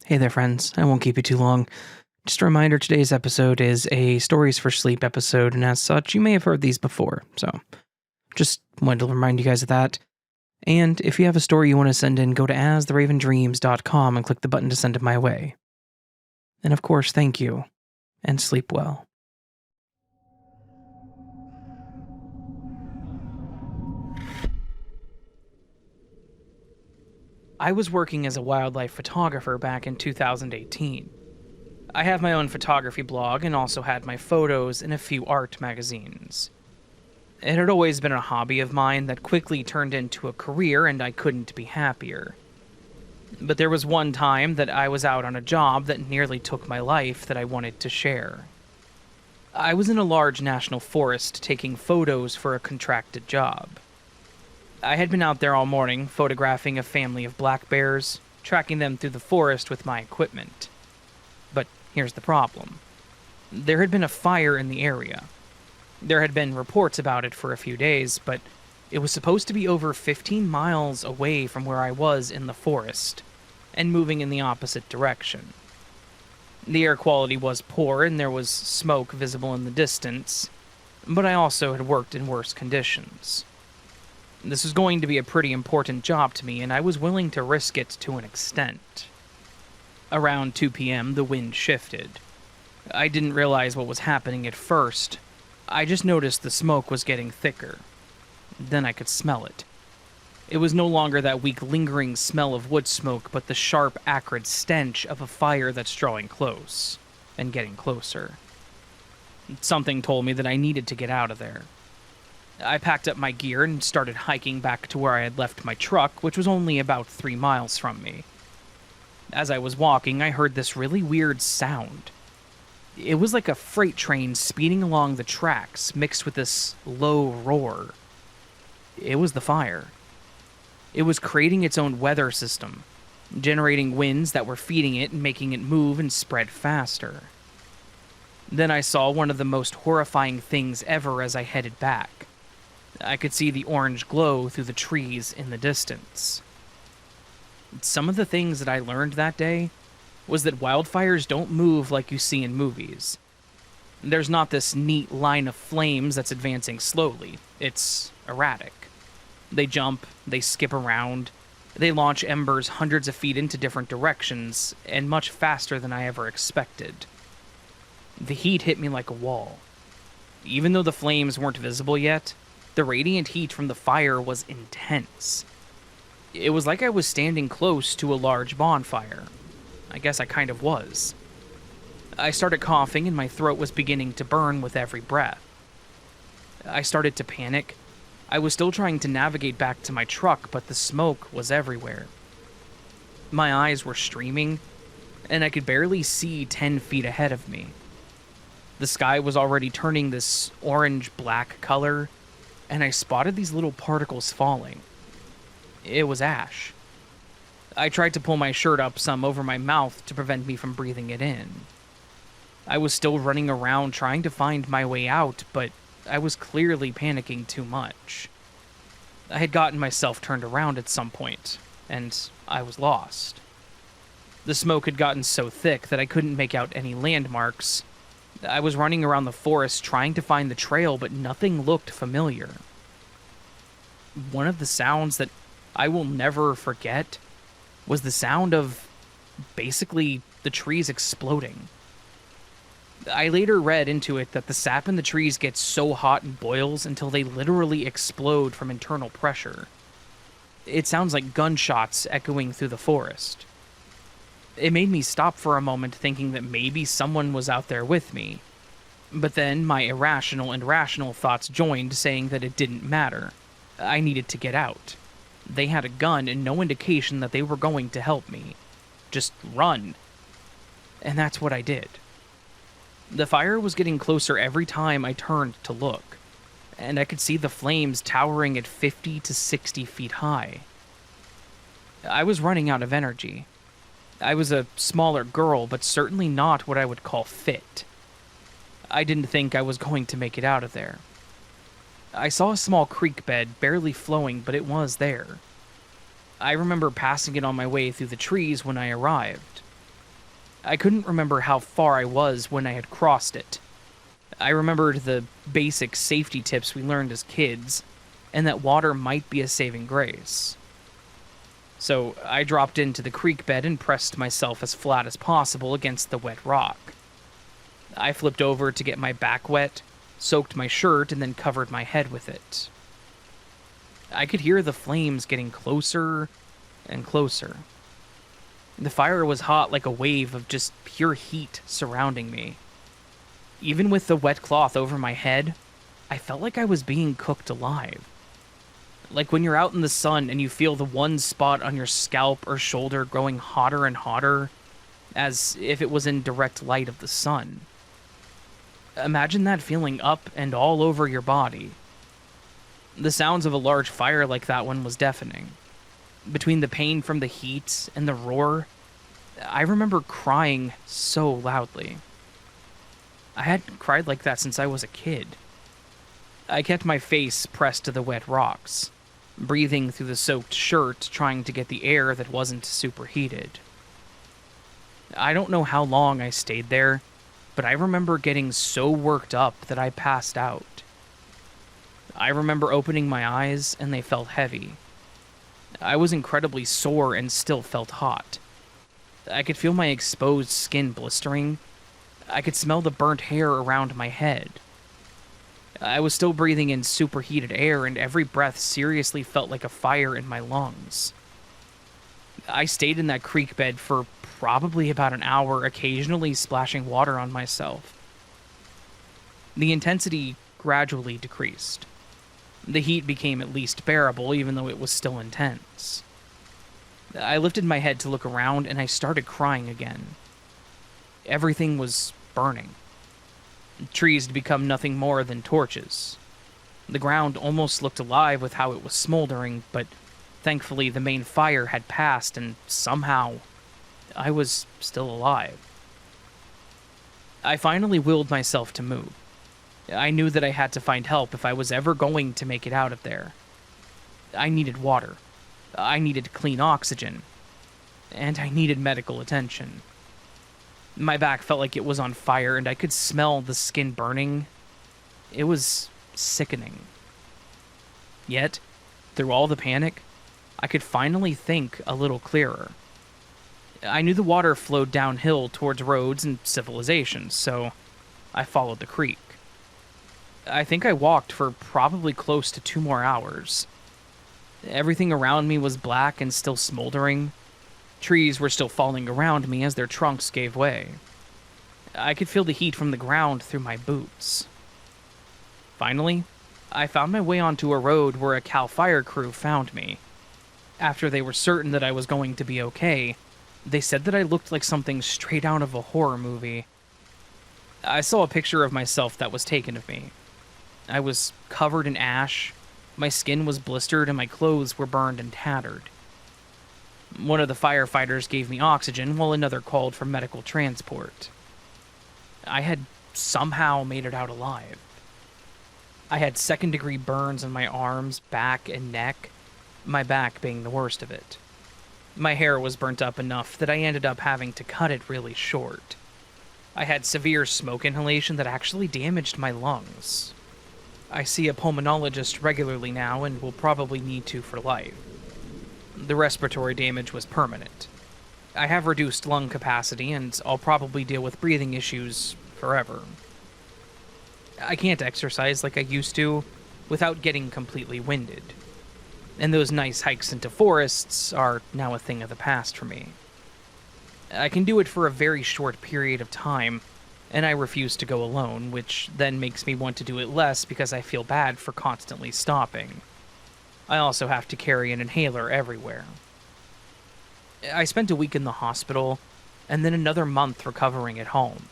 Hey there, friends. I won't keep you too long. Just a reminder, today's episode is a Stories for Sleep episode, and as such, you may have heard these before, so just wanted to remind you guys of that. And if you have a story you want to send in, go to astheravendreams.com and click the button to send it my way. And of course, thank you, and sleep well. I was working as a wildlife photographer back in 2018. I have my own photography blog and also had my photos in a few art magazines. It had always been a hobby of mine that quickly turned into a career, and I couldn't be happier. But there was one time that I was out on a job that nearly took my life that I wanted to share. I was in a large national forest taking photos for a contracted job. I had been out there all morning photographing a family of black bears, tracking them through the forest with my equipment. But here's the problem. There had been a fire in the area. There had been reports about it for a few days, but it was supposed to be over 15 miles away from where I was in the forest, and moving in the opposite direction. The air quality was poor and there was smoke visible in the distance, but I also had worked in worse conditions. This was going to be a pretty important job to me, and I was willing to risk it to an extent. Around 2 p.m., the wind shifted. I didn't realize what was happening at first. I just noticed the smoke was getting thicker. Then I could smell it. It was no longer that weak, lingering smell of wood smoke, but the sharp, acrid stench of a fire that's drawing close, and getting closer. Something told me that I needed to get out of there. I packed up my gear and started hiking back to where I had left my truck, which was only about 3 miles from me. As I was walking, I heard this really weird sound. It was like a freight train speeding along the tracks, mixed with this low roar. It was the fire. It was creating its own weather system, generating winds that were feeding it and making it move and spread faster. Then I saw one of the most horrifying things ever as I headed back. I could see the orange glow through the trees in the distance. Some of the things that I learned that day was that wildfires don't move like you see in movies. There's not this neat line of flames that's advancing slowly. It's erratic. They jump, they skip around, they launch embers hundreds of feet into different directions, and much faster than I ever expected. The heat hit me like a wall. Even though the flames weren't visible yet, the radiant heat from the fire was intense. It was like I was standing close to a large bonfire. I guess I kind of was. I started coughing and my throat was beginning to burn with every breath. I started to panic. I was still trying to navigate back to my truck, but the smoke was everywhere. My eyes were streaming, and I could barely see 10 feet ahead of me. The sky was already turning this orange-black color, and I spotted these little particles falling. It was ash. I tried to pull my shirt up some over my mouth to prevent me from breathing it in. I was still running around trying to find my way out, but I was clearly panicking too much. I had gotten myself turned around at some point, and I was lost. The smoke had gotten so thick that I couldn't make out any landmarks. I was running around the forest trying to find the trail, but nothing looked familiar. One of the sounds that I will never forget was the sound of, basically, the trees exploding. I later read into it that the sap in the trees gets so hot and boils until they literally explode from internal pressure. It sounds like gunshots echoing through the forest. It made me stop for a moment, thinking that maybe someone was out there with me. But then my irrational and rational thoughts joined, saying that it didn't matter. I needed to get out. They had a gun and no indication that they were going to help me. Just run. And that's what I did. The fire was getting closer every time I turned to look, and I could see the flames towering at 50 to 60 feet high. I was running out of energy. I was a smaller girl, but certainly not what I would call fit. I didn't think I was going to make it out of there. I saw a small creek bed, barely flowing, but it was there. I remember passing it on my way through the trees when I arrived. I couldn't remember how far I was when I had crossed it. I remembered the basic safety tips we learned as kids, and that water might be a saving grace. So I dropped into the creek bed and pressed myself as flat as possible against the wet rock. I flipped over to get my back wet, soaked my shirt, and then covered my head with it. I could hear the flames getting closer and closer. The fire was hot like a wave of just pure heat surrounding me. Even with the wet cloth over my head, I felt like I was being cooked alive. Like when you're out in the sun and you feel the one spot on your scalp or shoulder growing hotter and hotter, as if it was in direct light of the sun. Imagine that feeling up and all over your body. The sounds of a large fire like that one was deafening. Between the pain from the heat and the roar, I remember crying so loudly. I hadn't cried like that since I was a kid. I kept my face pressed to the wet rocks, breathing through the soaked shirt, trying to get the air that wasn't superheated. I don't know how long I stayed there, but I remember getting so worked up that I passed out. I remember opening my eyes and they felt heavy. I was incredibly sore and still felt hot. I could feel my exposed skin blistering. I could smell the burnt hair around my head. I was still breathing in superheated air, and every breath seriously felt like a fire in my lungs. I stayed in that creek bed for probably about an hour, occasionally splashing water on myself. The intensity gradually decreased. The heat became at least bearable, even though it was still intense. I lifted my head to look around, and I started crying again. Everything was burning. Trees had become nothing more than torches. The ground almost looked alive with how it was smoldering, but thankfully the main fire had passed, and somehow I was still alive. I finally willed myself to move. I knew that I had to find help if I was ever going to make it out of there. I needed water. I needed clean oxygen. And I needed medical attention. My back felt like it was on fire, and I could smell the skin burning. It was sickening. Yet, through all the panic, I could finally think a little clearer. I knew the water flowed downhill towards roads and civilization, so I followed the creek. I think I walked for probably close to 2 more hours. Everything around me was black and still smoldering. Trees were still falling around me as their trunks gave way. I could feel the heat from the ground through my boots. Finally, I found my way onto a road where a CAL FIRE crew found me. After they were certain that I was going to be okay, they said that I looked like something straight out of a horror movie. I saw a picture of myself that was taken of me. I was covered in ash, my skin was blistered, and my clothes were burned and tattered. One of the firefighters gave me oxygen, while another called for medical transport. I had somehow made it out alive. I had second-degree burns on my arms, back, and neck, my back being the worst of it. My hair was burnt up enough that I ended up having to cut it really short. I had severe smoke inhalation that actually damaged my lungs. I see a pulmonologist regularly now and will probably need to for life. The respiratory damage was permanent. I have reduced lung capacity, and I'll probably deal with breathing issues forever. I can't exercise like I used to without getting completely winded. And those nice hikes into forests are now a thing of the past for me. I can do it for a very short period of time, and I refuse to go alone, which then makes me want to do it less because I feel bad for constantly stopping. I also have to carry an inhaler everywhere. I spent a week in the hospital, and then another month recovering at home.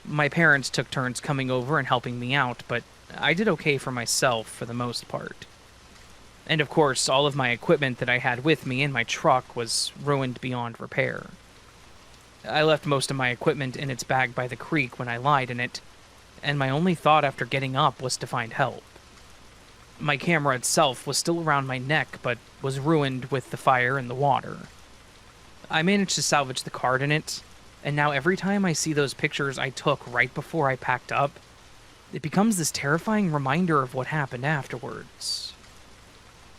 My parents took turns coming over and helping me out, but I did okay for myself for the most part. And of course, all of my equipment that I had with me in my truck was ruined beyond repair. I left most of my equipment in its bag by the creek when I lied in it, and my only thought after getting up was to find help. My camera itself was still around my neck, but was ruined with the fire and the water. I managed to salvage the card in it, And now every time I see those pictures I took right before I packed up, it becomes this terrifying reminder of what happened afterwards.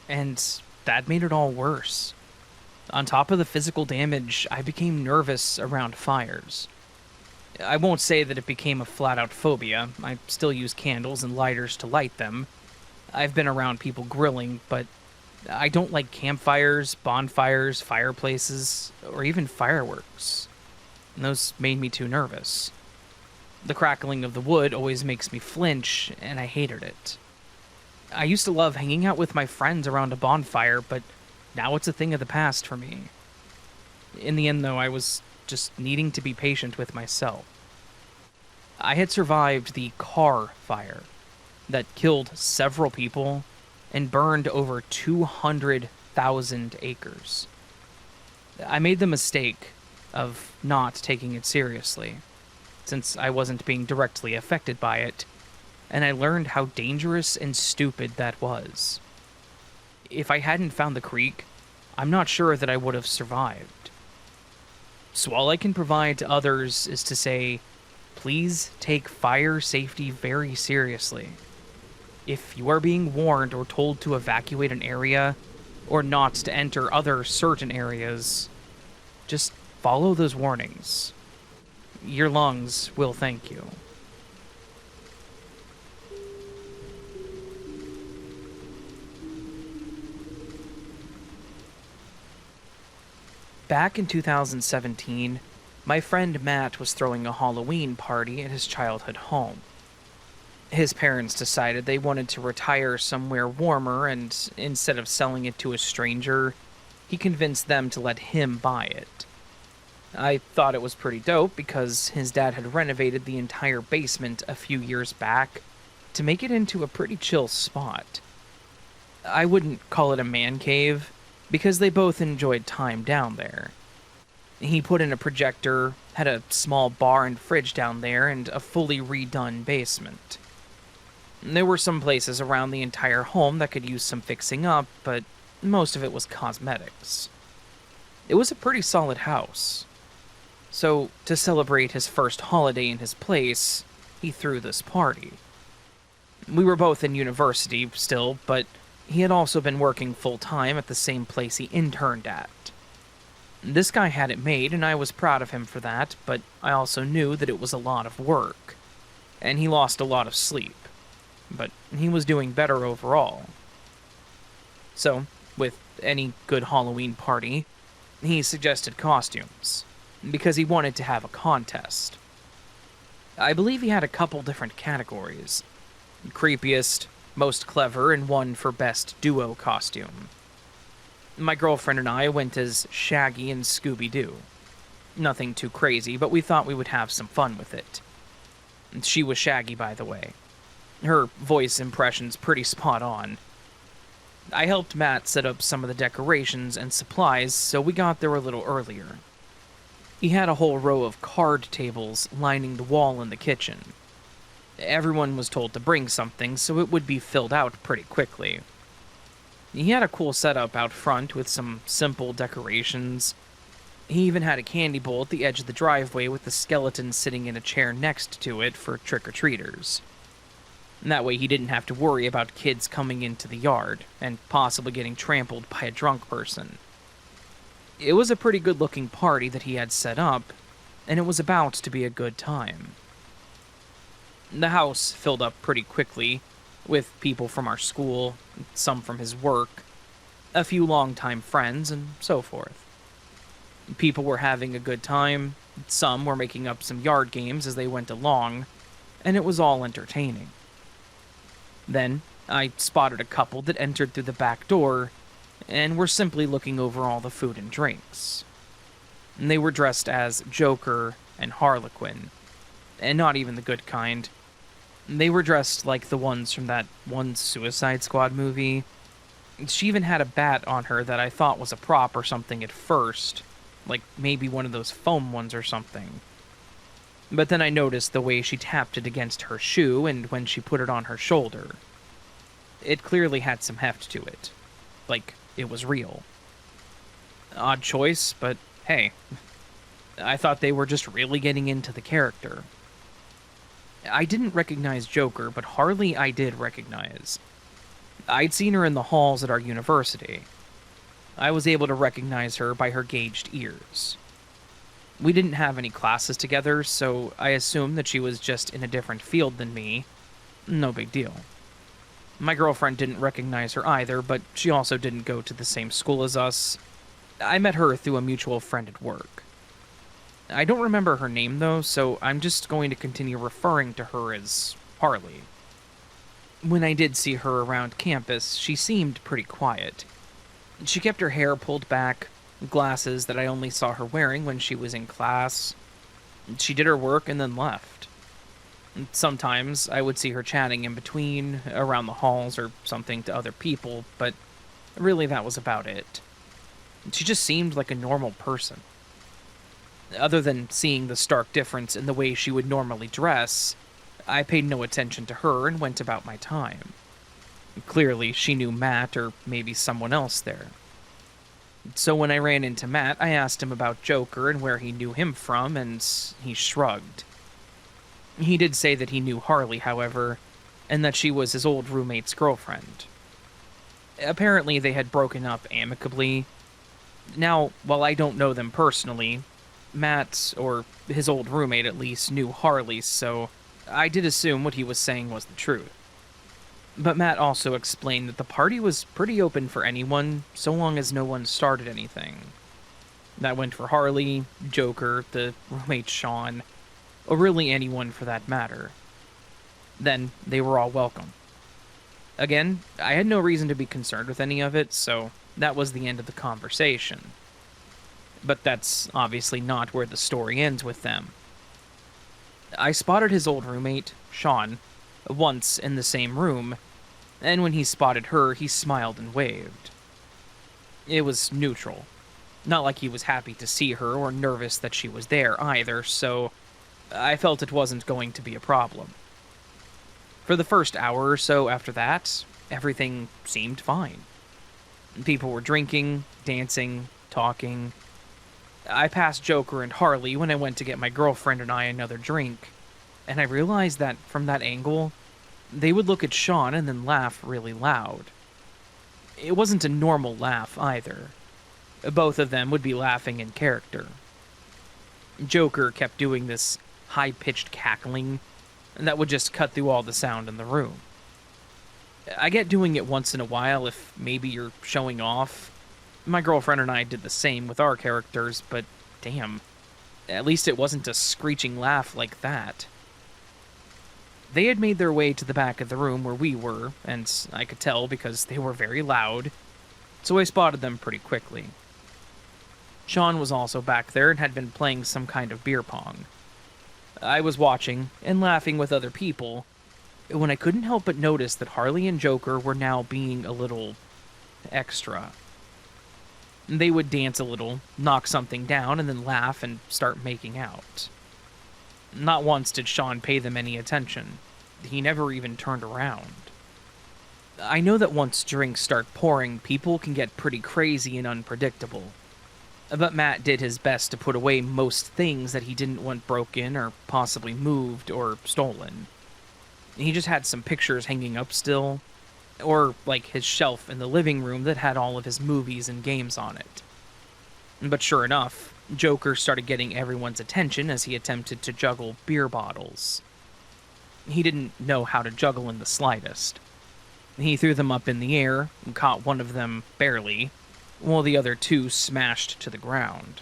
And that made it all worse. On top of the physical damage, I became nervous around fires. I won't say that it became a flat-out phobia. I still use candles and lighters to light them. I've been around people grilling, but I don't like campfires, bonfires, fireplaces, or even fireworks. And those made me too nervous. The crackling of the wood always makes me flinch, and I hated it. I used to love hanging out with my friends around a bonfire, but now it's a thing of the past for me. In the end, though, I was just needing to be patient with myself. I had survived the car fire that killed several people and burned over 200,000 acres. I made the mistake of not taking it seriously, since I wasn't being directly affected by it, and I learned how dangerous and stupid that was. If I hadn't found the creek, I'm not sure that I would have survived. So all I can provide to others is to say, please take fire safety very seriously. If you are being warned or told to evacuate an area, or not to enter other certain areas, just follow those warnings. Your lungs will thank you. Back in 2017, my friend Matt was throwing a Halloween party at his childhood home. His parents decided they wanted to retire somewhere warmer, and instead of selling it to a stranger, he convinced them to let him buy it. I thought it was pretty dope because his dad had renovated the entire basement a few years back to make it into a pretty chill spot. I wouldn't call it a man cave, because they both enjoyed time down there. He put in a projector, had a small bar and fridge down there, and a fully redone basement. There were some places around the entire home that could use some fixing up, but most of it was cosmetics. It was a pretty solid house. So, to celebrate his first holiday in his place, he threw this party. We were both in university still, but he had also been working full-time at the same place he interned at. This guy had it made, and I was proud of him for that, but I also knew that it was a lot of work, and he lost a lot of sleep. But he was doing better overall. So, with any good Halloween party, he suggested costumes, because he wanted to have a contest. I believe he had a couple different categories. Creepiest, most clever, and one for best duo costume. My girlfriend and I went as Shaggy and Scooby-Doo. Nothing too crazy, but we thought we would have some fun with it. She was Shaggy, by the way. Her voice impression's pretty spot on. I helped Matt set up some of the decorations and supplies, so we got there a little earlier. He had a whole row of card tables lining the wall in the kitchen. Everyone was told to bring something, so it would be filled out pretty quickly. He had a cool setup out front with some simple decorations. He even had a candy bowl at the edge of the driveway with the skeleton sitting in a chair next to it for trick-or-treaters. That way he didn't have to worry about kids coming into the yard and possibly getting trampled by a drunk person. It was a pretty good-looking party that he had set up, and it was about to be a good time. The house filled up pretty quickly, with people from our school, some from his work, a few longtime friends, and so forth. People were having a good time, some were making up some yard games as they went along, and it was all entertaining. Then, I spotted a couple that entered through the back door, and were simply looking over all the food and drinks. They were dressed as Joker and Harlequin, and not even the good kind. They were dressed like the ones from that one Suicide Squad movie. She even had a bat on her that I thought was a prop or something at first, like maybe one of those foam ones or something. But then I noticed the way she tapped it against her shoe and when she put it on her shoulder. It clearly had some heft to it. Like, it was real. Odd choice, but hey. I thought they were just really getting into the character. I didn't recognize Joker, but Harley I did recognize. I'd seen her in the halls at our university. I was able to recognize her by her gauged ears. We didn't have any classes together, so I assumed that she was just in a different field than me. No big deal. My girlfriend didn't recognize her either, but she also didn't go to the same school as us. I met her through a mutual friend at work. I don't remember her name though, so I'm just going to continue referring to her as Harley. When I did see her around campus, she seemed pretty quiet. She kept her hair pulled back, glasses that I only saw her wearing when she was in class. She did her work and then left. Sometimes I would see her chatting in between, around the halls or something to other people, but really that was about it. She just seemed like a normal person. Other than seeing the stark difference in the way she would normally dress, I paid no attention to her and went about my time. Clearly, she knew Matt or maybe someone else there. So when I ran into Matt, I asked him about Joker and where he knew him from, and he shrugged. He did say that he knew Harley, however, and that she was his old roommate's girlfriend. Apparently, they had broken up amicably. Now, while I don't know them personally, Matt, or his old roommate at least, knew Harley, so I did assume what he was saying was the truth. But Matt also explained that the party was pretty open for anyone, so long as no one started anything. That went for Harley, Joker, the roommate Sean, or really anyone for that matter. Then they were all welcome. Again, I had no reason to be concerned with any of it, so that was the end of the conversation. But that's obviously not where the story ends with them. I spotted his old roommate, Sean, once in the same room, and when he spotted her, he smiled and waved. It was neutral. Not like he was happy to see her or nervous that she was there either, so I felt it wasn't going to be a problem. For the first hour or so after that, everything seemed fine. People were drinking, dancing, talking. I passed Joker and Harley when I went to get my girlfriend and I another drink, and I realized that from that angle, they would look at Sean and then laugh really loud. It wasn't a normal laugh either. Both of them would be laughing in character. Joker kept doing this high-pitched cackling that would just cut through all the sound in the room. I get doing it once in a while if maybe you're showing off. My girlfriend and I did the same with our characters, but damn, at least it wasn't a screeching laugh like that. They had made their way to the back of the room where we were, and I could tell because they were very loud, so I spotted them pretty quickly. Sean was also back there and had been playing some kind of beer pong. I was watching and laughing with other people when I couldn't help but notice that Harley and Joker were now being a little extra. They would dance a little, knock something down, and then laugh and start making out. Not once did Sean pay them any attention. He never even turned around. I know that once drinks start pouring, people can get pretty crazy and unpredictable. But Matt did his best to put away most things that he didn't want broken or possibly moved or stolen. He just had some pictures hanging up still, or like his shelf in the living room that had all of his movies and games on it. But sure enough, Joker started getting everyone's attention as he attempted to juggle beer bottles. He didn't know how to juggle in the slightest. He threw them up in the air and caught one of them barely, while the other two smashed to the ground.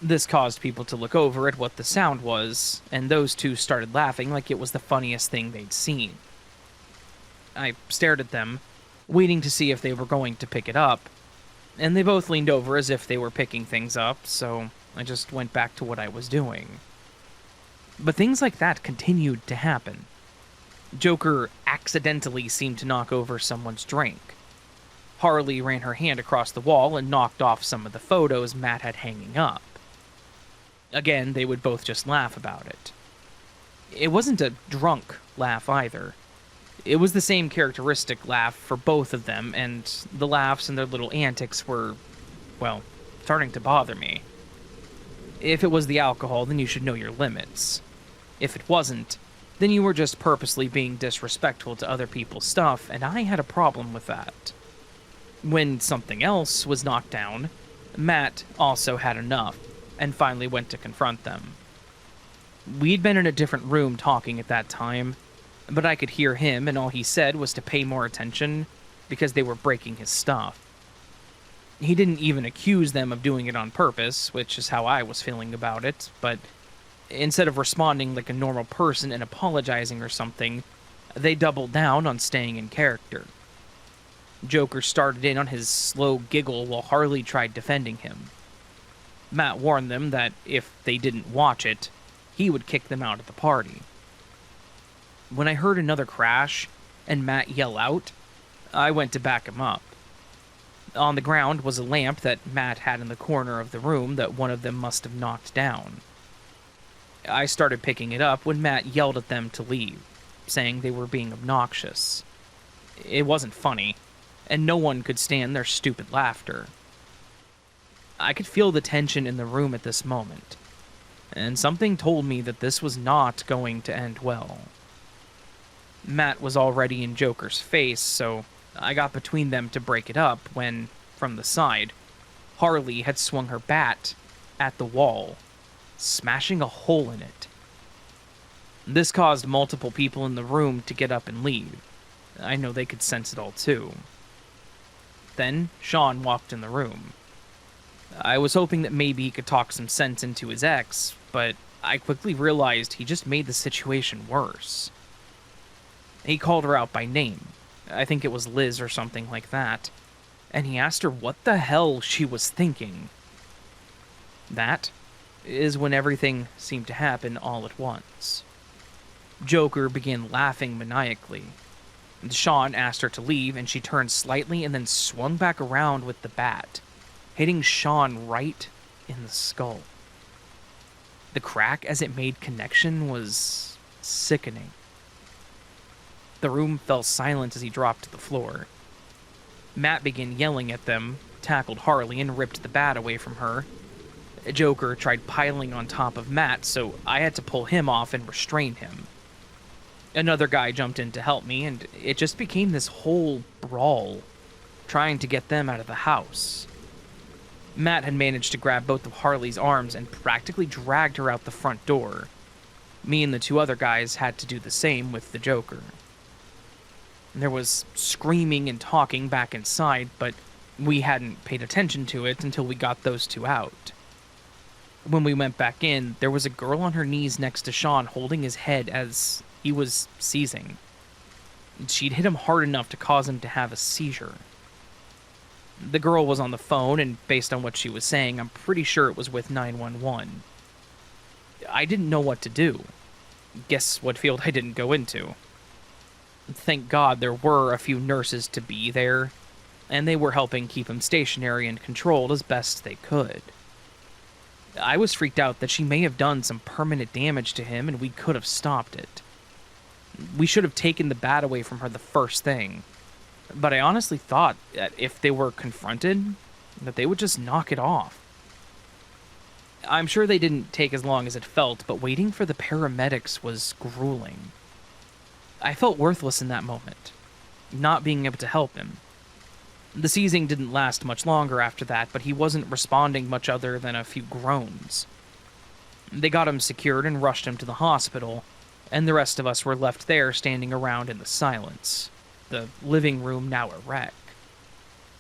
This caused people to look over at what the sound was, and those two started laughing like it was the funniest thing they'd seen. I stared at them, waiting to see if they were going to pick it up, and they both leaned over as if they were picking things up, so I just went back to what I was doing. But things like that continued to happen. Joker accidentally seemed to knock over someone's drink. Harley ran her hand across the wall and knocked off some of the photos Matt had hanging up. Again, they would both just laugh about it. It wasn't a drunk laugh either. It was the same characteristic laugh for both of them, and the laughs and their little antics were, well, starting to bother me. If it was the alcohol, then you should know your limits. If it wasn't, then you were just purposely being disrespectful to other people's stuff, and I had a problem with that. When something else was knocked down, Matt also had enough, and finally went to confront them. We'd been in a different room talking at that time, but I could hear him, and all he said was to pay more attention because they were breaking his stuff. He didn't even accuse them of doing it on purpose, which is how I was feeling about it, but instead of responding like a normal person and apologizing or something, they doubled down on staying in character. Joker started in on his slow giggle while Harley tried defending him. Matt warned them that if they didn't watch it, he would kick them out of the party. When I heard another crash and Matt yell out, I went to back him up. On the ground was a lamp that Matt had in the corner of the room that one of them must have knocked down. I started picking it up when Matt yelled at them to leave, saying they were being obnoxious. It wasn't funny, and no one could stand their stupid laughter. I could feel the tension in the room at this moment, and something told me that this was not going to end well. Matt was already in Joker's face, so I got between them to break it up when, from the side, Harley had swung her bat at the wall, smashing a hole in it. This caused multiple people in the room to get up and leave. I know they could sense it all too. Then Sean walked in the room. I was hoping that maybe he could talk some sense into his ex, but I quickly realized he just made the situation worse. He called her out by name. I think it was Liz or something like that, and he asked her what the hell she was thinking. That is when everything seemed to happen all at once. Joker began laughing maniacally. Sean asked her to leave, and she turned slightly and then swung back around with the bat, hitting Sean right in the skull. The crack as it made connection was sickening. The room fell silent as he dropped to the floor. Matt began yelling at them, tackled Harley, and ripped the bat away from her. Joker tried piling on top of Matt, so I had to pull him off and restrain him. Another guy jumped in to help me, and it just became this whole brawl, trying to get them out of the house. Matt had managed to grab both of Harley's arms and practically dragged her out the front door. Me and the two other guys had to do the same with the Joker. There was screaming and talking back inside, but we hadn't paid attention to it until we got those two out. When we went back in, there was a girl on her knees next to Sean holding his head as he was seizing. She'd hit him hard enough to cause him to have a seizure. The girl was on the phone, and based on what she was saying, I'm pretty sure it was with 911. I didn't know what to do. Guess what field I didn't go into. Thank God there were a few nurses to be there, and they were helping keep him stationary and controlled as best they could. I was freaked out that she may have done some permanent damage to him, and we could have stopped it. We should have taken the bat away from her the first thing, but I honestly thought that if they were confronted, that they would just knock it off. I'm sure they didn't take as long as it felt, but waiting for the paramedics was grueling. I felt worthless in that moment, not being able to help him. The seizing didn't last much longer after that, but he wasn't responding much other than a few groans. They got him secured and rushed him to the hospital, and the rest of us were left there standing around in the silence, the living room now a wreck.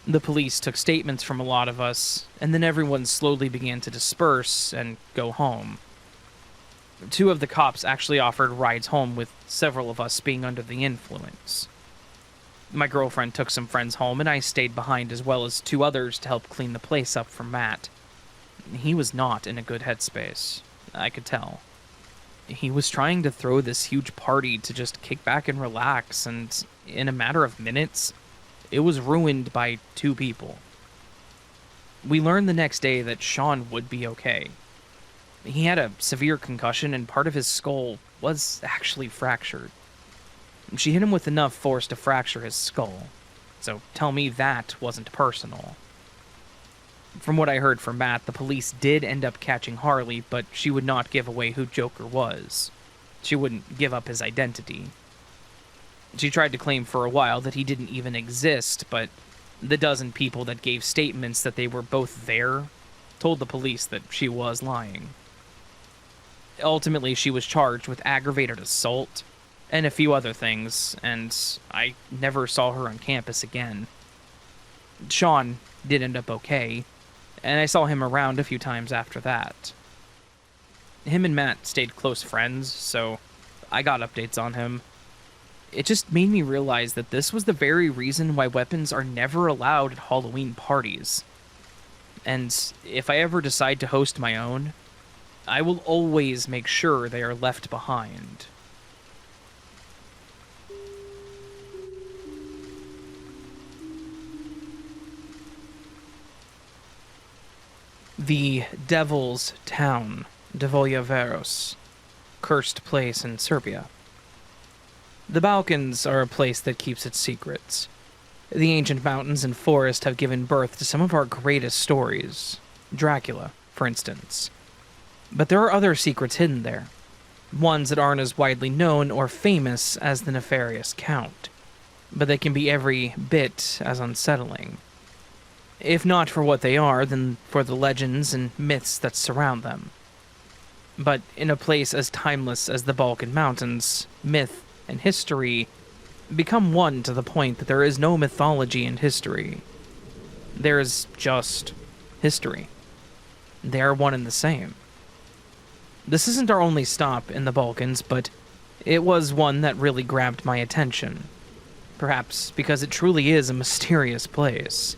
The police took statements from a lot of us, and then everyone slowly began to disperse and go home. Two of the cops actually offered rides home, with several of us being under the influence. My girlfriend took some friends home, and I stayed behind as well as two others to help clean the place up for Matt. He was not in a good headspace. I could tell. He was trying to throw this huge party to just kick back and relax, and in a matter of minutes, it was ruined by two people. We learned the next day that Sean would be okay. He had a severe concussion, and part of his skull was actually fractured. She hit him with enough force to fracture his skull, so tell me that wasn't personal. From what I heard from Matt, the police did end up catching Harley, but she would not give away who Joker was. She wouldn't give up his identity. She tried to claim for a while that he didn't even exist, but the dozen people that gave statements that they were both there told the police that she was lying. Ultimately, she was charged with aggravated assault and a few other things, and I never saw her on campus again. Sean did end up okay, and I saw him around a few times after that. Him and Matt stayed close friends, so I got updates on him. It just made me realize that this was the very reason why weapons are never allowed at Halloween parties. And if I ever decide to host my own, I will always make sure they are left behind. The Devil's Town, Devolyaveros, cursed place in Serbia. The Balkans are a place that keeps its secrets. The ancient mountains and forest have given birth to some of our greatest stories. Dracula, for instance. But there are other secrets hidden there. Ones that aren't as widely known or famous as the nefarious Count. But they can be every bit as unsettling. If not for what they are, then for the legends and myths that surround them. But in a place as timeless as the Balkan Mountains, myth and history become one to the point that there is no mythology in history. There is just history. They are one and the same. This isn't our only stop in the Balkans, but it was one that really grabbed my attention. Perhaps because it truly is a mysterious place.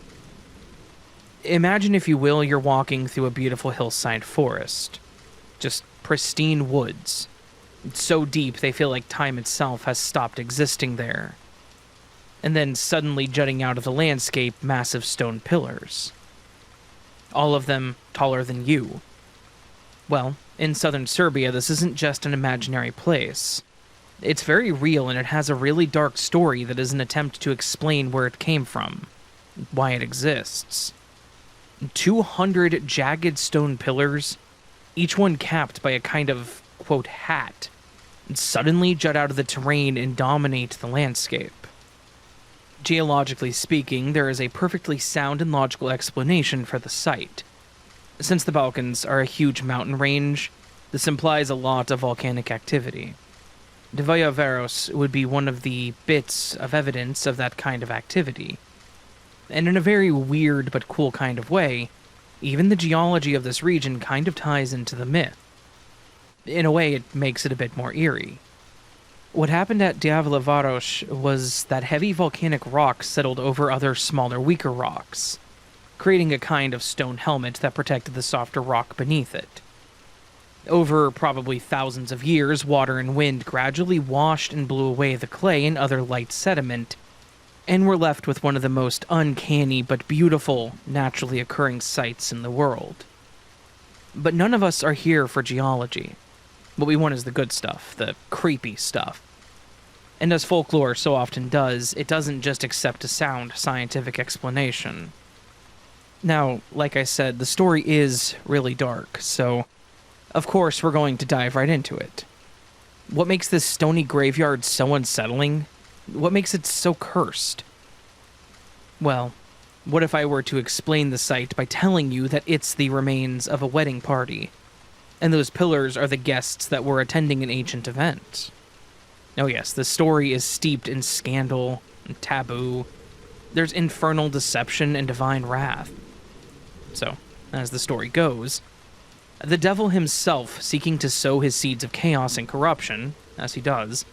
Imagine, if you will, you're walking through a beautiful hillside forest. Just pristine woods. It's so deep they feel like time itself has stopped existing there. And then suddenly jutting out of the landscape, massive stone pillars. All of them taller than you. Well, in southern Serbia, this isn't just an imaginary place. It's very real, and it has a really dark story that is an attempt to explain where it came from, why it exists. 200 jagged stone pillars, each one capped by a kind of, quote, hat, suddenly jut out of the terrain and dominate the landscape. Geologically speaking, there is a perfectly sound and logical explanation for the site. Since the Balkans are a huge mountain range, this implies a lot of volcanic activity. Devolyaveros would be one of the bits of evidence of that kind of activity. And in a very weird but cool kind of way, even the geology of this region kind of ties into the myth. In a way, it makes it a bit more eerie. What happened at Devolyaveros was that heavy volcanic rock settled over other smaller, weaker rocks, creating a kind of stone helmet that protected the softer rock beneath it. Over probably thousands of years, water and wind gradually washed and blew away the clay and other light sediment, and we're left with one of the most uncanny but beautiful naturally occurring sights in the world. But none of us are here for geology. What we want is the good stuff, the creepy stuff. And as folklore so often does, it doesn't just accept a sound scientific explanation. Now, like I said, the story is really dark, so of course we're going to dive right into it. What makes this stony graveyard so unsettling? What makes it so cursed? Well, what if I were to explain the site by telling you that it's the remains of a wedding party, and those pillars are the guests that were attending an ancient event? Oh yes, the story is steeped in scandal and taboo. There's infernal deception and divine wrath. So, as the story goes, the devil himself, seeking to sow his seeds of chaos and corruption, as he does,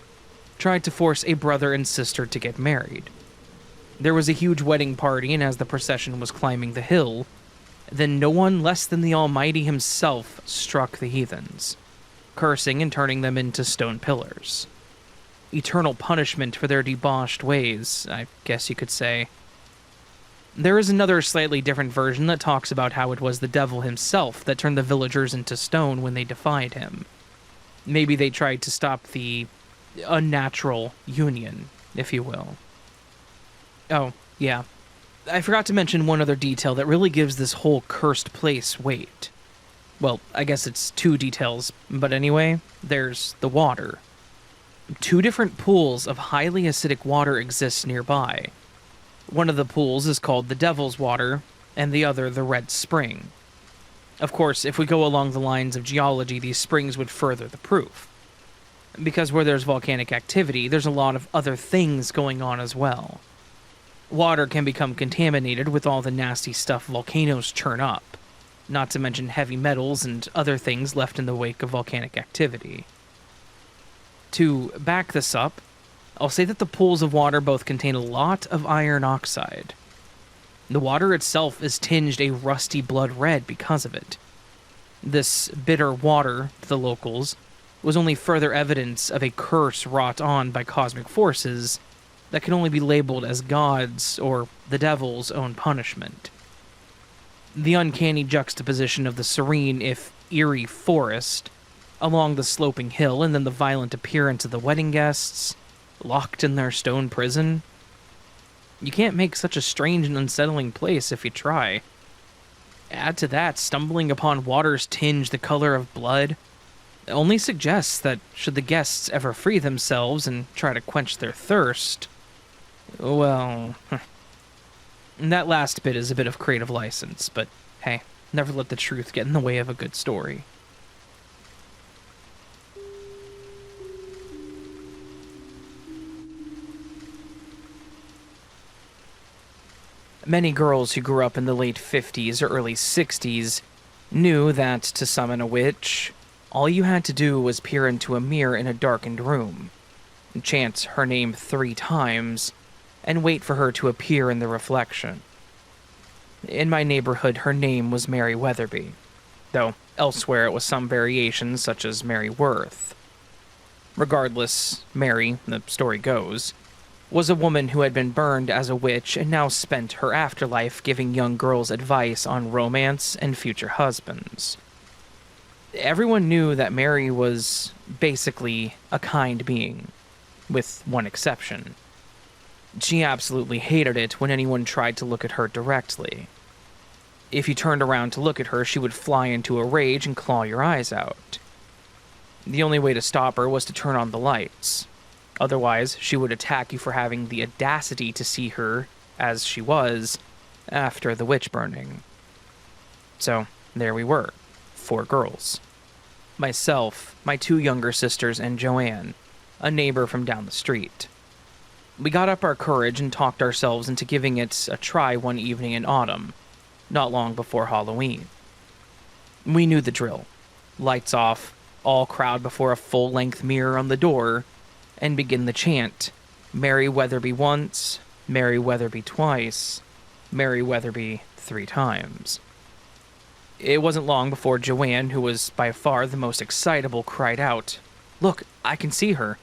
tried to force a brother and sister to get married. There was a huge wedding party, and as the procession was climbing the hill, then no one less than the Almighty himself struck the heathens, cursing and turning them into stone pillars. Eternal punishment for their debauched ways, I guess you could say. There is another slightly different version that talks about how it was the devil himself that turned the villagers into stone when they defied him. Maybe they tried to stop the unnatural union, if you will. Oh, yeah. I forgot to mention one other detail that really gives this whole cursed place weight. Well, I guess it's two details, but anyway, there's the water. Two different pools of highly acidic water exist nearby. One of the pools is called the Devil's Water, and the other the Red Spring. Of course, if we go along the lines of geology, these springs would further the proof. Because where there's volcanic activity, there's a lot of other things going on as well. Water can become contaminated with all the nasty stuff volcanoes churn up, not to mention heavy metals and other things left in the wake of volcanic activity. To back this up, I'll say that the pools of water both contain a lot of iron oxide. The water itself is tinged a rusty blood red because of it. This bitter water, to the locals, was only further evidence of a curse wrought on by cosmic forces that can only be labeled as God's or the Devil's own punishment. The uncanny juxtaposition of the serene, if eerie, forest along the sloping hill, and then the violent appearance of the wedding guests, locked in their stone prison. You can't make such a strange and unsettling place if you try. Add to that, stumbling upon waters tinged the color of blood only suggests that should the guests ever free themselves and try to quench their thirst, well, that last bit is a bit of creative license, but hey, never let the truth get in the way of a good story. Many girls who grew up in the late 50s or early 60s knew that to summon a witch, all you had to do was peer into a mirror in a darkened room, chant her name 3 times, and wait for her to appear in the reflection. In my neighborhood, her name was Mary Weatherby, though elsewhere it was some variation such as Mary Worth. Regardless, Mary, the story goes, was a woman who had been burned as a witch and now spent her afterlife giving young girls advice on romance and future husbands. Everyone knew that Mary was basically a kind being, with one exception. She absolutely hated it when anyone tried to look at her directly. If you turned around to look at her, she would fly into a rage and claw your eyes out. The only way to stop her was to turn on the lights. Otherwise, she would attack you for having the audacity to see her as she was after the witch burning. So, there we were, 4 girls. Myself, my 2 younger sisters, and Joanne, a neighbor from down the street. We got up our courage and talked ourselves into giving it a try one evening in autumn, not long before Halloween. We knew the drill. Lights off, all crowd before a full-length mirror on the door, and begin the chant, Mary Weatherby once, Mary Weatherby twice, Mary Weatherby 3 times. It wasn't long before Joanne, who was by far the most excitable, cried out, "Look, I can see her."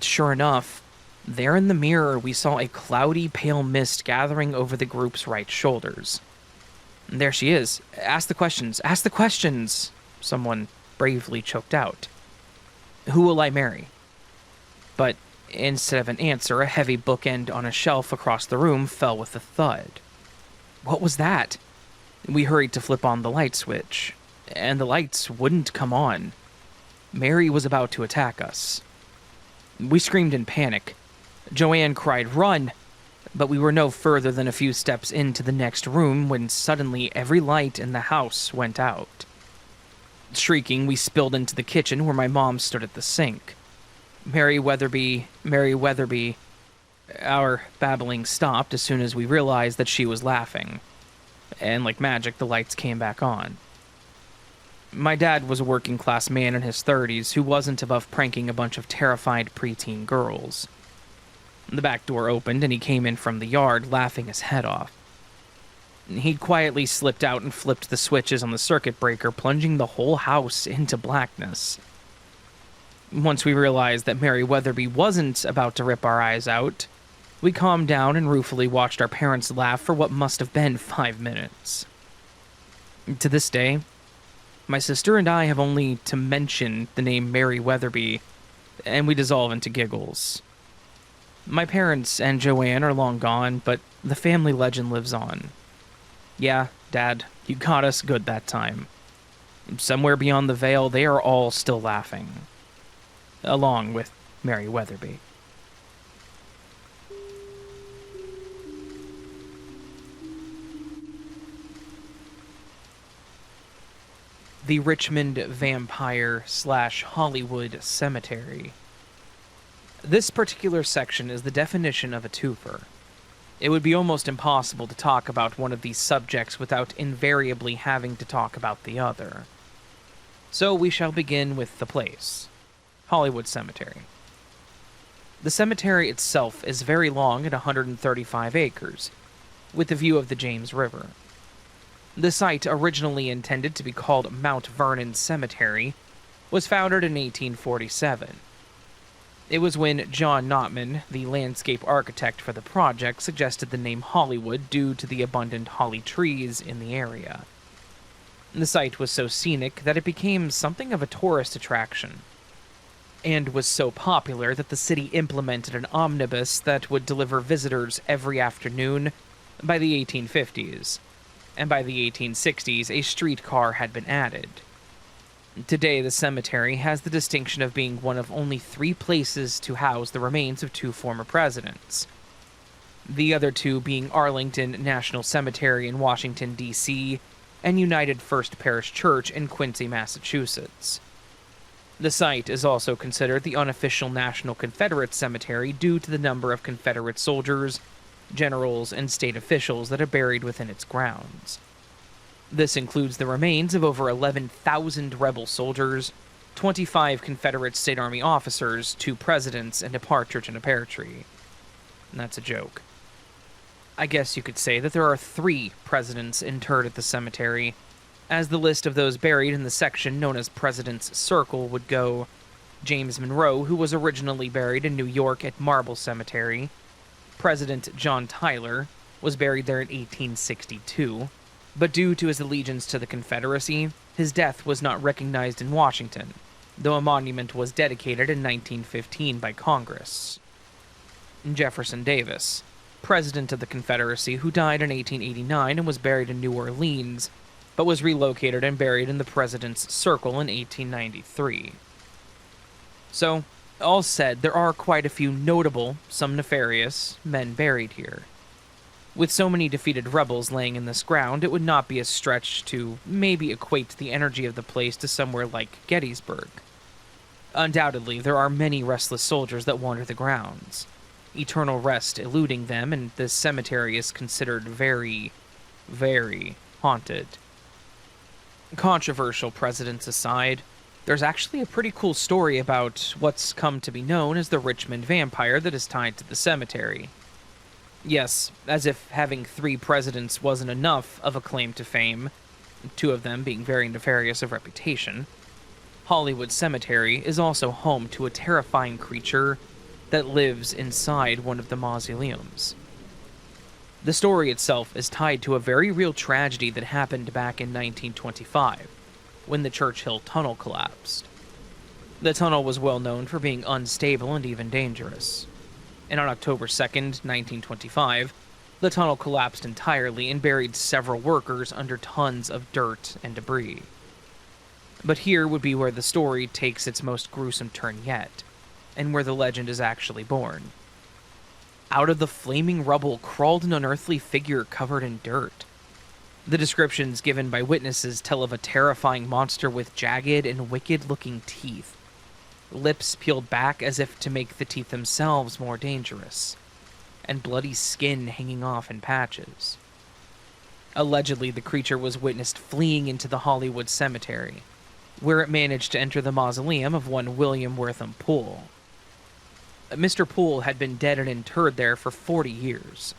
Sure enough, there in the mirror we saw a cloudy, pale mist gathering over the group's right shoulders. "There she is. Ask the questions, ask the questions," someone bravely choked out. "Who will I marry?" But instead of an answer, a heavy bookend on a shelf across the room fell with a thud. What was that? We hurried to flip on the light switch, and the lights wouldn't come on. Mary was about to attack us. We screamed in panic. Joanne cried, "Run!" But we were no further than a few steps into the next room when suddenly every light in the house went out. Shrieking, we spilled into the kitchen where my mom stood at the sink. Mary Weatherby, Mary Weatherby. Our babbling stopped as soon as we realized that she was laughing. And like magic, the lights came back on. My dad was a working-class man in his 30s who wasn't above pranking a bunch of terrified preteen girls. The back door opened and he came in from the yard, laughing his head off. He'd quietly slipped out and flipped the switches on the circuit breaker, plunging the whole house into blackness. Once we realized that Mary Weatherby wasn't about to rip our eyes out, we calmed down and ruefully watched our parents laugh for what must have been 5 minutes. To this day, my sister and I have only to mention the name Mary Weatherby, and we dissolve into giggles. My parents and Joanne are long gone, but The family legend lives on. Yeah, Dad, you got us good that time. Somewhere beyond the veil, they are all still laughing. Along with Mary Weatherby. The Richmond Vampire/Hollywood Cemetery. This particular section is the definition of a twofer. It would be almost impossible to talk about one of these subjects without invariably having to talk about the other. So we shall begin with the place, Hollywood Cemetery. The cemetery itself is very long at 135 acres, with a view of the James River. The site, originally intended to be called Mount Vernon Cemetery, was founded in 1847. It was when John Notman, the landscape architect for the project, suggested the name Hollywood due to the abundant holly trees in the area. The site was so scenic that it became something of a tourist attraction, and was so popular that the city implemented an omnibus that would deliver visitors every afternoon by the 1850s, and by the 1860s a streetcar had been added. Today, the cemetery has the distinction of being one of only 3 places to house the remains of 2 former presidents, the other 2 being Arlington National Cemetery in Washington, D.C., and United First Parish Church in Quincy, Massachusetts. The site is also considered the unofficial National Confederate Cemetery due to the number of Confederate soldiers, generals, and state officials that are buried within its grounds. This includes the remains of over 11,000 rebel soldiers, 25 Confederate State Army officers, 2 presidents, and a partridge in a pear tree. And that's a joke. I guess you could say that there are 3 presidents interred at the cemetery, as the list of those buried in the section known as President's Circle would go: James Monroe, who was originally buried in New York at Marble Cemetery. President John Tyler was buried there in 1862, but due to his allegiance to the Confederacy, his death was not recognized in Washington, though a monument was dedicated in 1915 by Congress. Jefferson Davis, President of the Confederacy, who died in 1889 and was buried in New Orleans, but was relocated and buried in the President's Circle in 1893. So, all said, there are quite a few notable, some nefarious, men buried here. With so many defeated rebels laying in this ground, it would not be a stretch to maybe equate the energy of the place to somewhere like Gettysburg. Undoubtedly, there are many restless soldiers that wander the grounds, eternal rest eluding them, and this cemetery is considered very, very haunted. Controversial presidents aside, there's actually a pretty cool story about what's come to be known as the Richmond Vampire that is tied to the cemetery. Yes, as if having 3 presidents wasn't enough of a claim to fame, 2 of them being very nefarious of reputation, Hollywood Cemetery is also home to a terrifying creature that lives inside one of the mausoleums. The story itself is tied to a very real tragedy that happened back in 1925, when the Churchill Tunnel collapsed. The tunnel was well known for being unstable and even dangerous. And on October 2nd, 1925, the tunnel collapsed entirely and buried several workers under tons of dirt and debris. But here would be where the story takes its most gruesome turn yet, and where the legend is actually born. Out of the flaming rubble crawled an unearthly figure covered in dirt. The descriptions given by witnesses tell of a terrifying monster with jagged and wicked-looking teeth, lips peeled back as if to make the teeth themselves more dangerous, and bloody skin hanging off in patches. Allegedly, the creature was witnessed fleeing into the Hollywood Cemetery, where it managed to enter the mausoleum of one William Wortham Poole. Mr. Poole had been dead and interred there for 40 years.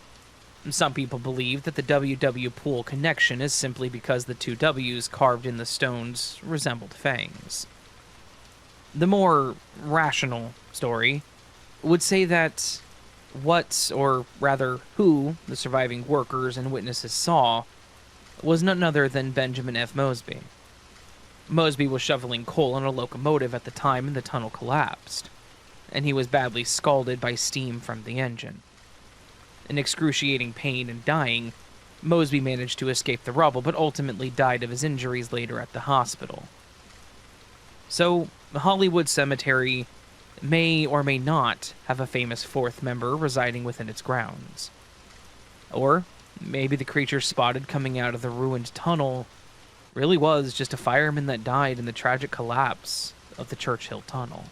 Some people believe that the W.W. Poole connection is simply because the 2 W's carved in the stones resembled fangs. The more rational story would say that what, or rather who, the surviving workers and witnesses saw was none other than Benjamin F. Mosby. Mosby was shoveling coal on a locomotive at the time the tunnel collapsed, and he was badly scalded by steam from the engine. In excruciating pain and dying, Mosby managed to escape the rubble, but ultimately died of his injuries later at the hospital. So, Hollywood Cemetery may or may not have a famous fourth member residing within its grounds. Or maybe the creature spotted coming out of the ruined tunnel really was just a fireman that died in the tragic collapse of the Churchill Tunnel.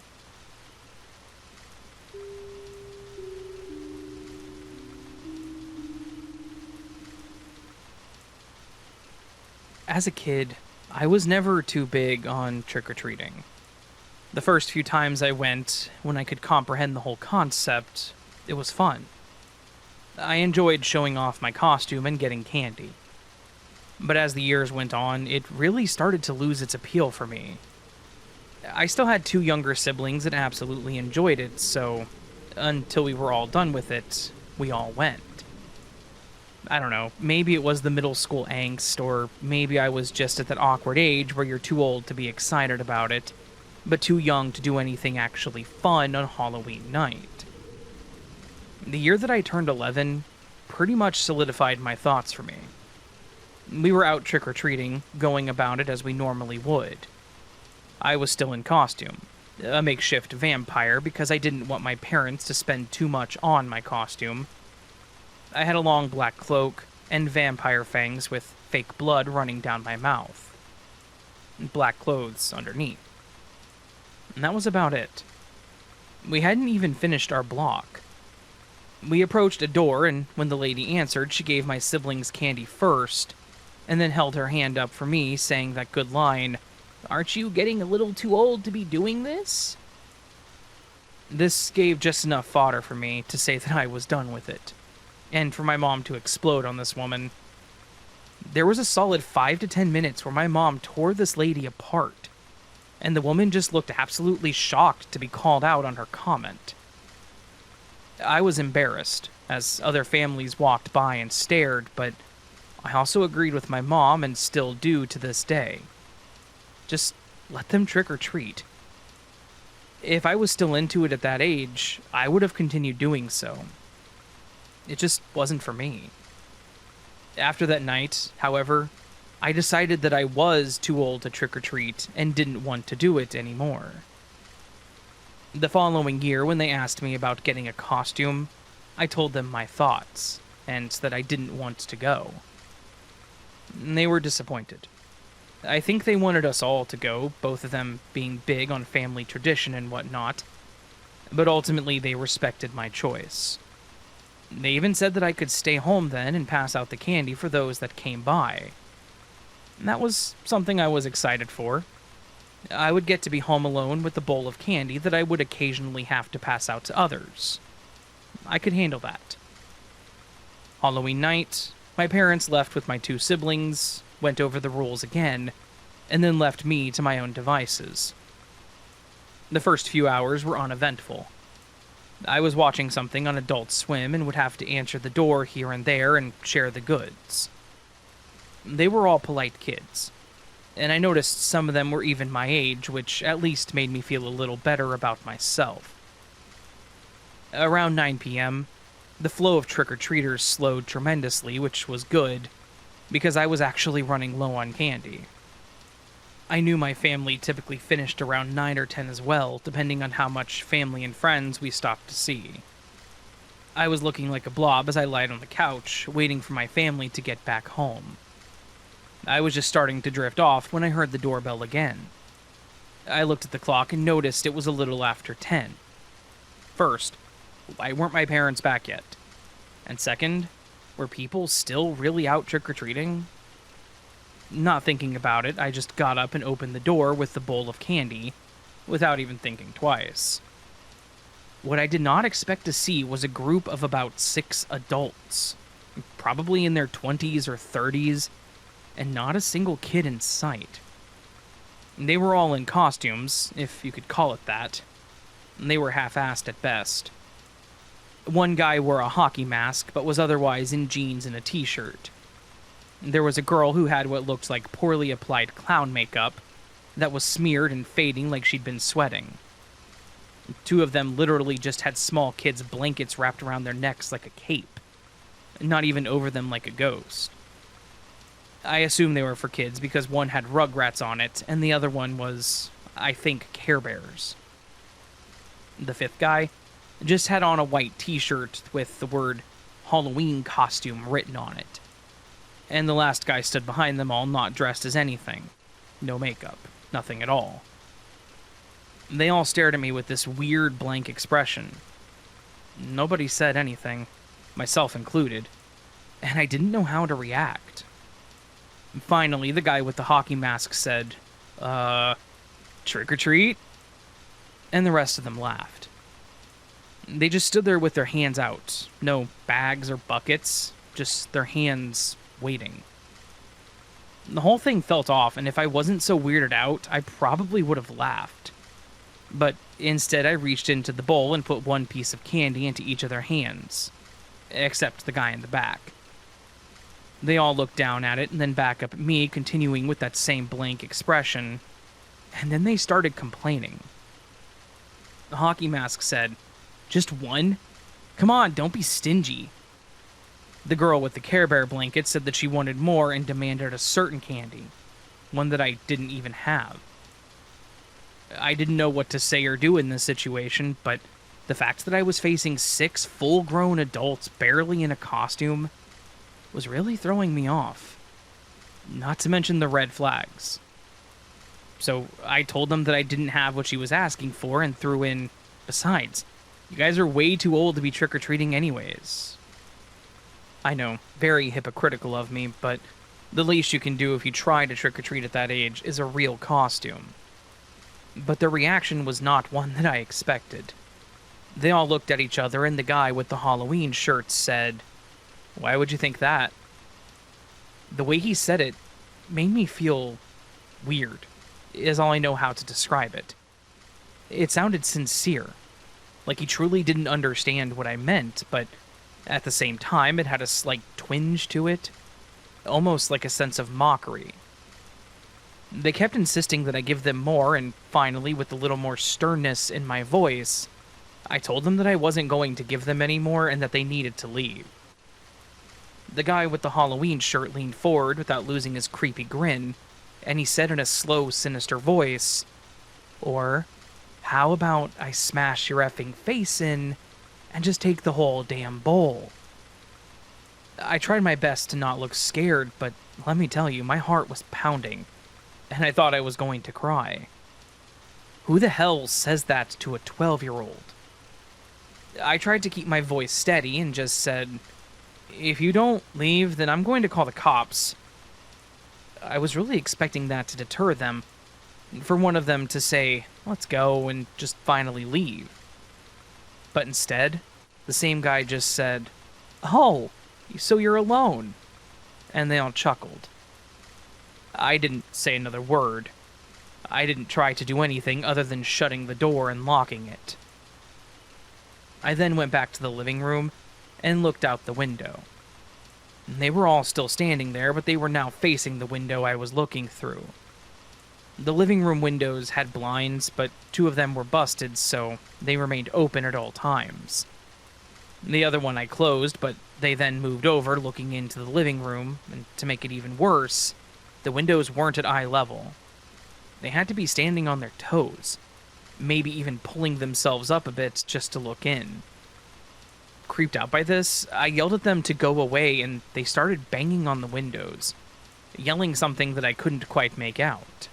As a kid, I was never too big on trick-or-treating. The first few times I went, when I could comprehend the whole concept, it was fun. I enjoyed showing off my costume and getting candy. But as the years went on, it really started to lose its appeal for me. I still had 2 younger siblings that absolutely enjoyed it, so until we were all done with it, we all went. I don't know, maybe it was the middle school angst, or maybe I was just at that awkward age where you're too old to be excited about it, but too young to do anything actually fun on Halloween night. The year that I turned 11 pretty much solidified my thoughts for me. We were out trick-or-treating, going about it as we normally would. I was still in costume, a makeshift vampire because I didn't want my parents to spend too much on my costume. I had a long black cloak and vampire fangs with fake blood running down my mouth. And black clothes underneath. And that was about it. We hadn't even finished our block. We approached a door, and when the lady answered, she gave my siblings candy first, and then held her hand up for me, saying that good line, "Aren't you getting a little too old to be doing this?" This gave just enough fodder for me to say that I was done with it, and for my mom to explode on this woman. There was a solid 5 to 10 minutes where my mom tore this lady apart, and the woman just looked absolutely shocked to be called out on her comment. I was embarrassed, as other families walked by and stared, but I also agreed with my mom and still do to this day. Just let them trick or treat. If I was still into it at that age, I would have continued doing so. It just wasn't for me. After that night, however, I decided that I was too old to trick or treat and didn't want to do it anymore. The following year, when they asked me about getting a costume, I told them my thoughts, and that I didn't want to go. They were disappointed. I think they wanted us all to go, both of them being big on family tradition and whatnot, but ultimately they respected my choice. They even said that I could stay home then and pass out the candy for those that came by. And that was something I was excited for. I would get to be home alone with a bowl of candy that I would occasionally have to pass out to others. I could handle that. Halloween night, my parents left with my 2 siblings, went over the rules again, and then left me to my own devices. The first few hours were uneventful. I was watching something on Adult Swim and would have to answer the door here and there and share the goods. They were all polite kids, and I noticed some of them were even my age, which at least made me feel a little better about myself. Around 9 p.m., the flow of trick-or-treaters slowed tremendously, which was good, because I was actually running low on candy. I knew my family typically finished around 9 or 10 as well, depending on how much family and friends we stopped to see. I was looking like a blob as I lied on the couch, waiting for my family to get back home. I was just starting to drift off when I heard the doorbell again. I looked at the clock and noticed it was a little after 10. First, why weren't my parents back yet? And second, were people still really out trick-or-treating? Not thinking about it, I just got up and opened the door with the bowl of candy, without even thinking twice. What I did not expect to see was a group of about 6 adults, probably in their 20s or 30s, and not a single kid in sight. They were all in costumes, if you could call it that. They were half-assed at best. One guy wore a hockey mask, but was otherwise in jeans and a t-shirt. There was a girl who had what looked like poorly applied clown makeup that was smeared and fading like she'd been sweating. 2 of them literally just had small kids' blankets wrapped around their necks like a cape. not even over them like a ghost. I assume they were for kids because one had Rugrats on it, and the other one was, I think, Care Bears. The fifth guy just had on a white t-shirt with the word Halloween costume written on it. And the last guy stood behind them all, not dressed as anything. No makeup. Nothing at all. They all stared at me with this weird blank expression. Nobody said anything, myself included, and I didn't know how to react. Finally, the guy with the hockey mask said, trick or treat? And the rest of them laughed. They just stood there with their hands out. No bags or buckets, just their hands waiting. The whole thing felt off, and if I wasn't so weirded out, I probably would have laughed. But instead, I reached into the bowl and put one piece of candy into each of their hands. Except the guy in the back. They all looked down at it and then back up at me, continuing with that same blank expression. And then they started complaining. The hockey mask said, "Just one? Come on, don't be stingy." The girl with the Care Bear blanket said that she wanted more and demanded a certain candy, one that I didn't even have. I didn't know what to say or do in this situation, but the fact that I was facing 6 full-grown adults barely in a costume was really throwing me off. Not to mention the red flags. So I told them that I didn't have what she was asking for and threw in, "Besides, you guys are way too old to be trick-or-treating anyways." I know, very hypocritical of me, but the least you can do if you try to trick-or-treat at that age is a real costume. But their reaction was not one that I expected. They all looked at each other, and the guy with the Halloween shirt said, "Why would you think that?" The way he said it made me feel weird, is all I know how to describe it. It sounded sincere, like he truly didn't understand what I meant, but at the same time, it had a slight twinge to it, almost like a sense of mockery. They kept insisting that I give them more, and finally, with a little more sternness in my voice, I told them that I wasn't going to give them any more and that they needed to leave. The guy with the Halloween shirt leaned forward without losing his creepy grin, and he said in a slow, sinister voice, "Or, how about I smash your effing face in and just take the whole damn bowl?" I tried my best to not look scared, but let me tell you, my heart was pounding, and I thought I was going to cry. Who the hell says that to a 12-year-old? I tried to keep my voice steady and just said, "If you don't leave, then I'm going to call the cops." I was really expecting that to deter them, for one of them to say, "Let's go," and just finally leave. But instead, the same guy just said, "Oh, so you're alone." And they all chuckled. I didn't say another word. I didn't try to do anything other than shutting the door and locking it. I then went back to the living room and looked out the window. They were all still standing there, but they were now facing the window I was looking through. The living room windows had blinds, but 2 of them were busted, so they remained open at all times. The other one I closed, but they then moved over, looking into the living room, and to make it even worse, the windows weren't at eye level. They had to be standing on their toes, maybe even pulling themselves up a bit just to look in. Creeped out by this, I yelled at them to go away, and they started banging on the windows, yelling something that I couldn't quite make out.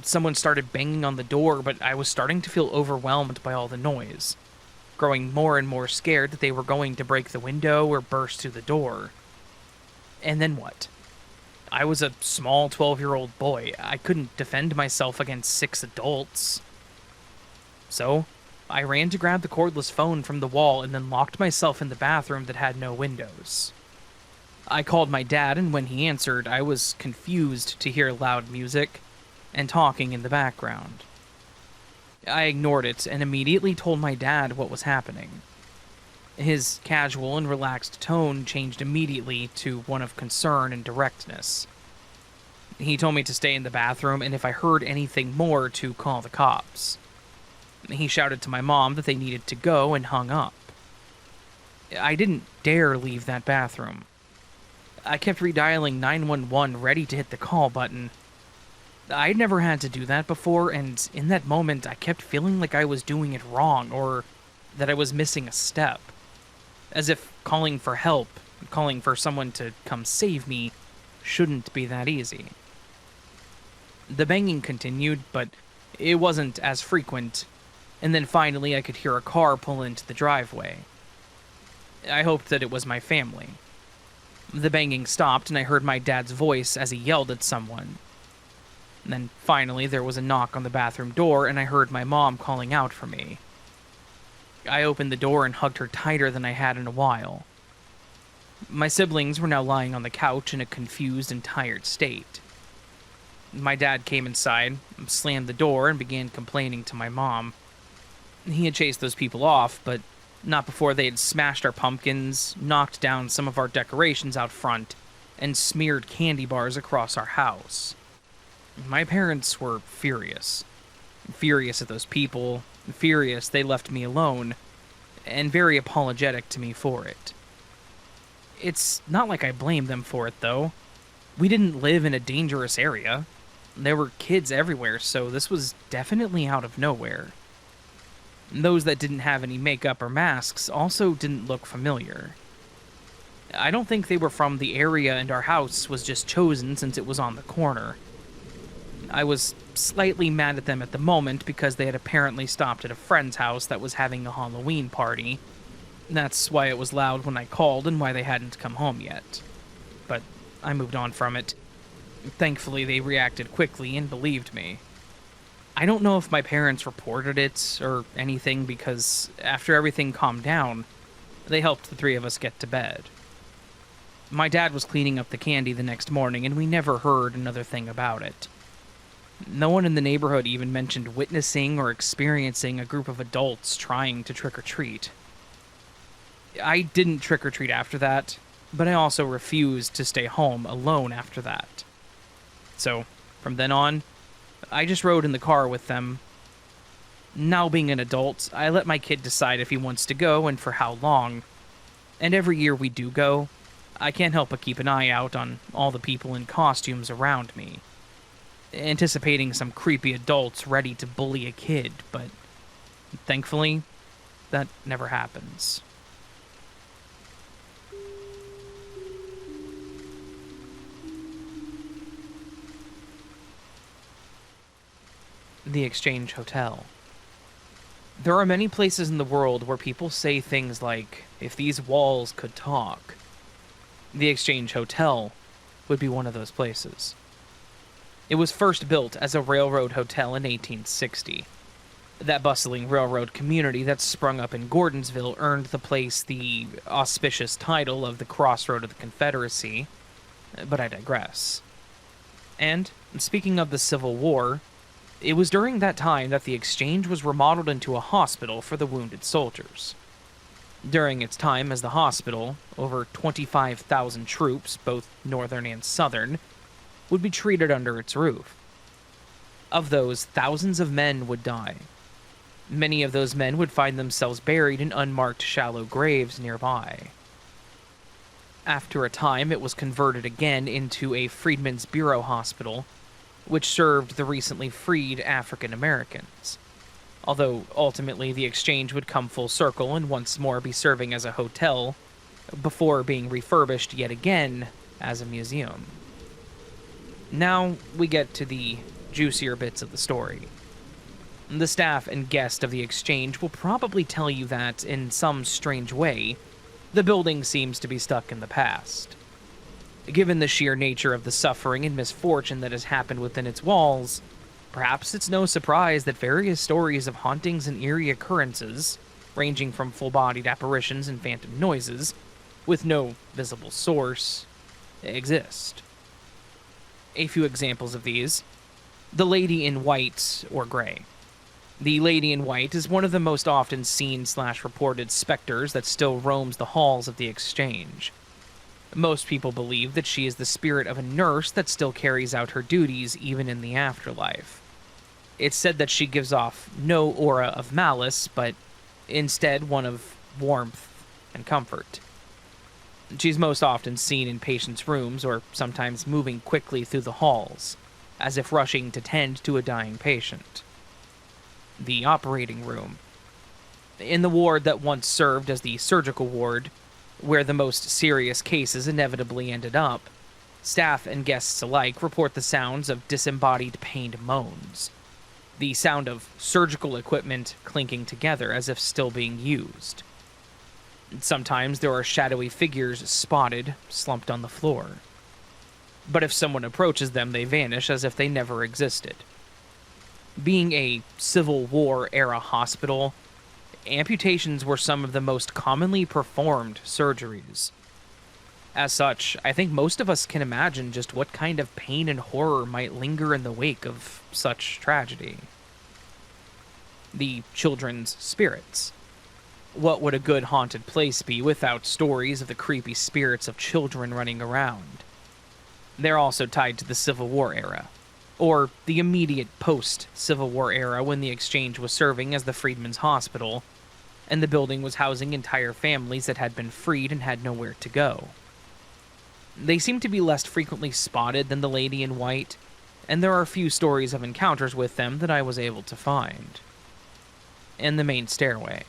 Someone started banging on the door, but I was starting to feel overwhelmed by all the noise, growing more and more scared that they were going to break the window or burst through the door. And then what? I was a small 12-year-old boy. I couldn't defend myself against 6 adults. So, I ran to grab the cordless phone from the wall and then locked myself in the bathroom that had no windows. I called my dad, and when he answered, I was confused to hear loud music and talking in the background. I ignored it and immediately told my dad what was happening. His casual and relaxed tone changed immediately to one of concern and directness. He told me to stay in the bathroom, and if I heard anything more, to call the cops. He shouted to my mom that they needed to go and hung up. I didn't dare leave that bathroom. I kept redialing 911, ready to hit the call button. I'd never had to do that before, and in that moment, I kept feeling like I was doing it wrong, or that I was missing a step. As if calling for help, calling for someone to come save me, shouldn't be that easy. The banging continued, but it wasn't as frequent, and then finally I could hear a car pull into the driveway. I hoped that it was my family. The banging stopped, and I heard my dad's voice as he yelled at someone. And then finally there was a knock on the bathroom door, and I heard my mom calling out for me. I opened the door and hugged her tighter than I had in a while. My siblings were now lying on the couch in a confused and tired state. My dad came inside, slammed the door, and began complaining to my mom. He had chased those people off, but not before they had smashed our pumpkins, knocked down some of our decorations out front, and smeared candy bars across our house. My parents were furious. Furious at those people, furious they left me alone, and very apologetic to me for it. It's not like I blame them for it, though. We didn't live in a dangerous area. There were kids everywhere, so this was definitely out of nowhere. Those that didn't have any makeup or masks also didn't look familiar. I don't think they were from the area, and our house was just chosen since it was on the corner. I was slightly mad at them at the moment because they had apparently stopped at a friend's house that was having a Halloween party. That's why it was loud when I called and why they hadn't come home yet. But I moved on from it. Thankfully, they reacted quickly and believed me. I don't know if my parents reported it or anything because after everything calmed down, they helped the three of us get to bed. My dad was cleaning up the candy the next morning, and we never heard another thing about it. No one in the neighborhood even mentioned witnessing or experiencing a group of adults trying to trick-or-treat. I didn't trick-or-treat after that, but I also refused to stay home alone after that. So, from then on, I just rode in the car with them. Now being an adult, I let my kid decide if he wants to go and for how long. And every year we do go, I can't help but keep an eye out on all the people in costumes around me, anticipating some creepy adults ready to bully a kid, but thankfully, that never happens. The Exchange Hotel. There are many places in the world where people say things like, if these walls could talk. The Exchange Hotel would be one of those places. It was first built as a railroad hotel in 1860. That bustling railroad community that sprung up in Gordonsville earned the place the auspicious title of the Crossroad of the Confederacy, but I digress. And, speaking of the Civil War, it was during that time that the Exchange was remodeled into a hospital for the wounded soldiers. During its time as the hospital, over 25,000 troops, both Northern and Southern, would be treated under its roof. Of those, thousands of men would die. Many of those men would find themselves buried in unmarked shallow graves nearby. After a time, it was converted again into a Freedmen's Bureau hospital, which served the recently freed African Americans. Although ultimately the Exchange would come full circle and once more be serving as a hotel, before being refurbished yet again as a museum. Now we get to the juicier bits of the story. The staff and guests of the Exchange will probably tell you that, in some strange way, the building seems to be stuck in the past. Given the sheer nature of the suffering and misfortune that has happened within its walls, perhaps it's no surprise that various stories of hauntings and eerie occurrences, ranging from full-bodied apparitions and phantom noises, with no visible source, exist. A few examples of these. The Lady in White or Gray. The Lady in White is one of the most often seen/reported specters that still roams the halls of the Exchange. Most people believe that she is the spirit of a nurse that still carries out her duties even in the afterlife. It's said that she gives off no aura of malice, but instead one of warmth, and comfort. She's most often seen in patients' rooms or sometimes moving quickly through the halls, as if rushing to tend to a dying patient. The operating room. In the ward that once served as the surgical ward, where the most serious cases inevitably ended up, staff and guests alike report the sounds of disembodied pained moans. The sound of surgical equipment clinking together as if still being used. Sometimes there are shadowy figures spotted, slumped on the floor. But if someone approaches them, they vanish as if they never existed. Being a Civil War-era hospital, amputations were some of the most commonly performed surgeries. As such, I think most of us can imagine just what kind of pain and horror might linger in the wake of such tragedy. The children's spirits. What would a good haunted place be without stories of the creepy spirits of children running around? They're also tied to the Civil War era, or the immediate post-Civil War era when the Exchange was serving as the Freedmen's Hospital, and the building was housing entire families that had been freed and had nowhere to go. They seem to be less frequently spotted than the Lady in White, and there are a few stories of encounters with them that I was able to find. And the main stairway.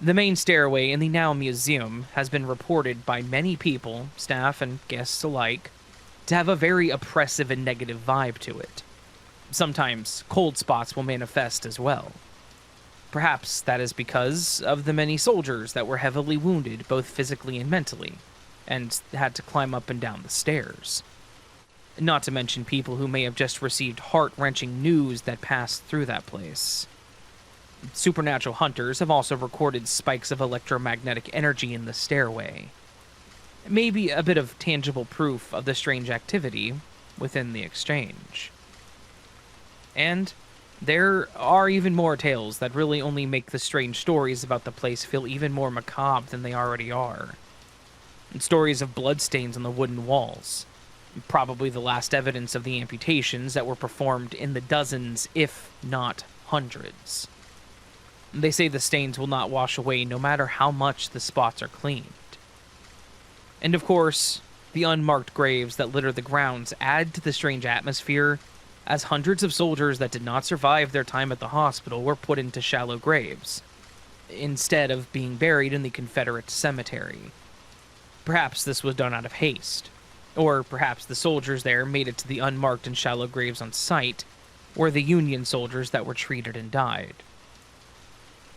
The main stairway in the now museum has been reported by many people, staff and guests alike, to have a very oppressive and negative vibe to it. Sometimes cold spots will manifest as well. Perhaps that is because of the many soldiers that were heavily wounded both physically and mentally, and had to climb up and down the stairs. Not to mention people who may have just received heart-wrenching news that passed through that place. Supernatural hunters have also recorded spikes of electromagnetic energy in the stairway. Maybe a bit of tangible proof of the strange activity within the Exchange. And there are even more tales that really only make the strange stories about the place feel even more macabre than they already are. And stories of bloodstains on the wooden walls. Probably the last evidence of the amputations that were performed in the dozens, if not hundreds. They say the stains will not wash away no matter how much the spots are cleaned. And of course, the unmarked graves that litter the grounds add to the strange atmosphere, as hundreds of soldiers that did not survive their time at the hospital were put into shallow graves, instead of being buried in the Confederate cemetery. Perhaps this was done out of haste, or perhaps the soldiers there made it to the unmarked and shallow graves on site, where the Union soldiers that were treated and died.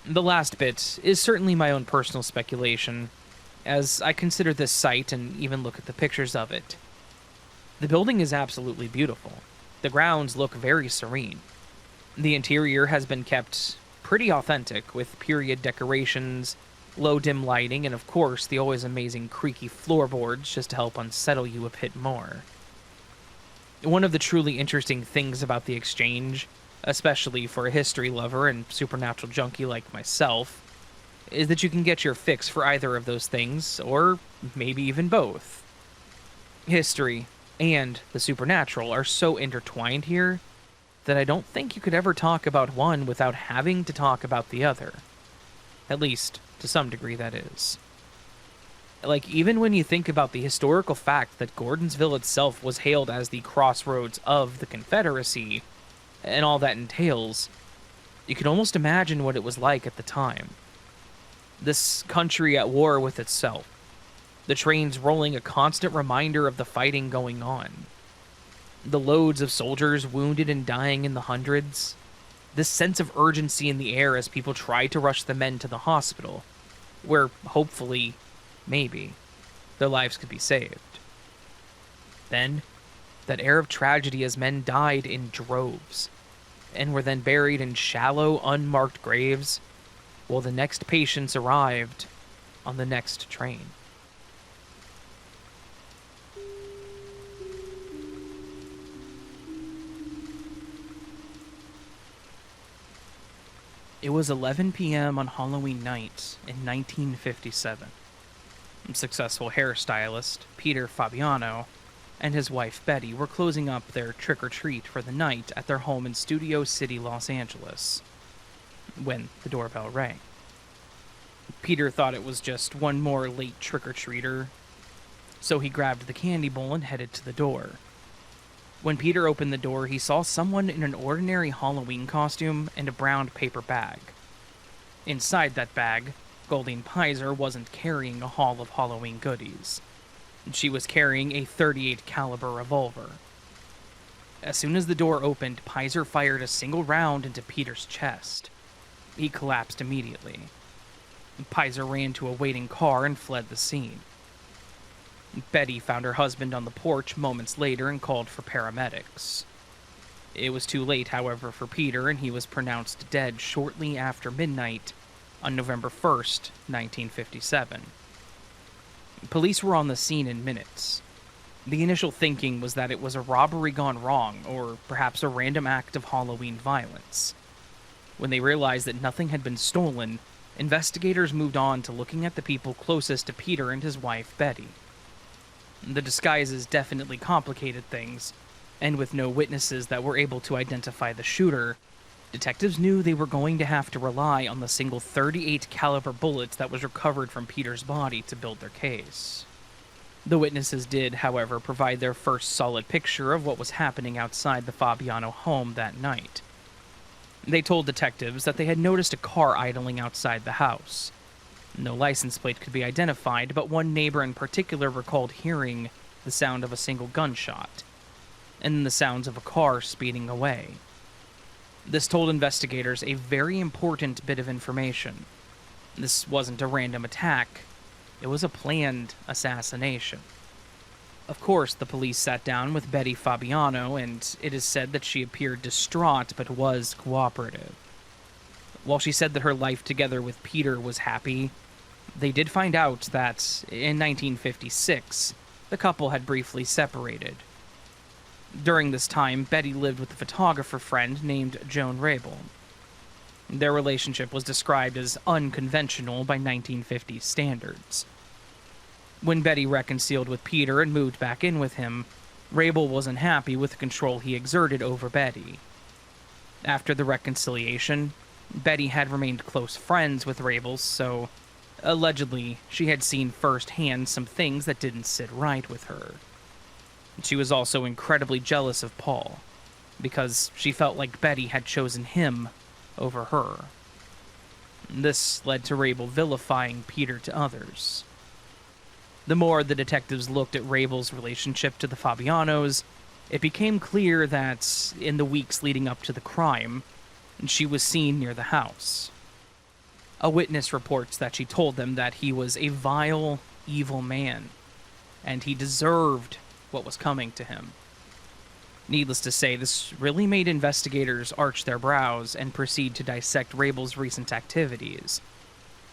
The last bit is certainly my own personal speculation, as I consider this site and even look at the pictures of it. The building is absolutely beautiful. The grounds look very serene. The interior has been kept pretty authentic, with period decorations, low dim lighting, and of course the always amazing creaky floorboards just to help unsettle you a bit more. One of the truly interesting things about the Exchange, especially for a history lover and supernatural junkie like myself, is that you can get your fix for either of those things, or maybe even both. History and the supernatural are so intertwined here that I don't think you could ever talk about one without having to talk about the other. At least, to some degree, that is. Like, even when you think about the historical fact that Gordonsville itself was hailed as the crossroads of the Confederacy, and all that entails, you can almost imagine what it was like at the time. This country at war with itself. The trains rolling, a constant reminder of the fighting going on. The loads of soldiers wounded and dying in the hundreds. This sense of urgency in the air as people try to rush the men to the hospital, where hopefully, maybe, their lives could be saved. Then, that air of tragedy as men died in droves, and were then buried in shallow, unmarked graves, while the next patients arrived on the next train. It was 11 p.m. on Halloween night in 1957. Successful hairstylist Peter Fabiano and his wife Betty were closing up their trick-or-treat for the night at their home in Studio City, Los Angeles, when the doorbell rang. Peter thought it was just one more late trick-or-treater, so he grabbed the candy bowl and headed to the door. When Peter opened the door, he saw someone in an ordinary Halloween costume and a brown paper bag. Inside that bag, Goldine Pizer wasn't carrying a haul of Halloween goodies. She was carrying a .38 caliber revolver. As soon as the door opened, Pizer fired a single round into Peter's chest. He collapsed immediately. Pizer ran to a waiting car and fled the scene. Betty found her husband on the porch moments later and called for paramedics. It was too late, however, for Peter, and he was pronounced dead shortly after midnight on November 1st, 1957. Police were on the scene in minutes. The initial thinking was that it was a robbery gone wrong, or perhaps a random act of Halloween violence. When they realized that nothing had been stolen, investigators moved on to looking at the people closest to Peter and his wife, Betty. The disguises definitely complicated things, and with no witnesses that were able to identify the shooter, detectives knew they were going to have to rely on the single .38 caliber bullet that was recovered from Peter's body to build their case. The witnesses did, however, provide their first solid picture of what was happening outside the Fabiano home that night. They told detectives that they had noticed a car idling outside the house. No license plate could be identified, but one neighbor in particular recalled hearing the sound of a single gunshot, and then the sounds of a car speeding away. This told investigators a very important bit of information. This wasn't a random attack, it was a planned assassination. Of course, the police sat down with Betty Fabiano, and it is said that she appeared distraught but was cooperative. While she said that her life together with Peter was happy, they did find out that, in 1956, the couple had briefly separated. During this time, Betty lived with a photographer friend named Joan Rabel. Their relationship was described as unconventional by 1950s standards. When Betty reconciled with Peter and moved back in with him, Rabel was unhappy with the control he exerted over Betty. After the reconciliation, Betty had remained close friends with Rabel, so allegedly she had seen firsthand some things that didn't sit right with her. She was also incredibly jealous of Paul, because she felt like Betty had chosen him over her. This led to Rabel vilifying Peter to others. The more the detectives looked at Rabel's relationship to the Fabianos, it became clear that, in the weeks leading up to the crime, she was seen near the house. A witness reports that she told them that he was a vile, evil man, and he deserved what was coming to him. Needless to say, this really made investigators arch their brows and proceed to dissect Rabel's recent activities,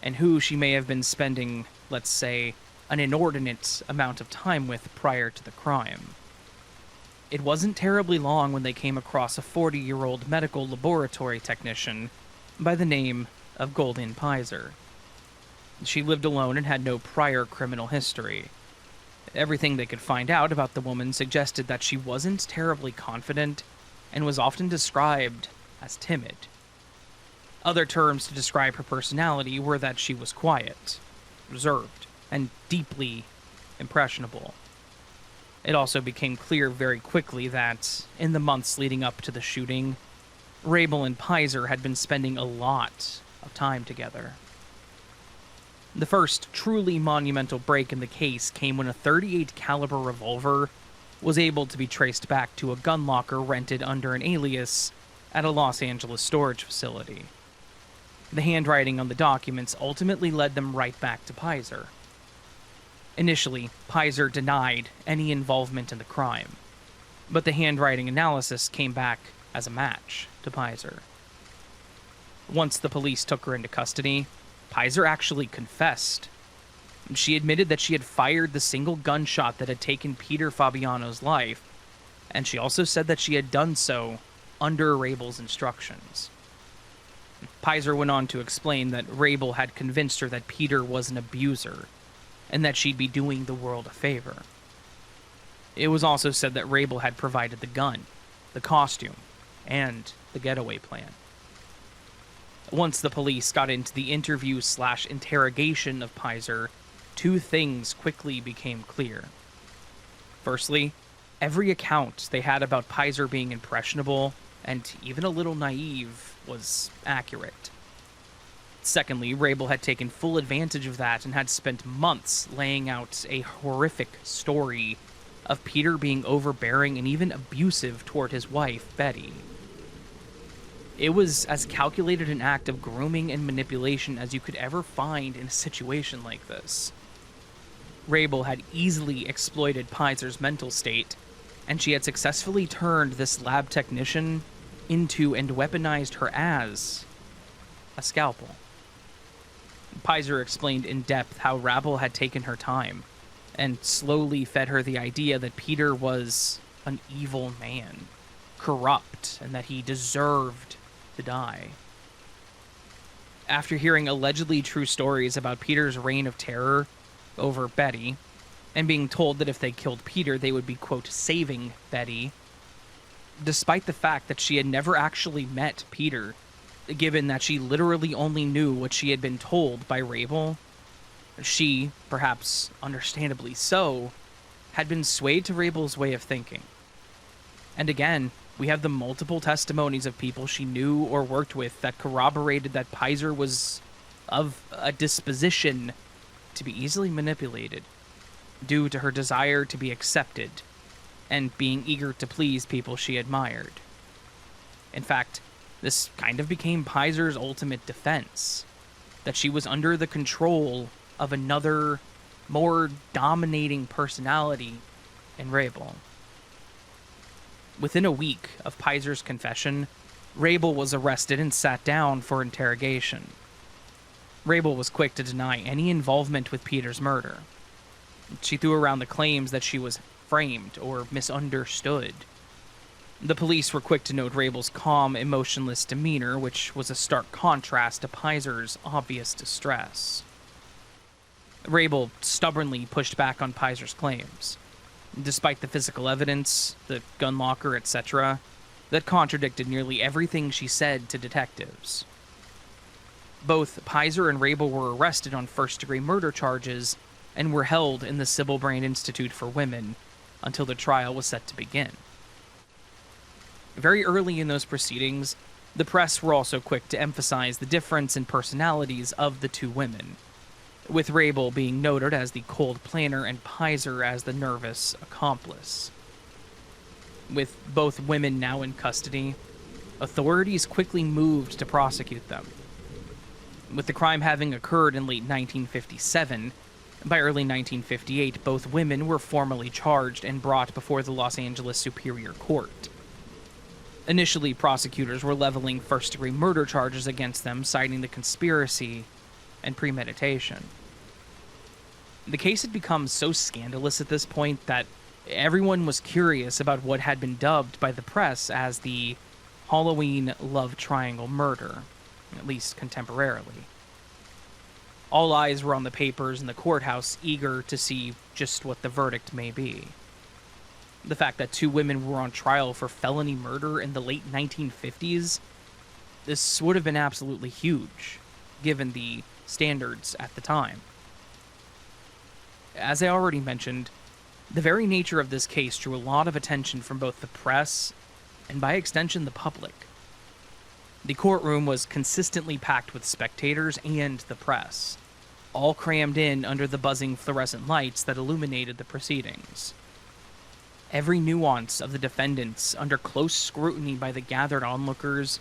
and who she may have been spending, let's say, an inordinate amount of time with prior to the crime. It wasn't terribly long when they came across a 40-year-old medical laboratory technician by the name of Goldine Pizer. She lived alone and had no prior criminal history. Everything they could find out about the woman suggested that she wasn't terribly confident and was often described as timid. Other terms to describe her personality were that she was quiet, reserved, and deeply impressionable. It also became clear very quickly that, in the months leading up to the shooting, Rabel and Pizer had been spending a lot of time together. The first truly monumental break in the case came when a .38 caliber revolver was able to be traced back to a gun locker rented under an alias at a Los Angeles storage facility. The handwriting on the documents ultimately led them right back to Pizer. Initially, Pizer denied any involvement in the crime, but the handwriting analysis came back as a match to Pizer. Once the police took her into custody, Pizer actually confessed. She admitted that she had fired the single gunshot that had taken Peter Fabiano's life, and she also said that she had done so under Rabel's instructions. Pizer went on to explain that Rabel had convinced her that Peter was an abuser, and that she'd be doing the world a favor. It was also said that Rabel had provided the gun, the costume, and the getaway plan. Once the police got into the interview/interrogation of Pizer, two things quickly became clear. Firstly, every account they had about Pizer being impressionable and even a little naive was accurate. Secondly, Rabel had taken full advantage of that and had spent months laying out a horrific story of Peter being overbearing and even abusive toward his wife, Betty. It was as calculated an act of grooming and manipulation as you could ever find in a situation like this. Rabel had easily exploited Pizer's mental state, and she had successfully turned this lab technician into and weaponized her as a scalpel. Pizer explained in depth how Rabel had taken her time and slowly fed her the idea that Peter was an evil man, corrupt, and that he deserved to die. After hearing allegedly true stories about Peter's reign of terror over Betty, and being told that if they killed Peter, they would be, quote, saving Betty, despite the fact that she had never actually met Peter, given that she literally only knew what she had been told by Rabel, she, perhaps understandably so, had been swayed to Rabel's way of thinking. And again, we have the multiple testimonies of people she knew or worked with that corroborated that Pizer was of a disposition to be easily manipulated due to her desire to be accepted and being eager to please people she admired. In fact, this kind of became Pizer's ultimate defense, that she was under the control of another, more dominating personality in Rabel. Within a week of Pizer's confession, Rabel was arrested and sat down for interrogation. Rabel was quick to deny any involvement with Peter's murder. She threw around the claims that she was framed or misunderstood. The police were quick to note Rabel's calm, emotionless demeanor, which was a stark contrast to Pizer's obvious distress. Rabel stubbornly pushed back on Pizer's claims, despite the physical evidence, the gun locker, etc., that contradicted nearly everything she said to detectives. Both Pizer and Rabel were arrested on first-degree murder charges and were held in the Sybil Brain Institute for Women until the trial was set to begin. Very early in those proceedings, the press were also quick to emphasize the difference in personalities of the two women, with Rabel being noted as the cold planner and Pizer as the nervous accomplice. With both women now in custody, authorities quickly moved to prosecute them. With the crime having occurred in late 1957, by early 1958, both women were formally charged and brought before the Los Angeles Superior Court. Initially, prosecutors were leveling first-degree murder charges against them, citing the conspiracy and premeditation. The case had become so scandalous at this point that everyone was curious about what had been dubbed by the press as the Halloween love triangle murder, at least contemporarily. All eyes were on the papers in the courthouse, eager to see just what the verdict may be. The fact that two women were on trial for felony murder in the late 1950s, this would have been absolutely huge, given the standards at the time. As I already mentioned, the very nature of this case drew a lot of attention from both the press and, by extension, the public. The courtroom was consistently packed with spectators and the press, all crammed in under the buzzing fluorescent lights that illuminated the proceedings. Every nuance of the defendants under close scrutiny by the gathered onlookers,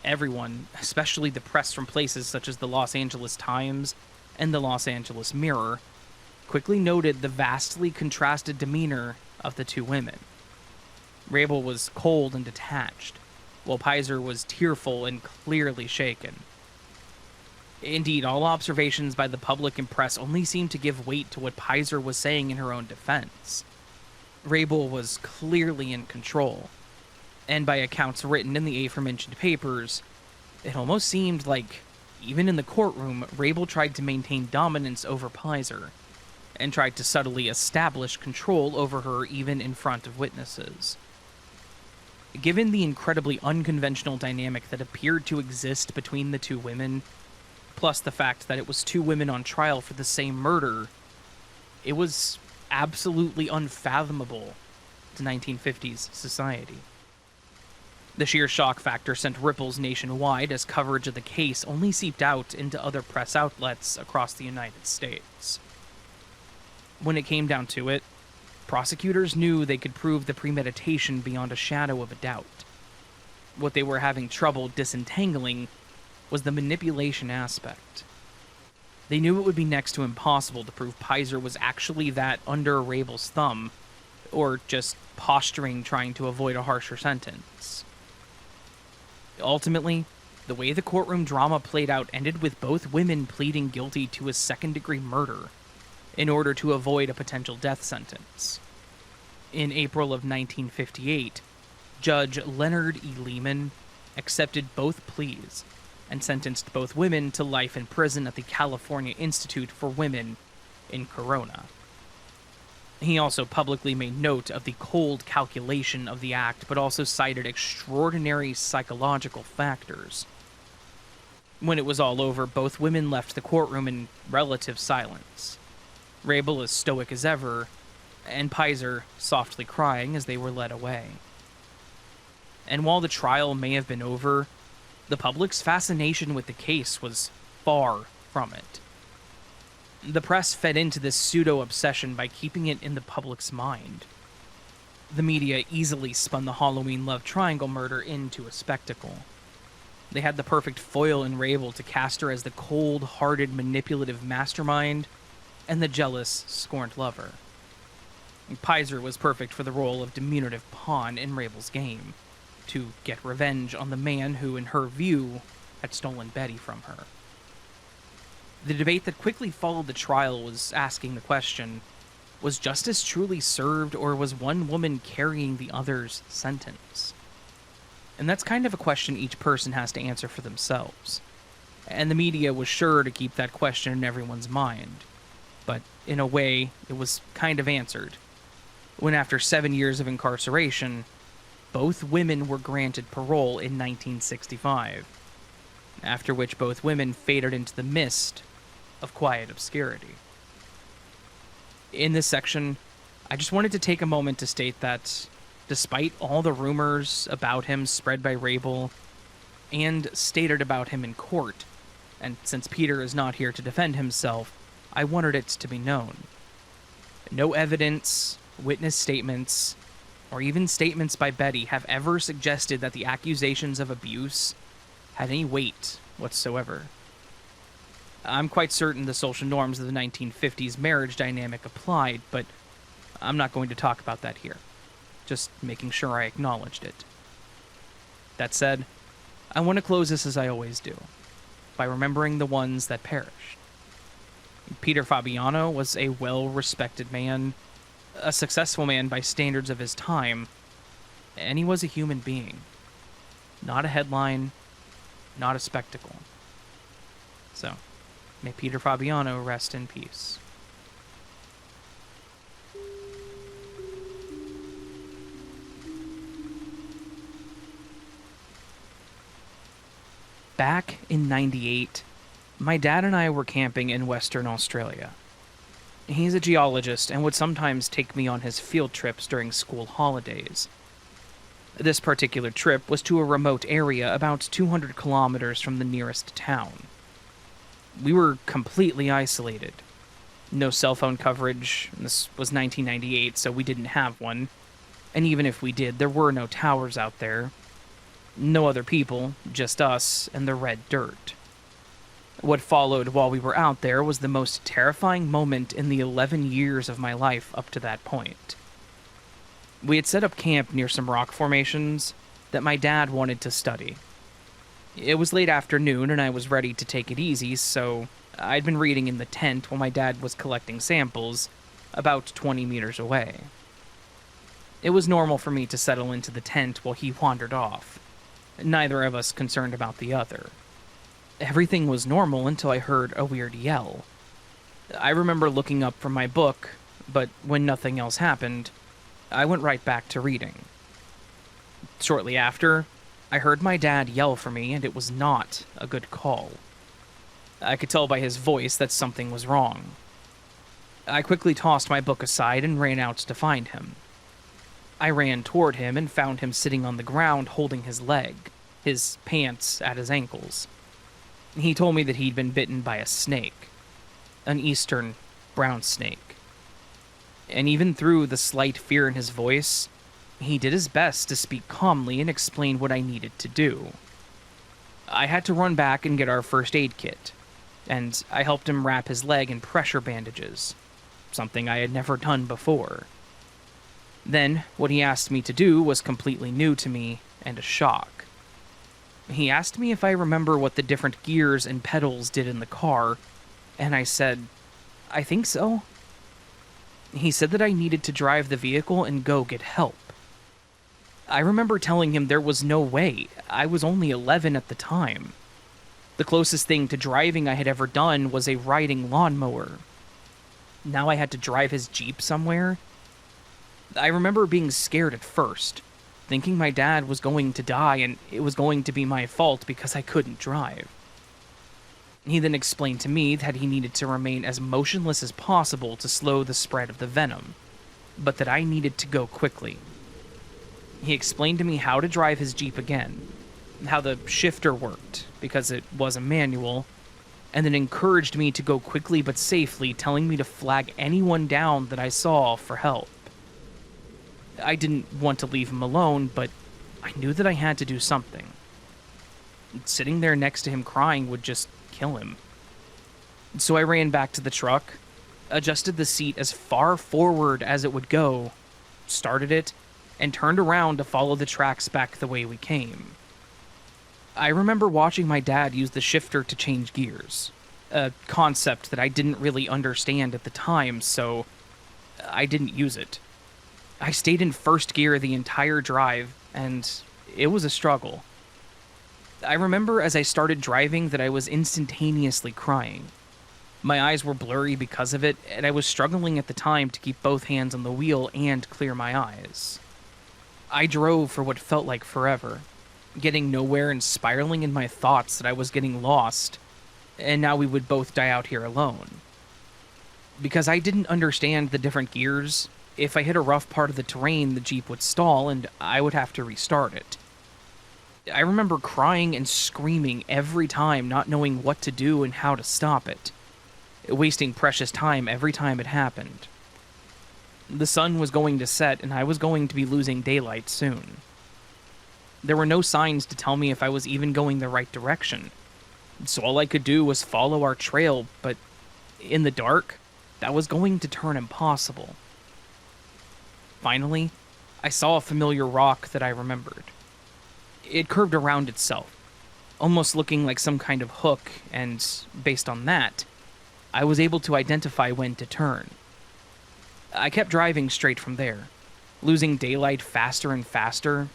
everyone, especially the press from places such as the Los Angeles Times and the Los Angeles Mirror, quickly noted the vastly contrasted demeanor of the two women. Rabel was cold and detached, while Pizer was tearful and clearly shaken. Indeed, all observations by the public and press only seemed to give weight to what Pizer was saying in her own defense. Rabel was clearly in control, and by accounts written in the aforementioned papers, it almost seemed like, even in the courtroom, Rabel tried to maintain dominance over Pizer, and tried to subtly establish control over her even in front of witnesses. Given the incredibly unconventional dynamic that appeared to exist between the two women, plus the fact that it was two women on trial for the same murder, it was absolutely unfathomable to 1950s society. The sheer shock factor sent ripples nationwide as coverage of the case only seeped out into other press outlets across the United States. When it came down to it, prosecutors knew they could prove the premeditation beyond a shadow of a doubt. What they were having trouble disentangling was the manipulation aspect. They knew it would be next to impossible to prove Pizer was actually that under Rabel's thumb, or just posturing trying to avoid a harsher sentence. Ultimately, the way the courtroom drama played out ended with both women pleading guilty to a second-degree murder in order to avoid a potential death sentence. In April of 1958, Judge Leonard E. Lehman accepted both pleas and sentenced both women to life in prison at the California Institute for Women in Corona. He also publicly made note of the cold calculation of the act, but also cited extraordinary psychological factors. When it was all over, both women left the courtroom in relative silence. Rabel as stoic as ever, and Pizer softly crying as they were led away. And while the trial may have been over, the public's fascination with the case was far from it. The press fed into this pseudo-obsession by keeping it in the public's mind. The media easily spun the Halloween love triangle murder into a spectacle. They had the perfect foil in Rabel to cast her as the cold-hearted, manipulative mastermind and the jealous, scorned lover. Pizer was perfect for the role of diminutive pawn in Rabel's game, to get revenge on the man who, in her view, had stolen Betty from her. The debate that quickly followed the trial was asking the question, was justice truly served, or was one woman carrying the other's sentence? And that's kind of a question each person has to answer for themselves. And the media was sure to keep that question in everyone's mind. But in a way, it was kind of answered, when after 7 years of incarceration, both women were granted parole in 1965, after which both women faded into the mist of quiet obscurity. In this section, I just wanted to take a moment to state that, despite all the rumors about him spread by Rabel and stated about him in court, and since Peter is not here to defend himself, I wanted it to be known. No evidence, witness statements, or even statements by Betty have ever suggested that the accusations of abuse had any weight whatsoever. I'm quite certain the social norms of the 1950s marriage dynamic applied, but I'm not going to talk about that here. Just making sure I acknowledged it. That said, I want to close this as I always do, by remembering the ones that perished. Peter Fabiano was a well-respected man, a successful man by standards of his time, and he was a human being. Not a headline, not a spectacle. So, may Peter Fabiano rest in peace. Back in '98, my dad and I were camping in Western Australia. He's a geologist and would sometimes take me on his field trips during school holidays. This particular trip was to a remote area about 200 kilometers from the nearest town. We were completely isolated. No cell phone coverage. This was 1998, so we didn't have one. And even if we did, there were no towers out there. No other people, just us and the red dirt. What followed while we were out there was the most terrifying moment in the 11 years of my life up to that point. We had set up camp near some rock formations that my dad wanted to study. It was late afternoon and I was ready to take it easy, so I'd been reading in the tent while my dad was collecting samples about 20 meters away. It was normal for me to settle into the tent while he wandered off, neither of us concerned about the other. Everything was normal until I heard a weird yell. I remember looking up from my book, but when nothing else happened, I went right back to reading. Shortly after, I heard my dad yell for me, and it was not a good call. I could tell by his voice that something was wrong. I quickly tossed my book aside and ran out to find him. I ran toward him and found him sitting on the ground holding his leg, his pants at his ankles. He told me that he'd been bitten by a snake, an eastern brown snake. And even through the slight fear in his voice, he did his best to speak calmly and explain what I needed to do. I had to run back and get our first aid kit, and I helped him wrap his leg in pressure bandages, something I had never done before. Then, what he asked me to do was completely new to me and a shock. He asked me if I remember what the different gears and pedals did in the car, and I said, I think so. He said that I needed to drive the vehicle and go get help. I remember telling him there was no way. I was only 11 at the time. The closest thing to driving I had ever done was a riding lawnmower. Now I had to drive his Jeep somewhere. I remember being scared at first, thinking my dad was going to die and it was going to be my fault because I couldn't drive. He then explained to me that he needed to remain as motionless as possible to slow the spread of the venom, but that I needed to go quickly. He explained to me how to drive his Jeep again, how the shifter worked, because it was a manual, and then encouraged me to go quickly but safely, telling me to flag anyone down that I saw for help. I didn't want to leave him alone, but I knew that I had to do something. Sitting there next to him crying would just kill him. So I ran back to the truck, adjusted the seat as far forward as it would go, started it, and turned around to follow the tracks back the way we came. I remember watching my dad use the shifter to change gears, a concept that I didn't really understand at the time, so I didn't use it. I stayed in first gear the entire drive, and it was a struggle. I remember as I started driving that I was instantaneously crying. My eyes were blurry because of it, and I was struggling at the time to keep both hands on the wheel and clear my eyes. I drove for what felt like forever, getting nowhere and spiraling in my thoughts that I was getting lost, and now we would both die out here alone. Because I didn't understand the different gears, if I hit a rough part of the terrain, the Jeep would stall and I would have to restart it. I remember crying and screaming every time, not knowing what to do and how to stop it, wasting precious time every time it happened. The sun was going to set, and I was going to be losing daylight soon. There were no signs to tell me if I was even going the right direction, so all I could do was follow our trail, but in the dark, that was going to turn impossible. Finally, I saw a familiar rock that I remembered. It curved around itself, almost looking like some kind of hook, and based on that, I was able to identify when to turn. I kept driving straight from there, losing daylight faster and faster.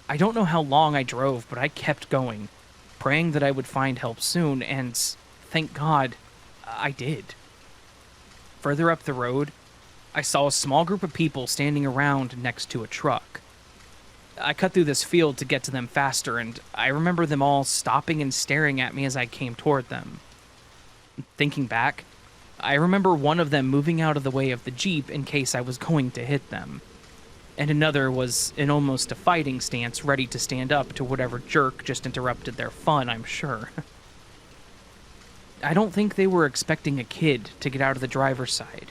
I don't know how long I drove, but I kept going, praying that I would find help soon, and thank God, I did. Further up the road, I saw a small group of people standing around next to a truck. I cut through this field to get to them faster, and I remember them all stopping and staring at me as I came toward them. Thinking back, I remember one of them moving out of the way of the Jeep in case I was going to hit them, and another was in almost a fighting stance, ready to stand up to whatever jerk just interrupted their fun, I'm sure. I don't think they were expecting a kid to get out of the driver's side.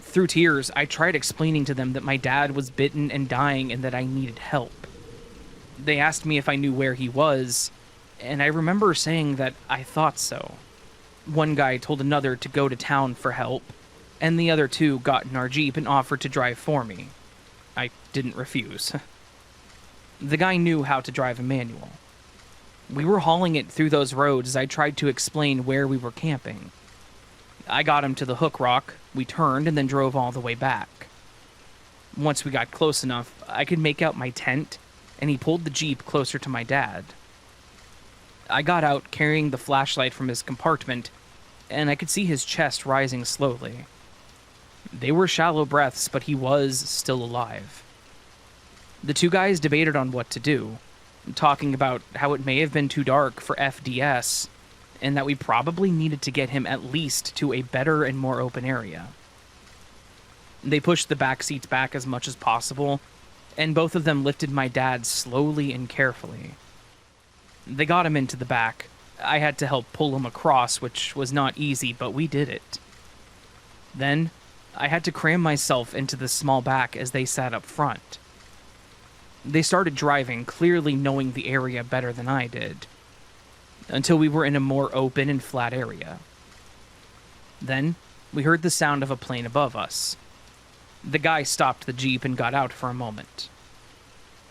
Through tears, I tried explaining to them that my dad was bitten and dying and that I needed help. They asked me if I knew where he was, and I remember saying that I thought so. One guy told another to go to town for help, and the other two got in our Jeep and offered to drive for me. I didn't refuse. The guy knew how to drive a manual. We were hauling it through those roads as I tried to explain where we were camping. I got him to the hook rock, we turned, and then drove all the way back. Once we got close enough, I could make out my tent, and he pulled the Jeep closer to my dad. I got out carrying the flashlight from his compartment, and I could see his chest rising slowly. They were shallow breaths, but he was still alive. The two guys debated on what to do, talking about how it may have been too dark for FDS, and that we probably needed to get him at least to a better and more open area. They pushed the back seats back as much as possible, and both of them lifted my dad slowly and carefully. They got him into the back. I had to help pull him across, which was not easy, but we did it. Then, I had to cram myself into the small back as they sat up front. They started driving, clearly knowing the area better than I did, until we were in a more open and flat area. Then, we heard the sound of a plane above us. The guy stopped the Jeep and got out for a moment.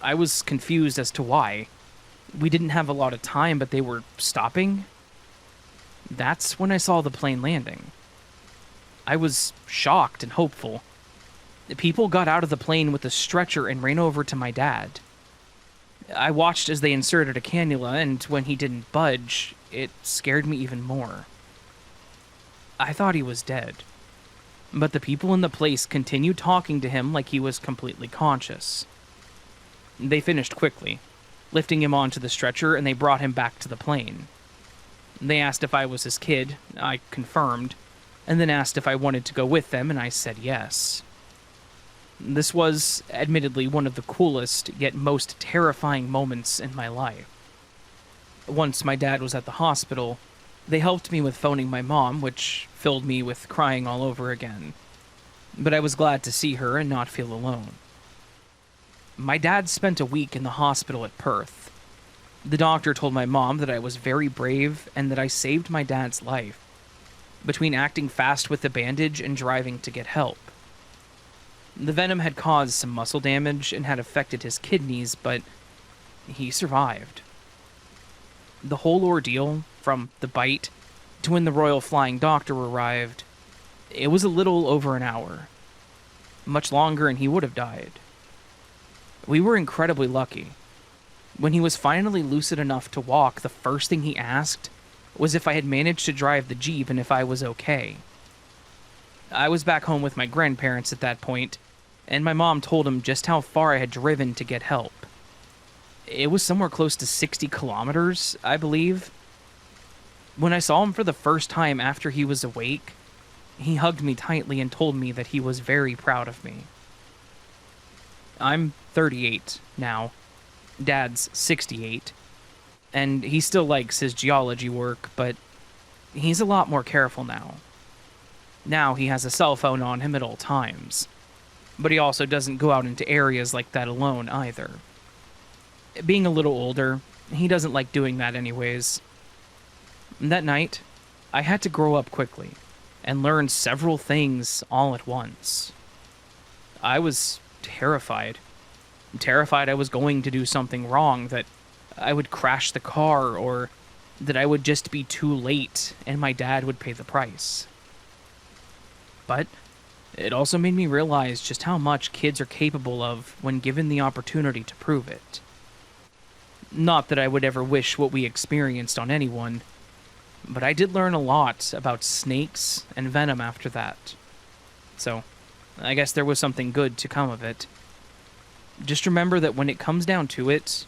I was confused as to why. We didn't have a lot of time, but they were stopping. That's when I saw the plane landing. I was shocked and hopeful. The people got out of the plane with a stretcher and ran over to my dad. I watched as they inserted a cannula, and when he didn't budge, it scared me even more. I thought he was dead, but the people in the place continued talking to him like he was completely conscious. They finished quickly, lifting him onto the stretcher, and they brought him back to the plane. They asked if I was his kid. I confirmed, and then asked if I wanted to go with them, and I said yes. This was, admittedly, one of the coolest, yet most terrifying moments in my life. Once my dad was at the hospital, they helped me with phoning my mom, which filled me with crying all over again. But I was glad to see her and not feel alone. My dad spent a week in the hospital at Perth. The doctor told my mom that I was very brave and that I saved my dad's life, between acting fast with the bandage and driving to get help. The venom had caused some muscle damage and had affected his kidneys, but he survived. The whole ordeal, from the bite to when the Royal Flying Doctor arrived, it was a little over an hour. Much longer and he would have died. We were incredibly lucky. When he was finally lucid enough to walk, the first thing he asked was if I had managed to drive the Jeep and if I was okay. I was back home with my grandparents at that point, and my mom told him just how far I had driven to get help. It was somewhere close to 60 kilometers, I believe. When I saw him for the first time after he was awake, he hugged me tightly and told me that he was very proud of me. I'm 38 now. Dad's 68. And he still likes his geology work, but he's a lot more careful now. Now he has a cell phone on him at all times. But he also doesn't go out into areas like that alone either. Being a little older, he doesn't like doing that anyways. That night, I had to grow up quickly and learn several things all at once. I was terrified. Terrified I was going to do something wrong, that I would crash the car, or that I would just be too late and my dad would pay the price. But it also made me realize just how much kids are capable of when given the opportunity to prove it. Not that I would ever wish what we experienced on anyone, but I did learn a lot about snakes and venom after that. So, I guess there was something good to come of it. Just remember that when it comes down to it,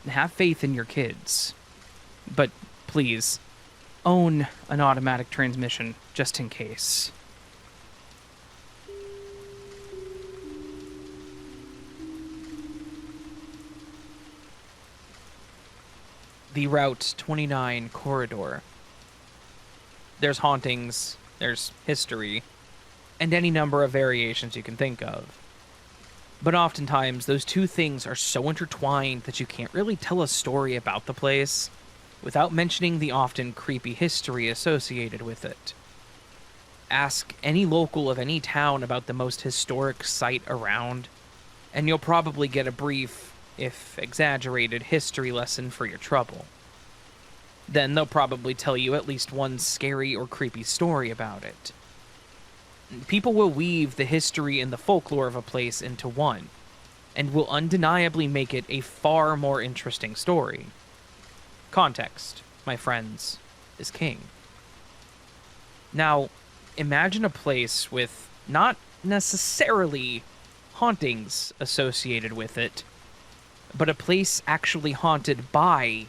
have faith in your kids. But please, own an automatic transmission, just in case. The Route 29 corridor. There's hauntings, there's history, and any number of variations you can think of. But oftentimes, those two things are so intertwined that you can't really tell a story about the place without mentioning the often creepy history associated with it. Ask any local of any town about the most historic site around, and you'll probably get a brief, if exaggerated, history lesson for your trouble. Then they'll probably tell you at least one scary or creepy story about it. People will weave the history and the folklore of a place into one, and will undeniably make it a far more interesting story. Context, my friends, is king. Now, imagine a place with not necessarily hauntings associated with it, but a place actually haunted by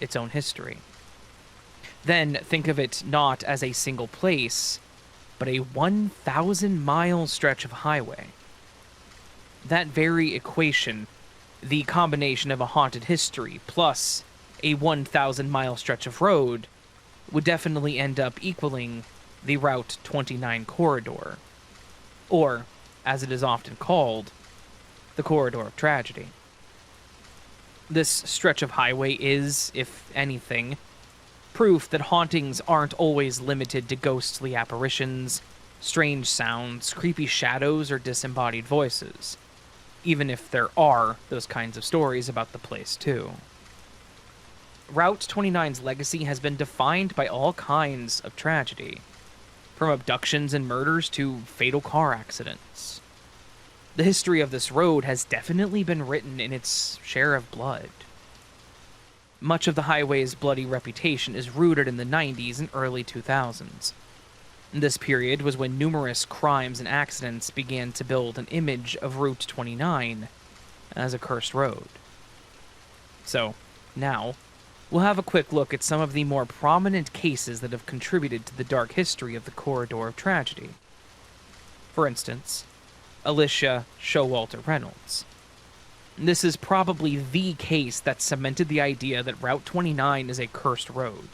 its own history. Then think of it not as a single place, but a 1,000-mile stretch of highway. That very equation, the combination of a haunted history plus a 1,000-mile stretch of road, would definitely end up equaling the Route 29 corridor, or, as it is often called, the Corridor of Tragedy. This stretch of highway is, if anything, proof that hauntings aren't always limited to ghostly apparitions, strange sounds, creepy shadows, or disembodied voices, even if there are those kinds of stories about the place too. Route 29's legacy has been defined by all kinds of tragedy, from abductions and murders to fatal car accidents. The history of this road has definitely been written in its share of blood. Much of the highway's bloody reputation is rooted in the 90s and early 2000s. This period was when numerous crimes and accidents began to build an image of Route 29 as a cursed road. So, now, we'll have a quick look at some of the more prominent cases that have contributed to the dark history of the Corridor of Tragedy. For instance, Alicia Showalter Reynolds. This is probably the case that cemented the idea that Route 29 is a cursed road.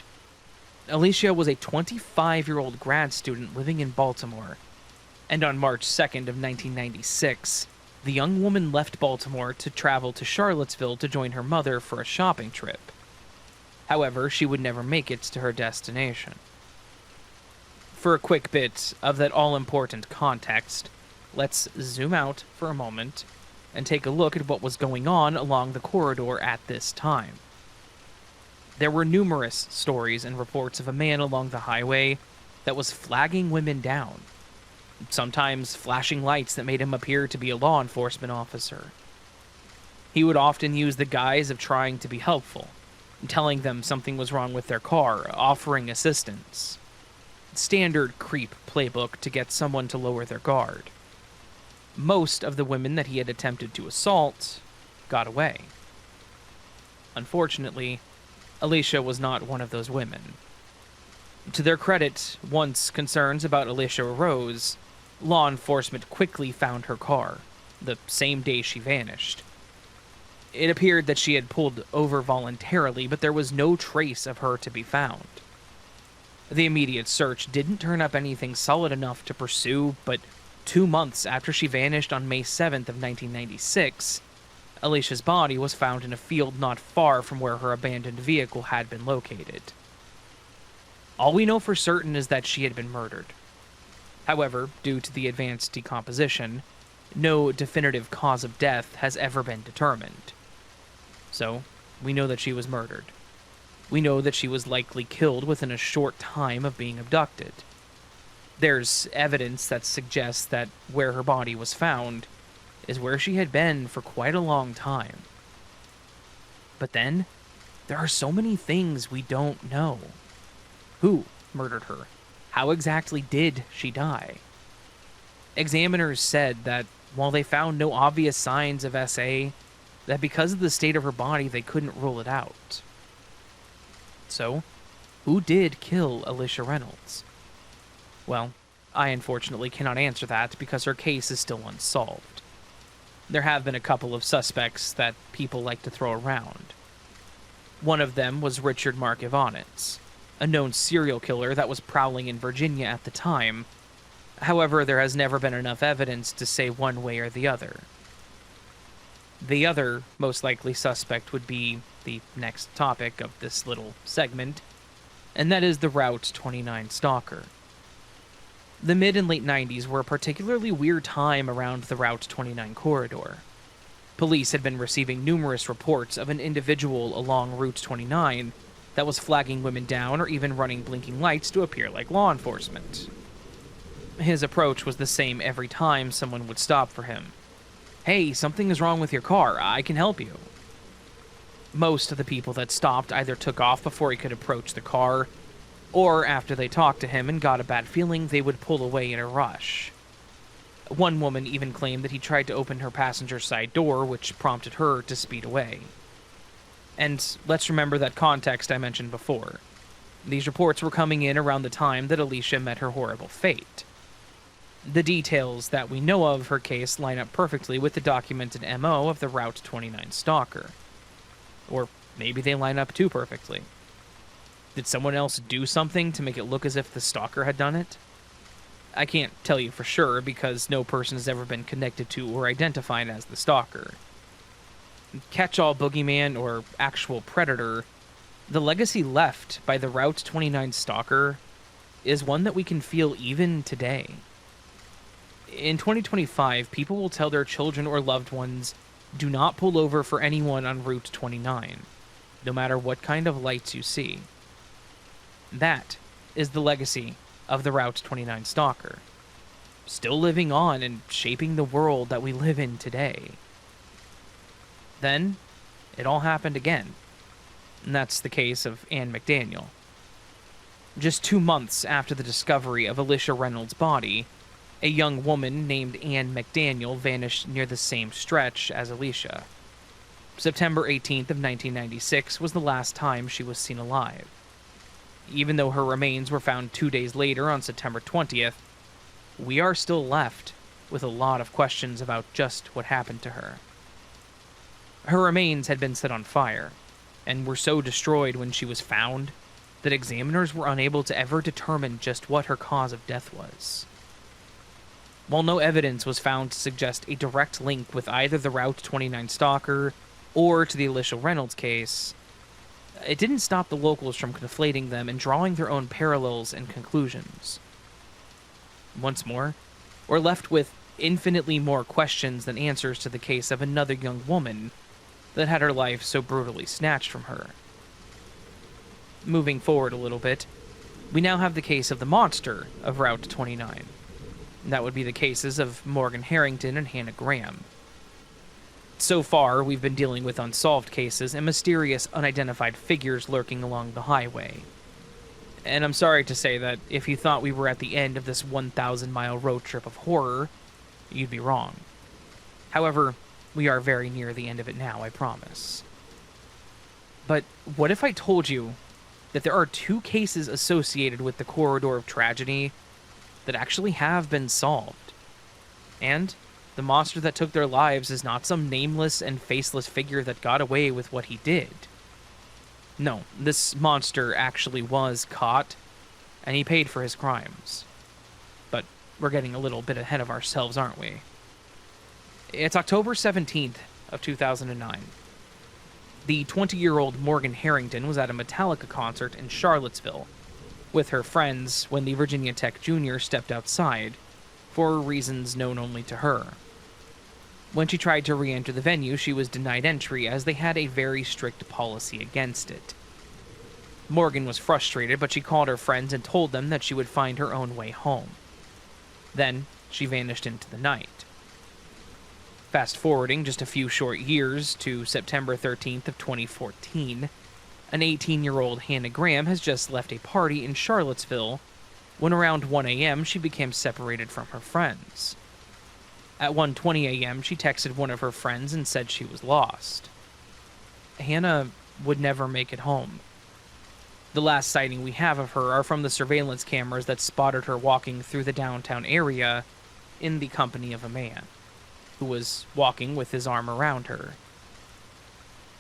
Alicia was a 25-year-old grad student living in Baltimore, and on March 2nd of 1996, the young woman left Baltimore to travel to Charlottesville to join her mother for a shopping trip. However, she would never make it to her destination. For a quick bit of that all-important context, let's zoom out for a moment and take a look at what was going on along the corridor at this time. There were numerous stories and reports of a man along the highway that was flagging women down, sometimes flashing lights that made him appear to be a law enforcement officer. He would often use the guise of trying to be helpful, telling them something was wrong with their car, offering assistance. Standard creep playbook to get someone to lower their guard. Most of the women that he had attempted to assault got away. Unfortunately, Alicia was not one of those women. To their credit, once concerns about Alicia arose, law enforcement quickly found her car, the same day she vanished. It appeared that she had pulled over voluntarily, but there was no trace of her to be found. The immediate search didn't turn up anything solid enough to pursue, but 2 months after she vanished on May 7th of 1996, Alicia's body was found in a field not far from where her abandoned vehicle had been located. All we know for certain is that she had been murdered. However, due to the advanced decomposition, no definitive cause of death has ever been determined. So, we know that she was murdered. We know that she was likely killed within a short time of being abducted. There's evidence that suggests that where her body was found is where she had been for quite a long time. But then, there are so many things we don't know. Who murdered her? How exactly did she die? Examiners said that while they found no obvious signs of SA, that because of the state of her body, they couldn't rule it out. So, who did kill Alicia Reynolds? Well, I unfortunately cannot answer that because her case is still unsolved. There have been a couple of suspects that people like to throw around. One of them was Richard Mark Ivanitz, a known serial killer that was prowling in Virginia at the time. However, there has never been enough evidence to say one way or the other. The other most likely suspect would be the next topic of this little segment, and that is the Route 29 stalker. The mid and late 90s were a particularly weird time around the Route 29 corridor. Police had been receiving numerous reports of an individual along Route 29 that was flagging women down or even running blinking lights to appear like law enforcement. His approach was the same every time someone would stop for him. "Hey, something is wrong with your car. I can help you." Most of the people that stopped either took off before he could approach the car, or after they talked to him and got a bad feeling, they would pull away in a rush. One woman even claimed that he tried to open her passenger side door, which prompted her to speed away. And let's remember that context I mentioned before. These reports were coming in around the time that Alicia met her horrible fate. The details that we know of her case line up perfectly with the documented MO of the Route 29 stalker. Or maybe they line up too perfectly. Did someone else do something to make it look as if the stalker had done it? I can't tell you for sure because no person has ever been connected to or identified as the stalker. Catch-all boogeyman or actual predator, the legacy left by the Route 29 stalker is one that we can feel even today. In 2025, people will tell their children or loved ones, do not pull over for anyone on Route 29, no matter what kind of lights you see. That is the legacy of the Route 29 stalker, still living on and shaping the world that we live in today. Then, it all happened again, and that's the case of Anne McDaniel. Just 2 months after the discovery of Alicia Reynolds' body, a young woman named Anne McDaniel vanished near the same stretch as Alicia. September 18th of 1996 was the last time she was seen alive. Even though her remains were found 2 days later on September 20th, we are still left with a lot of questions about just what happened to her. Her remains had been set on fire, and were so destroyed when she was found that examiners were unable to ever determine just what her cause of death was. While no evidence was found to suggest a direct link with either the Route 29 stalker or to the Alicia Reynolds case, it didn't stop the locals from conflating them and drawing their own parallels and conclusions. Once more, we're left with infinitely more questions than answers to the case of another young woman that had her life so brutally snatched from her. Moving forward a little bit, we now have the case of the monster of Route 29. That would be the cases of Morgan Harrington and Hannah Graham. So far, we've been dealing with unsolved cases and mysterious, unidentified figures lurking along the highway. And I'm sorry to say that if you thought we were at the end of this 1,000-mile road trip of horror, you'd be wrong. However, we are very near the end of it now, I promise. But what if I told you that there are 2 cases associated with the corridor of tragedy that actually have been solved? And the monster that took their lives is not some nameless and faceless figure that got away with what he did. No, this monster actually was caught, and he paid for his crimes. But we're getting a little bit ahead of ourselves, aren't we? It's October 17th of 2009. The 20-year-old Morgan Harrington was at a Metallica concert in Charlottesville with her friends when the Virginia Tech junior stepped outside, for reasons known only to her. When she tried to re-enter the venue, she was denied entry as they had a very strict policy against it. Morgan was frustrated, but she called her friends and told them that she would find her own way home. Then, she vanished into the night. Fast forwarding just a few short years to September 13th of 2014, an 18-year-old Hannah Graham has just left a party in Charlottesville when around 1 a.m. she became separated from her friends. At 1:20 a.m., she texted one of her friends and said she was lost. Hannah would never make it home. The last sighting we have of her are from the surveillance cameras that spotted her walking through the downtown area in the company of a man who was walking with his arm around her.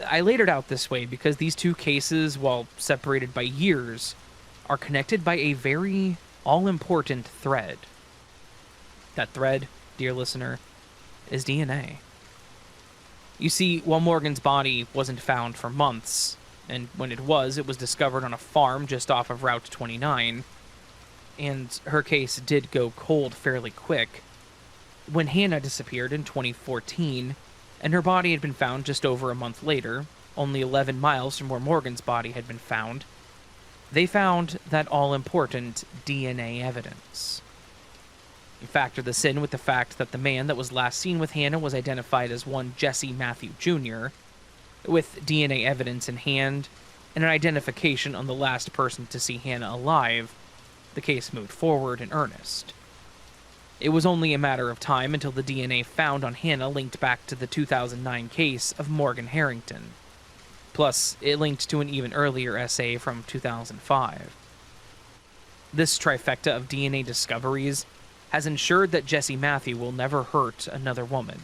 I laid it out this way because these 2 cases, while separated by years, are connected by a very all-important thread. That thread, dear listener, is DNA. You see, while Morgan's body wasn't found for months, and when it was discovered on a farm just off of Route 29, and her case did go cold fairly quick, when Hannah disappeared in 2014, and her body had been found just over a month later, only 11 miles from where Morgan's body had been found, they found that all-important DNA evidence. You factor this in with the fact that the man that was last seen with Hannah was identified as one Jesse Matthew Jr., with DNA evidence in hand and an identification on the last person to see Hannah alive, the case moved forward in earnest. It was only a matter of time until the DNA found on Hannah linked back to the 2009 case of Morgan Harrington. Plus, it linked to an even earlier essay from 2005. This trifecta of DNA discoveries has ensured that Jesse Matthew will never hurt another woman.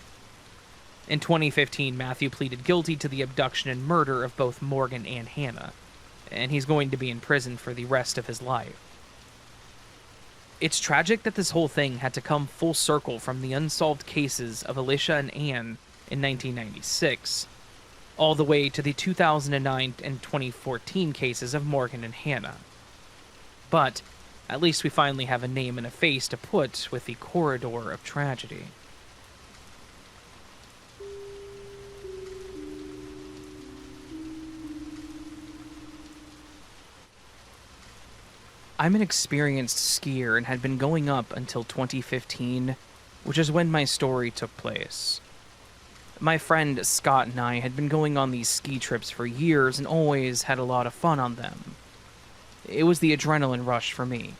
In 2015, Matthew pleaded guilty to the abduction and murder of both Morgan and Hannah, and he's going to be in prison for the rest of his life. It's tragic that this whole thing had to come full circle from the unsolved cases of Alicia and Anne in 1996, all the way to the 2009 and 2014 cases of Morgan and Hannah. But at least we finally have a name and a face to put with the corridor of tragedy. I'm an experienced skier and had been going up until 2015, which is when my story took place. My friend Scott and I had been going on these ski trips for years and always had a lot of fun on them. It was the adrenaline rush for me.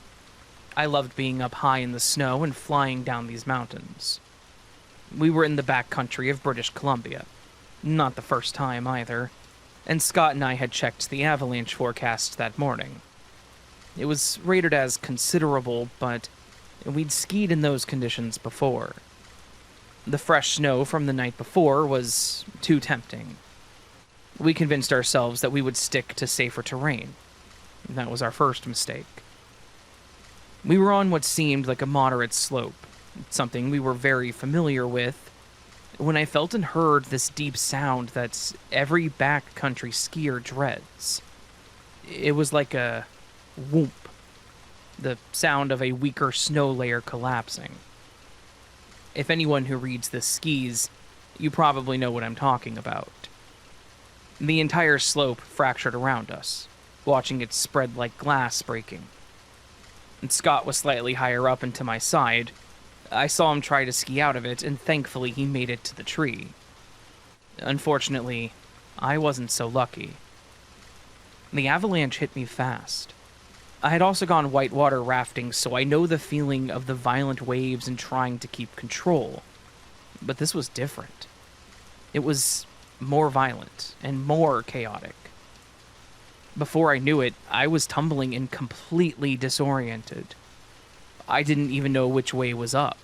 I loved being up high in the snow and flying down these mountains. We were in the backcountry of British Columbia. Not the first time either, and Scott and I had checked the avalanche forecast that morning. It was rated as considerable, but we'd skied in those conditions before. The fresh snow from the night before was too tempting. We convinced ourselves that we would stick to safer terrain. That was our first mistake. We were on what seemed like a moderate slope, something we were very familiar with, when I felt and heard this deep sound that every backcountry skier dreads. It was like a whoomp, the sound of a weaker snow layer collapsing. If anyone who reads this skis, you probably know what I'm talking about. The entire slope fractured around us, watching it spread like glass breaking. And Scott was slightly higher up and to my side. I saw him try to ski out of it, and thankfully he made it to the tree. Unfortunately, I wasn't so lucky. The avalanche hit me fast. I had also gone whitewater rafting, so I know the feeling of the violent waves and trying to keep control. But this was different. It was more violent and more chaotic. Before I knew it, I was tumbling and completely disoriented. I didn't even know which way was up,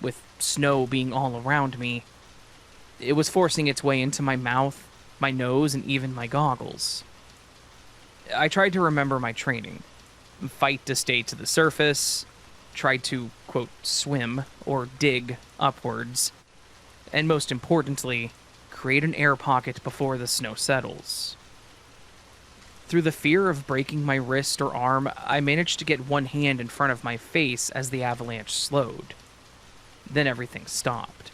with snow being all around me. It was forcing its way into my mouth, my nose, and even my goggles. I tried to remember my training. Fight to stay to the surface, try to, quote, swim or dig upwards, and most importantly, create an air pocket before the snow settles. Through the fear of breaking my wrist or arm, I managed to get one hand in front of my face as the avalanche slowed. Then everything stopped.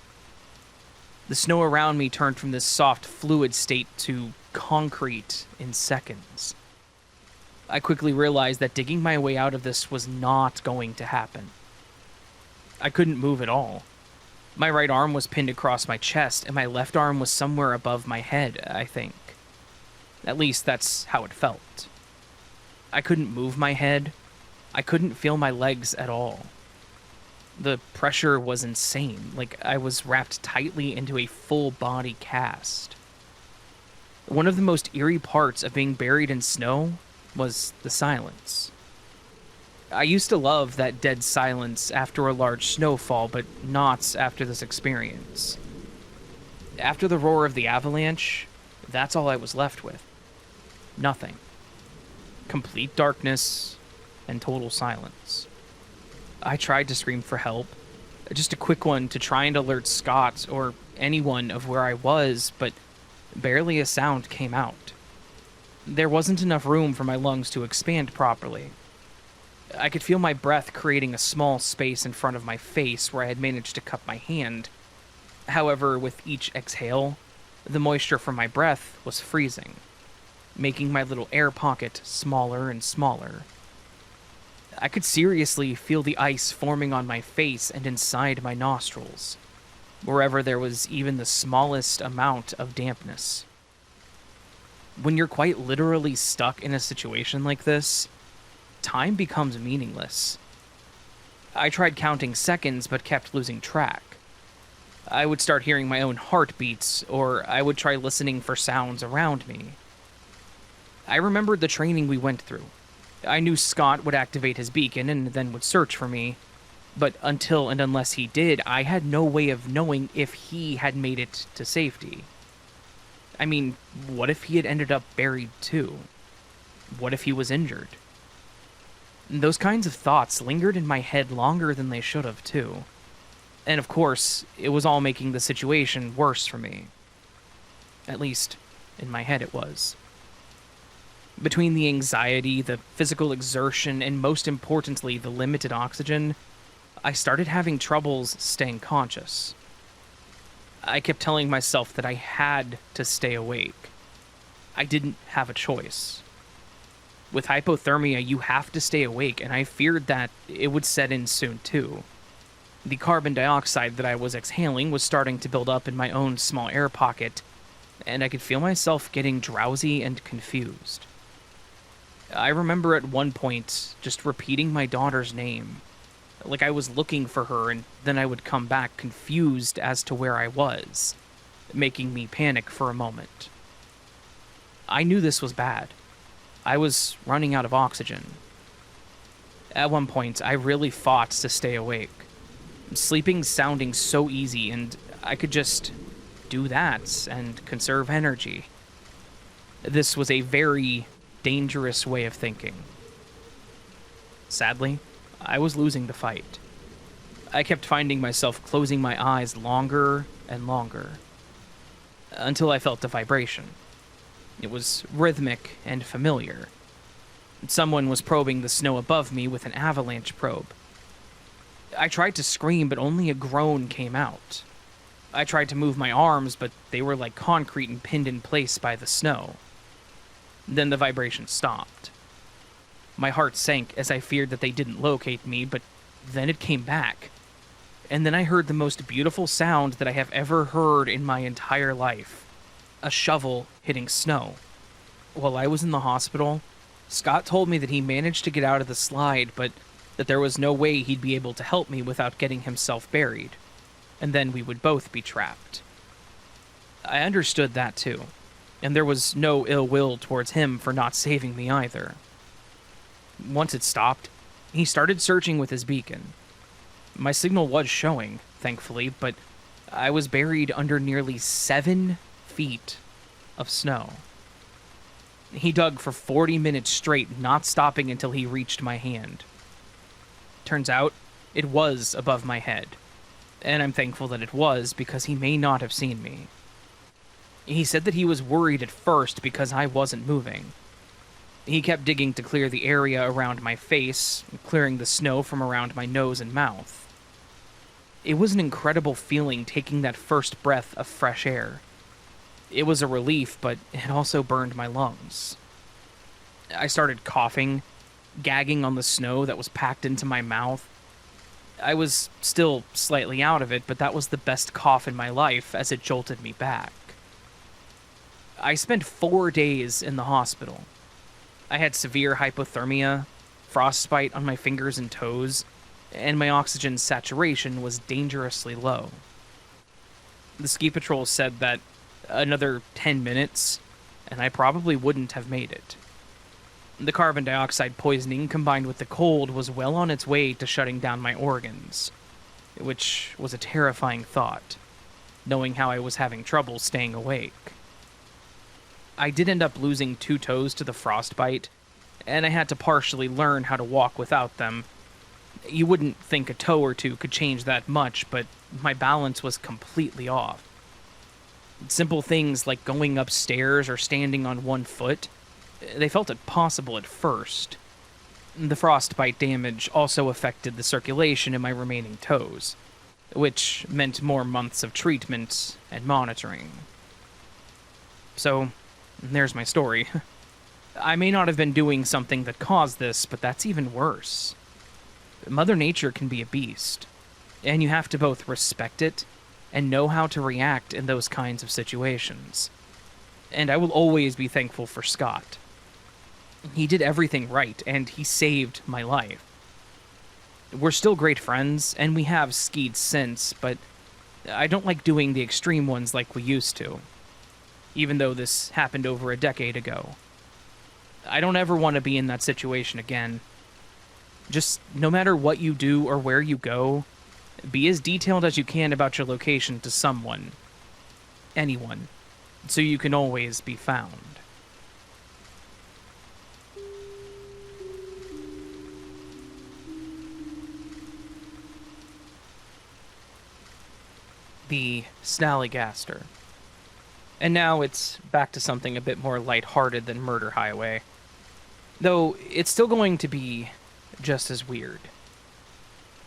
The snow around me turned from this soft fluid state to concrete in seconds. I quickly realized that digging my way out of this was not going to happen. I couldn't move at all. My right arm was pinned across my chest, and my left arm was somewhere above my head, I think. At least that's how it felt. I couldn't move my head. I couldn't feel my legs at all. The pressure was insane, like I was wrapped tightly into a full-body cast. One of the most eerie parts of being buried in snow was the silence. I used to love that dead silence after a large snowfall, but not after this experience. After the roar of the avalanche, that's all I was left with. Nothing. Complete darkness and total silence. I tried to scream for help, just a quick one to try and alert Scott or anyone of where I was, but barely a sound came out. There wasn't enough room for my lungs to expand properly. I could feel my breath creating a small space in front of my face where I had managed to cup my hand. However, with each exhale, the moisture from my breath was freezing, making my little air pocket smaller and smaller. I could seriously feel the ice forming on my face and inside my nostrils, wherever there was even the smallest amount of dampness. When you're quite literally stuck in a situation like this, time becomes meaningless. I tried counting seconds but kept losing track. I would start hearing my own heartbeats, or I would try listening for sounds around me. I remembered the training we went through. I knew Scott would activate his beacon and then would search for me, but until and unless he did, I had no way of knowing if he had made it to safety. I mean, what if he had ended up buried too? What if he was injured? Those kinds of thoughts lingered in my head longer than they should have, too. And of course, it was all making the situation worse for me. At least, in my head it was. Between the anxiety, the physical exertion, and most importantly, the limited oxygen, I started having troubles staying conscious. I kept telling myself that I had to stay awake. I didn't have a choice. With hypothermia, you have to stay awake, and I feared that it would set in soon too. The carbon dioxide that I was exhaling was starting to build up in my own small air pocket, and I could feel myself getting drowsy and confused. I remember at one point just repeating my daughter's name, like I was looking for her, and then I would come back confused as to where I was, making me panic for a moment. I knew this was bad. I was running out of oxygen. At one point, I really fought to stay awake. Sleeping sounding so easy, and I could just do that and conserve energy. This was a very dangerous way of thinking. Sadly, I was losing the fight. I kept finding myself closing my eyes longer and longer, until I felt a vibration. It was rhythmic and familiar. Someone was probing the snow above me with an avalanche probe. I tried to scream, but only a groan came out. I tried to move my arms, but they were like concrete and pinned in place by the snow. Then the vibration stopped. My heart sank as I feared that they didn't locate me, but then it came back. And then I heard the most beautiful sound that I have ever heard in my entire life. A shovel hitting snow. While I was in the hospital, Scott told me that he managed to get out of the slide, but that there was no way he'd be able to help me without getting himself buried, and then we would both be trapped. I understood that too, and there was no ill will towards him for not saving me either. Once it stopped, he started searching with his beacon. My signal was showing, thankfully, but I was buried under nearly 7 feet of snow. He dug for 40 minutes straight, not stopping until he reached my hand. Turns out, it was above my head, and I'm thankful that it was, because he may not have seen me. He said that he was worried at first because I wasn't moving. He kept digging to clear the area around my face, clearing the snow from around my nose and mouth. It was an incredible feeling taking that first breath of fresh air. It was a relief, but it also burned my lungs. I started coughing, gagging on the snow that was packed into my mouth. I was still slightly out of it, but that was the best cough in my life as it jolted me back. I spent 4 days in the hospital. I had severe hypothermia, frostbite on my fingers and toes, and my oxygen saturation was dangerously low. The ski patrol said that another 10 minutes, and I probably wouldn't have made it. The carbon dioxide poisoning combined with the cold was well on its way to shutting down my organs, which was a terrifying thought, knowing how I was having trouble staying awake. I did end up losing 2 toes to the frostbite, and I had to partially learn how to walk without them. You wouldn't think a toe or two could change that much, but my balance was completely off. Simple things like going upstairs or standing on one foot, they felt impossible at first. The frostbite damage also affected the circulation in my remaining toes, which meant more months of treatment and monitoring. So, there's my story. I may not have been doing something that caused this, but that's even worse. Mother Nature can be a beast, and you have to both respect it and know how to react in those kinds of situations. And I will always be thankful for Scott. He did everything right, and he saved my life. We're still great friends, and we have skied since, but I don't like doing the extreme ones like we used to, even though this happened over a decade ago. I don't ever want to be in that situation again. Just no matter what you do or where you go, be as detailed as you can about your location to someone. Anyone. So you can always be found. The Snallygaster. And now it's back to something a bit more lighthearted than Murder Highway. Though it's still going to be just as weird.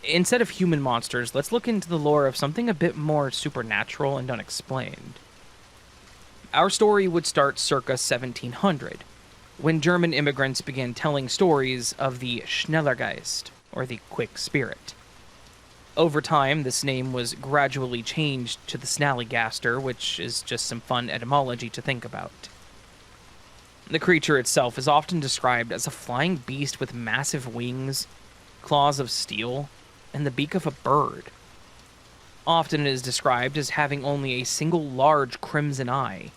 Instead of human monsters, let's look into the lore of something a bit more supernatural and unexplained. Our story would start circa 1700, when German immigrants began telling stories of the Schnellergeist, or the Quick Spirit. Over time, this name was gradually changed to the Snallygaster, which is just some fun etymology to think about. The creature itself is often described as a flying beast with massive wings, claws of steel, and the beak of a bird. Often it is described as having only a single large crimson eye.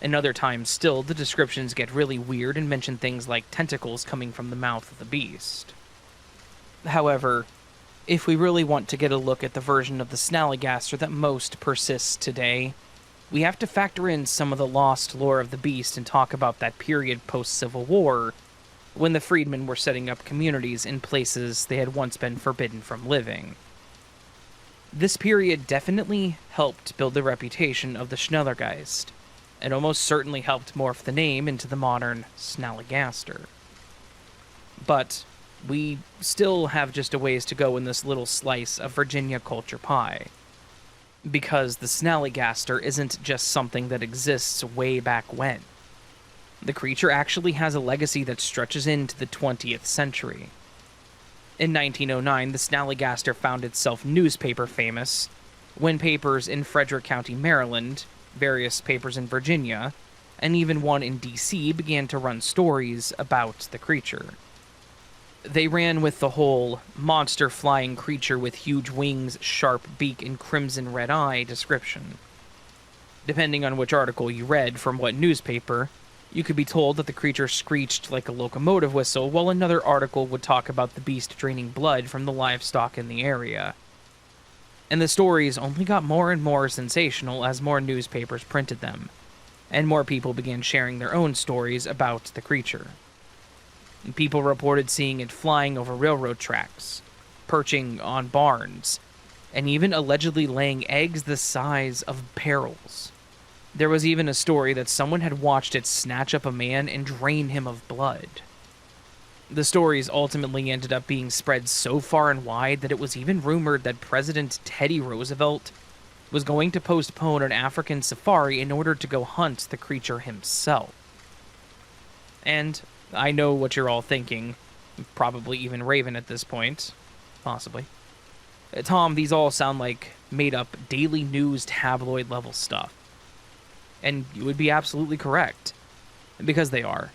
And other times still, the descriptions get really weird and mention things like tentacles coming from the mouth of the beast. However, if we really want to get a look at the version of the Snallygaster that most persists today, we have to factor in some of the lost lore of the beast and talk about that period post-Civil War, when the freedmen were setting up communities in places they had once been forbidden from living. This period definitely helped build the reputation of the Schnellergeist, and almost certainly helped morph the name into the modern Snallygaster. But we still have just a ways to go in this little slice of Virginia culture pie. Because the Snallygaster isn't just something that exists way back when. The creature actually has a legacy that stretches into the 20th century. In 1909, the Snallygaster found itself newspaper famous when papers in Frederick County, Maryland, various papers in Virginia, and even one in D.C. began to run stories about the creature. They ran with the whole monster flying creature with huge wings, sharp beak, and crimson red eye description. Depending on which article you read from what newspaper, you could be told that the creature screeched like a locomotive whistle, while another article would talk about the beast draining blood from the livestock in the area. And the stories only got more and more sensational as more newspapers printed them, and more people began sharing their own stories about the creature. People reported seeing it flying over railroad tracks, perching on barns, and even allegedly laying eggs the size of barrels. There was even a story that someone had watched it snatch up a man and drain him of blood. The stories ultimately ended up being spread so far and wide that it was even rumored that President Teddy Roosevelt was going to postpone an African safari in order to go hunt the creature himself. And I know what you're all thinking, probably even Raven at this point, possibly. Tom, these all sound like made-up daily news tabloid-level stuff. And you would be absolutely correct, because they are.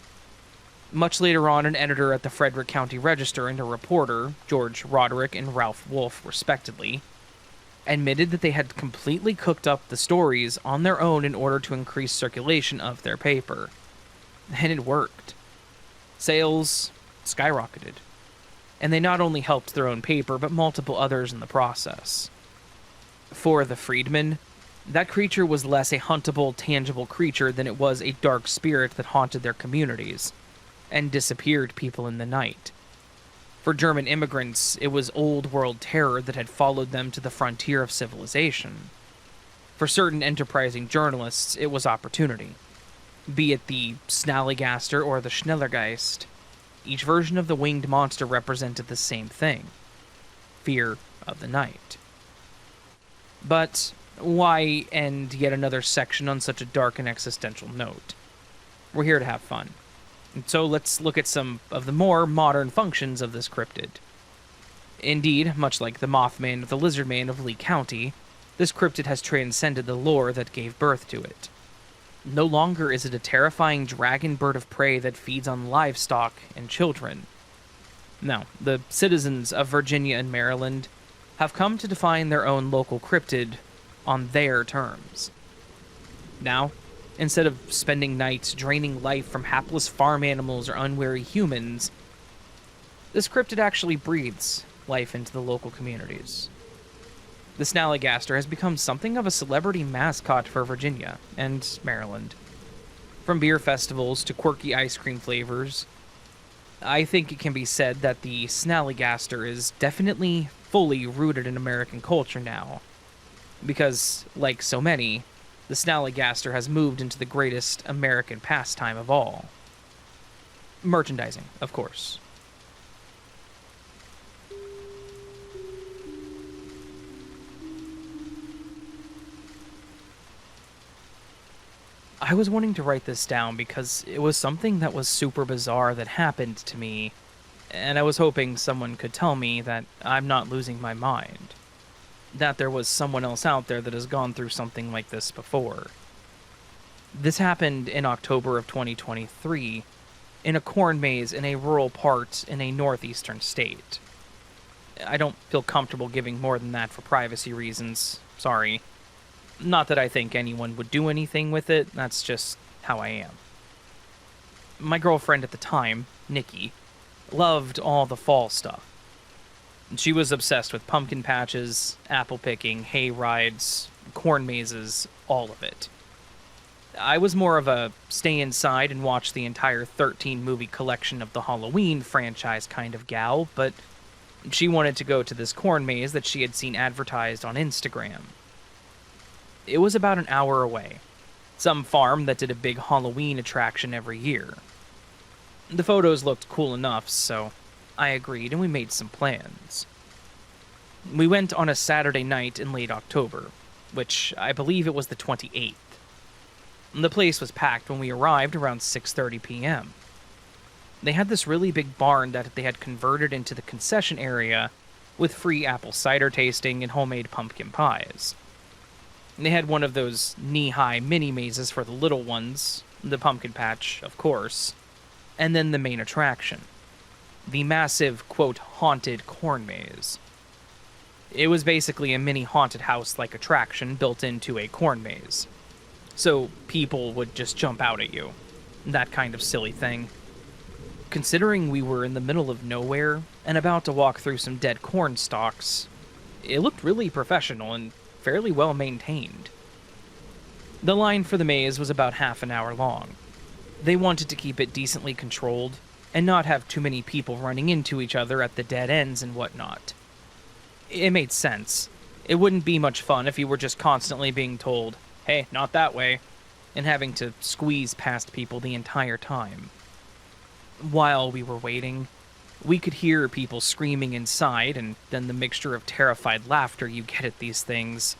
Much later on, an editor at the Frederick County Register and a reporter, George Roderick and Ralph Wolf, respectively, admitted that they had completely cooked up the stories on their own in order to increase circulation of their paper. And it worked. Sales skyrocketed. And they not only helped their own paper, but multiple others in the process. For the freedmen, that creature was less a huntable, tangible creature than it was a dark spirit that haunted their communities and disappeared people in the night. For German immigrants, it was old-world terror that had followed them to the frontier of civilization. For certain enterprising journalists, it was opportunity. Be it the Snallygaster or the Schnellergeist, each version of the winged monster represented the same thing: fear of the night. But why end yet another section on such a dark and existential note? We're here to have fun. And so let's look at some of the more modern functions of this cryptid. Indeed, much like the Mothman or the Lizardman of Lee County, this cryptid has transcended the lore that gave birth to it. No longer is it a terrifying dragon bird of prey that feeds on livestock and children. Now, the citizens of Virginia and Maryland have come to define their own local cryptid on their terms. Now, instead of spending nights draining life from hapless farm animals or unwary humans, this cryptid actually breathes life into the local communities. The snallygaster has become something of a celebrity mascot for Virginia and Maryland. From beer festivals to quirky ice cream flavors, I think it can be said that the snallygaster is definitely fully rooted in American culture now. Because, like so many, the snallygaster has moved into the greatest American pastime of all. Merchandising, of course. I was wanting to write this down because it was something that was super bizarre that happened to me, and I was hoping someone could tell me that I'm not losing my mind. That there was someone else out there that has gone through something like this before. This happened in October of 2023, in a corn maze in a rural part in a northeastern state. I don't feel comfortable giving more than that for privacy reasons, sorry. Not that I think anyone would do anything with it, that's just how I am. My girlfriend at the time, Nikki, loved all the fall stuff. She was obsessed with pumpkin patches, apple picking, hay rides, corn mazes, all of it. I was more of a stay inside and watch the entire 13 movie collection of the Halloween franchise kind of gal, but she wanted to go to this corn maze that she had seen advertised on Instagram. It was about an hour away, some farm that did a big Halloween attraction every year. The photos looked cool enough, so I agreed and we made some plans. We went on a Saturday night in late October, which I believe it was the 28th. The place was packed when we arrived around 6:30 p.m. They had this really big barn that they had converted into the concession area with free apple cider tasting and homemade pumpkin pies. They had one of those knee-high mini mazes for the little ones, the pumpkin patch, of course, and then the main attraction, the massive, quote, haunted corn maze. It was basically a mini haunted house-like attraction built into a corn maze. So people would just jump out at you. That kind of silly thing. Considering we were in the middle of nowhere and about to walk through some dead corn stalks, it looked really professional and fairly well maintained. The line for the maze was about half an hour long. They wanted to keep it decently controlled and not have too many people running into each other at the dead ends and whatnot. It made sense. It wouldn't be much fun if you were just constantly being told, hey, not that way, and having to squeeze past people the entire time. While we were waiting, we could hear people screaming inside, and then the mixture of terrified laughter you get at these things.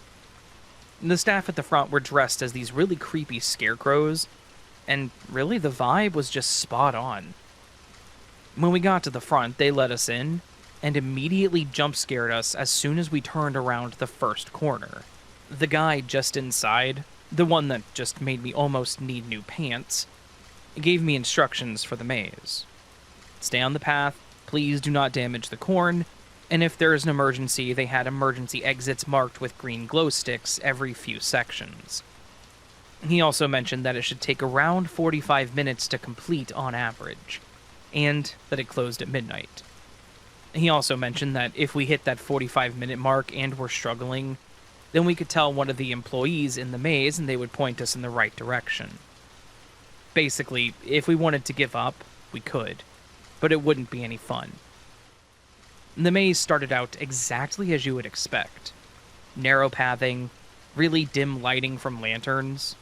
The staff at the front were dressed as these really creepy scarecrows, and really the vibe was just spot on. When we got to the front, they let us in, and immediately jump-scared us as soon as we turned around the first corner. The guy just inside, the one that just made me almost need new pants, gave me instructions for the maze. Stay on the path, please do not damage the corn, and if there is an emergency, they had emergency exits marked with green glow sticks every few sections. He also mentioned that it should take around 45 minutes to complete on average, and that it closed at midnight. He also mentioned that if we hit that 45-minute mark and were struggling, then we could tell one of the employees in the maze and they would point us in the right direction. Basically, if we wanted to give up, we could, but it wouldn't be any fun. The maze started out exactly as you would expect. Narrow pathing, really dim lighting from lanterns,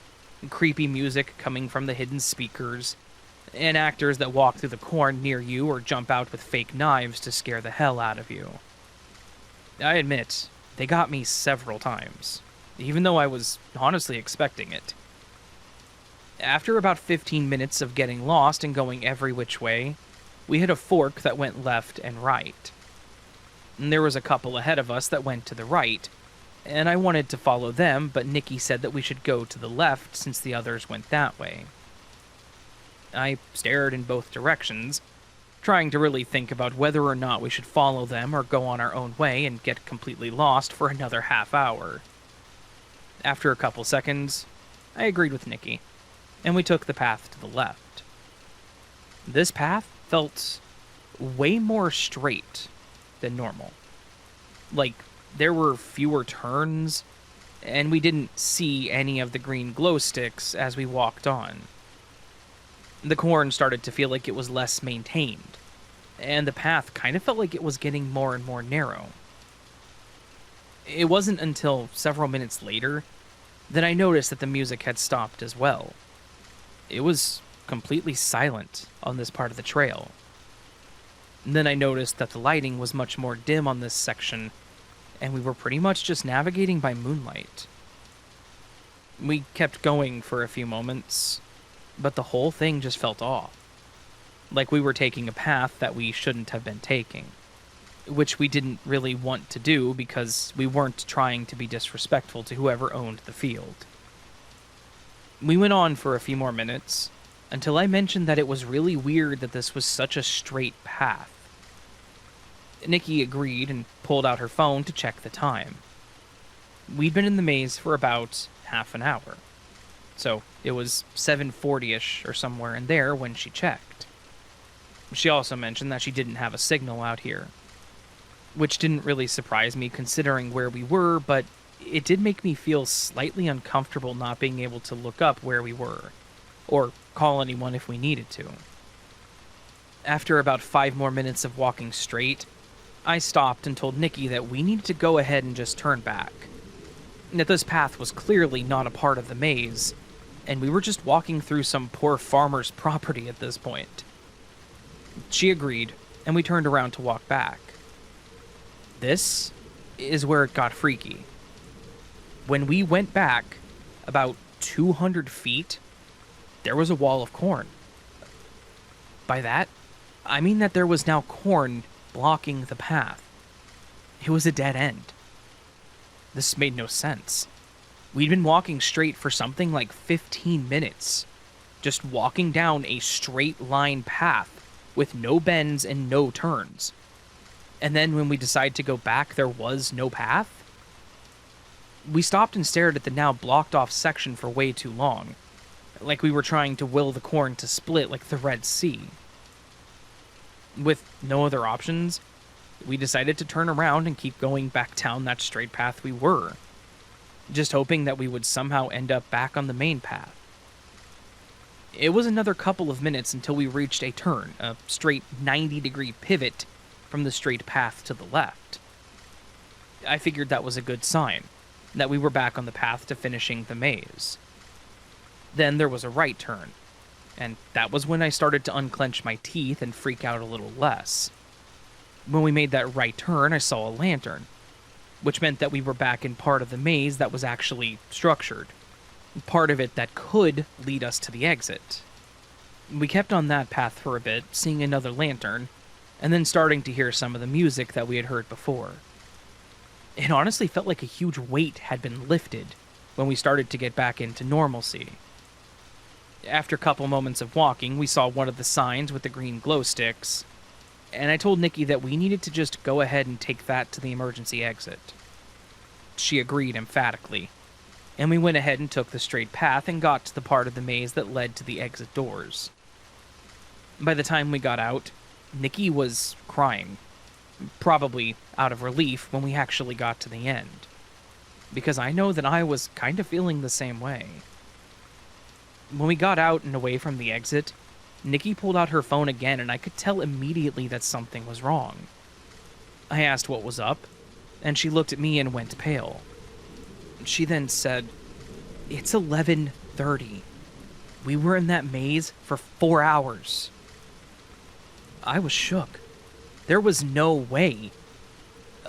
creepy music coming from the hidden speakers, and actors that walk through the corn near you or jump out with fake knives to scare the hell out of you. I admit, they got me several times, even though I was honestly expecting it. After about 15 minutes of getting lost and going every which way, we hit a fork that went left and right. And there was a couple ahead of us that went to the right, and I wanted to follow them, but Nikki said that we should go to the left since the others went that way. I stared in both directions, trying to really think about whether or not we should follow them or go on our own way and get completely lost for another half hour. After a couple seconds, I agreed with Nikki, and we took the path to the left. This path felt way more straight than normal. Like, there were fewer turns, and we didn't see any of the green glow sticks as we walked on. The corn started to feel like it was less maintained, and the path kind of felt like it was getting more and more narrow. It wasn't until several minutes later that I noticed that the music had stopped as well. It was completely silent on this part of the trail. And then I noticed that the lighting was much more dim on this section, and we were pretty much just navigating by moonlight. We kept going for a few moments, but the whole thing just felt off. Like we were taking a path that we shouldn't have been taking, which we didn't really want to do because we weren't trying to be disrespectful to whoever owned the field. We went on for a few more minutes, until I mentioned that it was really weird that this was such a straight path. Nikki agreed and pulled out her phone to check the time. We'd been in the maze for about half an hour, so it was 7:40-ish or somewhere in there when she checked. She also mentioned that she didn't have a signal out here, which didn't really surprise me considering where we were, but it did make me feel slightly uncomfortable not being able to look up where we were, or call anyone if we needed to. After about 5 more minutes of walking straight, I stopped and told Nikki that we needed to go ahead and just turn back. That this path was clearly not a part of the maze, and we were just walking through some poor farmer's property at this point. She agreed, and we turned around to walk back. This is where it got freaky. When we went back about 200 feet, there was a wall of corn. By that, I mean that there was now corn blocking the path. It was a dead end. This made no sense. We'd been walking straight for something like 15 minutes, just walking down a straight line path with no bends and no turns. And then when we decided to go back, there was no path. We stopped and stared at the now blocked off section for way too long, like we were trying to will the corn to split like the Red Sea. With no other options, we decided to turn around and keep going back down that straight path we were, just hoping that we would somehow end up back on the main path. It was another couple of minutes until we reached a turn, a straight 90-degree pivot from the straight path to the left. I figured that was a good sign, that we were back on the path to finishing the maze. Then there was a right turn, and that was when I started to unclench my teeth and freak out a little less. When we made that right turn, I saw a lantern, which meant that we were back in part of the maze that was actually structured, part of it that could lead us to the exit. We kept on that path for a bit, seeing another lantern, and then starting to hear some of the music that we had heard before. It honestly felt like a huge weight had been lifted when we started to get back into normalcy. After a couple moments of walking, we saw one of the signs with the green glow sticks, and I told Nikki that we needed to just go ahead and take that to the emergency exit. She agreed emphatically, and we went ahead and took the straight path and got to the part of the maze that led to the exit doors. By the time we got out, Nikki was crying, probably out of relief when we actually got to the end, because I know that I was kind of feeling the same way. When we got out and away from the exit, Nikki pulled out her phone again, and I could tell immediately that something was wrong. I asked what was up, and she looked at me and went pale. She then said, "It's 11:30. We were in that maze for 4 hours." I was shook. There was no way.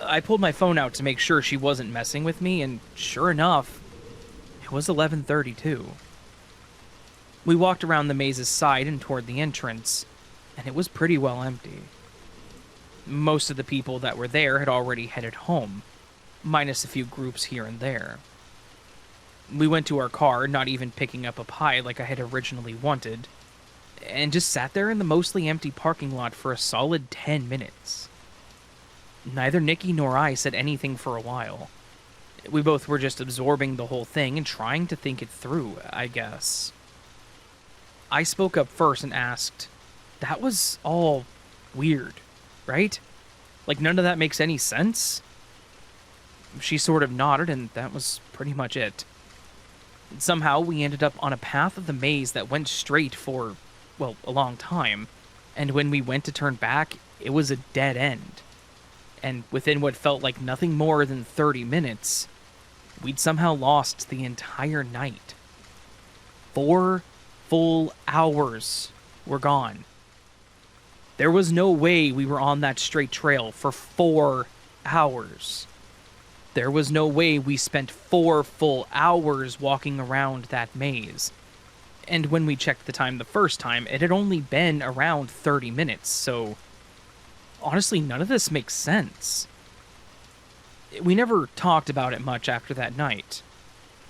I pulled my phone out to make sure she wasn't messing with me, and sure enough, it was 11:32. We walked around the maze's side and toward the entrance, and it was pretty well empty. Most of the people that were there had already headed home, minus a few groups here and there. We went to our car, not even picking up a pie like I had originally wanted, and just sat there in the mostly empty parking lot for a solid 10 minutes. Neither Nikki nor I said anything for a while. We both were just absorbing the whole thing and trying to think it through, I guess. I spoke up first and asked, "That was all weird, right? Like, none of that makes any sense?" She sort of nodded, and that was pretty much it. Somehow, we ended up on a path of the maze that went straight for, well, a long time, and when we went to turn back, it was a dead end. And within what felt like nothing more than 30 minutes, we'd somehow lost the entire night. 4 full hours were gone. There was no way we were on that straight trail for 4 hours. There was no way we spent 4 full hours walking around that maze. And when we checked the time the first time, it had only been around 30 minutes, so honestly, none of this makes sense. We never talked about it much after that night.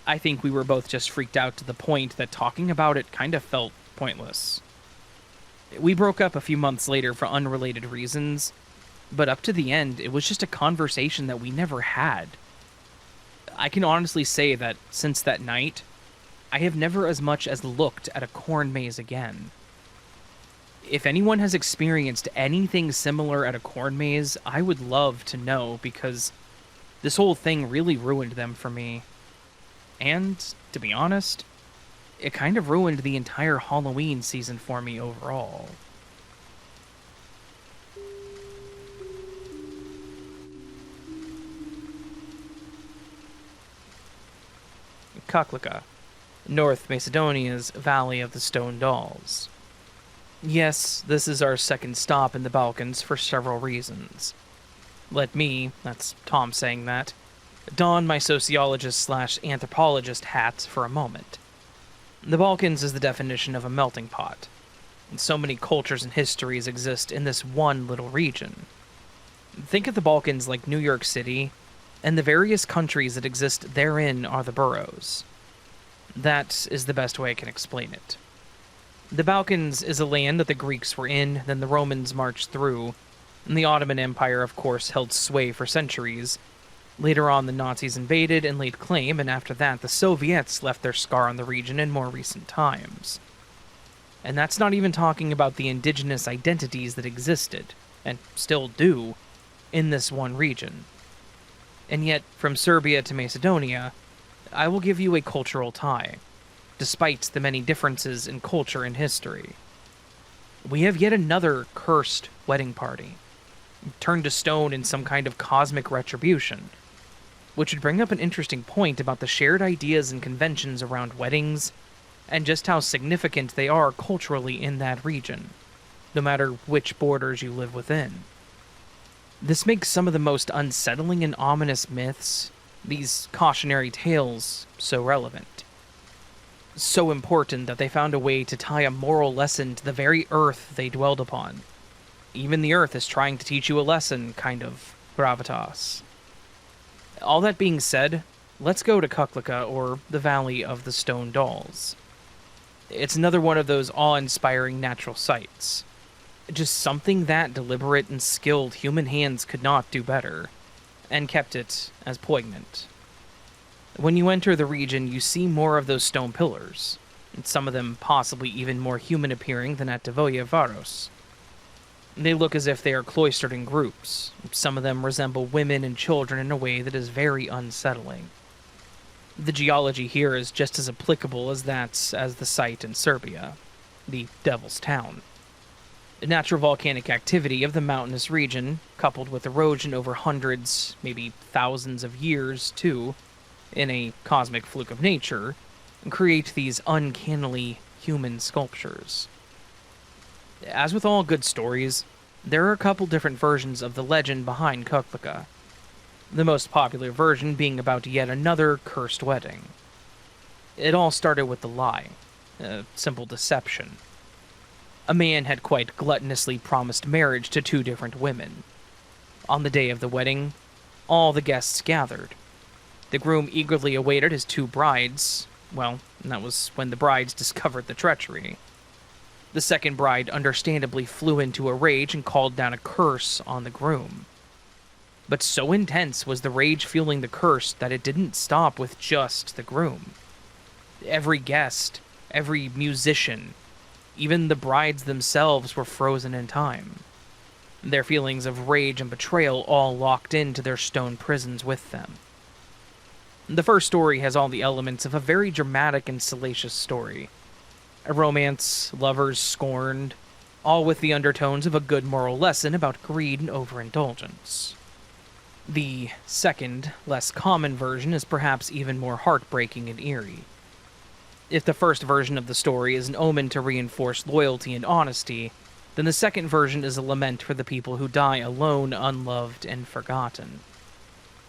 I think we were both just freaked out to the point that talking about it kind of felt pointless. We broke up a few months later for unrelated reasons, but up to the end, it was just a conversation that we never had. I can honestly say that since that night, I have never as much as looked at a corn maze again. If anyone has experienced anything similar at a corn maze, I would love to know, because this whole thing really ruined them for me. And, to be honest, it kind of ruined the entire Halloween season for me overall. Kuklika, North Macedonia's Valley of the Stone Dolls. Yes, this is our second stop in the Balkans for several reasons. Let me, that's Tom saying that, don my sociologist/anthropologist hat for a moment. The Balkans is the definition of a melting pot, and so many cultures and histories exist in this one little region. Think of the Balkans like New York City, and the various countries that exist therein are the boroughs. That is the best way I can explain it. The Balkans is a land that the Greeks were in, then the Romans marched through, and the Ottoman Empire, of course, held sway for centuries. Later on, the Nazis invaded and laid claim, and after that, the Soviets left their scar on the region in more recent times. And that's not even talking about the indigenous identities that existed, and still do, in this one region. And yet, from Serbia to Macedonia, I will give you a cultural tie, despite the many differences in culture and history. We have yet another cursed wedding party, turned to stone in some kind of cosmic retribution, which would bring up an interesting point about the shared ideas and conventions around weddings, and just how significant they are culturally in that region, no matter which borders you live within. This makes some of the most unsettling and ominous myths, these cautionary tales, so relevant. So important that they found a way to tie a moral lesson to the very earth they dwelled upon. Even the earth is trying to teach you a lesson, kind of gravitas. All that being said, let's go to Kuklika, or the Valley of the Stone Dolls. It's another one of those awe-inspiring natural sights. Just something that deliberate and skilled human hands could not do better, and kept it as poignant. When you enter the region, you see more of those stone pillars, and some of them possibly even more human-appearing than at Devoya Varos. They look as if they are cloistered in groups. Some of them resemble women and children in a way that is very unsettling. The geology here is just as applicable as the site in Serbia, the Devil's Town. The natural volcanic activity of the mountainous region, coupled with erosion over hundreds, maybe thousands of years, too, in a cosmic fluke of nature, create these uncannily human sculptures. As with all good stories, there are a couple different versions of the legend behind Kuklika, the most popular version being about yet another cursed wedding. It all started with a lie, a simple deception. A man had quite gluttonously promised marriage to 2 different women. On the day of the wedding, all the guests gathered. The groom eagerly awaited his 2 brides. Well, that was when the brides discovered the treachery. The second bride understandably flew into a rage and called down a curse on the groom. But so intense was the rage fueling the curse that it didn't stop with just the groom. Every guest, every musician, even the brides themselves were frozen in time. Their feelings of rage and betrayal all locked into their stone prisons with them. The first story has all the elements of a very dramatic and salacious story. A romance, lovers scorned, all with the undertones of a good moral lesson about greed and overindulgence. The second, less common version is perhaps even more heartbreaking and eerie. If the first version of the story is an omen to reinforce loyalty and honesty, then the second version is a lament for the people who die alone, unloved, and forgotten.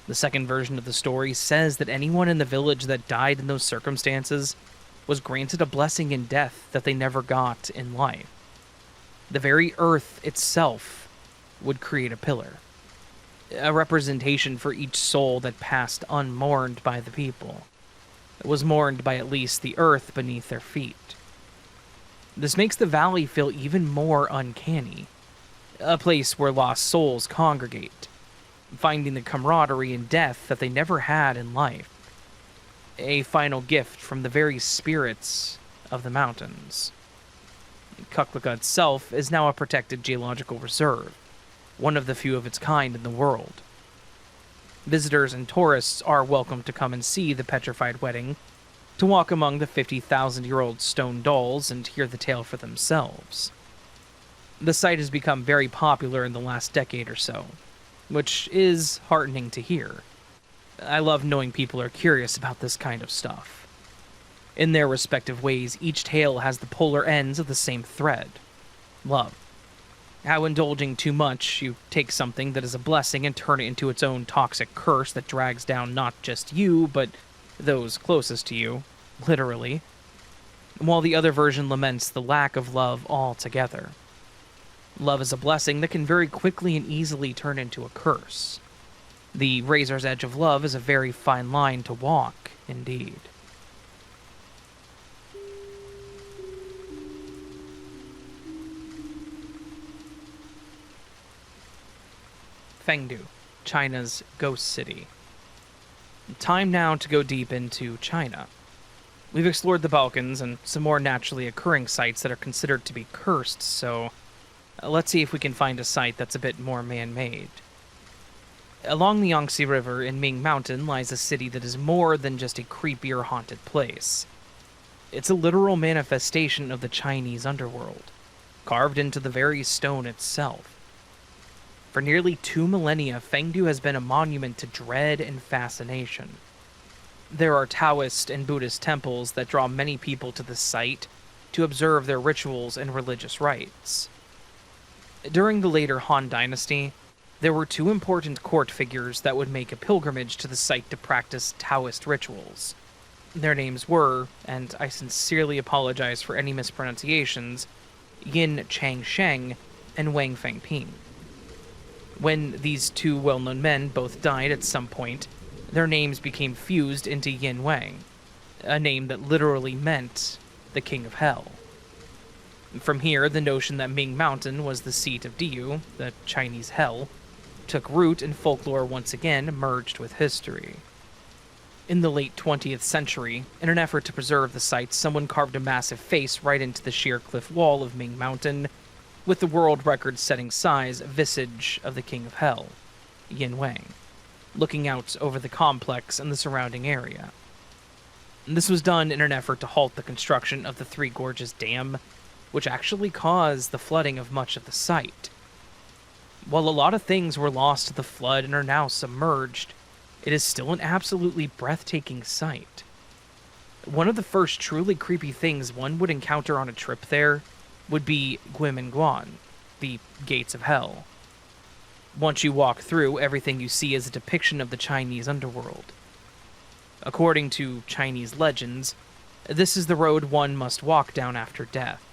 The second version of the story says that anyone in the village that died in those circumstances was granted a blessing in death that they never got in life. The very earth itself would create a pillar, a representation for each soul that passed unmourned by the people. It was mourned by at least the earth beneath their feet. This makes the valley feel even more uncanny, a place where lost souls congregate, finding the camaraderie in death that they never had in life, a final gift from the very spirits of the mountains. Kuklika itself is now a protected geological reserve, one of the few of its kind in the world. Visitors and tourists are welcome to come and see the petrified wedding, to walk among the 50,000-year-old stone dolls and hear the tale for themselves. The site has become very popular in the last decade or so, which is heartening to hear. I love knowing people are curious about this kind of stuff. In their respective ways, each tale has the polar ends of the same thread: love. How indulging too much, you take something that is a blessing and turn it into its own toxic curse that drags down not just you, but those closest to you, literally. While the other version laments the lack of love altogether. Love is a blessing that can very quickly and easily turn into a curse. The razor's edge of love is a very fine line to walk, indeed. Fengdu, China's ghost city. Time now to go deep into China. We've explored the Balkans and some more naturally occurring sites that are considered to be cursed, so let's see if we can find a site that's a bit more man-made. Along the Yangtze River in Ming Mountain lies a city that is more than just a creepy or haunted place. It's a literal manifestation of the Chinese underworld, carved into the very stone itself. For nearly 2 millennia, Fengdu has been a monument to dread and fascination. There are Taoist and Buddhist temples that draw many people to the site to observe their rituals and religious rites. During the later Han Dynasty, there were 2 important court figures that would make a pilgrimage to the site to practice Taoist rituals. Their names were, and I sincerely apologize for any mispronunciations, Yin Changsheng and Wang Fengping. When these 2 well-known men both died at some point, their names became fused into Yin Wang, a name that literally meant the King of Hell. From here, the notion that Ming Mountain was the seat of Diyu, the Chinese Hell, took root and folklore once again merged with history. In the late 20th century, in an effort to preserve the site, someone carved a massive face right into the sheer cliff wall of Ming Mountain, with the world record-setting size visage of the King of Hell, Yin Wang, looking out over the complex and the surrounding area. This was done in an effort to halt the construction of the Three Gorges Dam, which actually caused the flooding of much of the site. While a lot of things were lost to the flood and are now submerged, it is still an absolutely breathtaking sight. One of the first truly creepy things one would encounter on a trip there would be Guimenguan, the Gates of Hell. Once you walk through, everything you see is a depiction of the Chinese underworld. According to Chinese legends, this is the road one must walk down after death.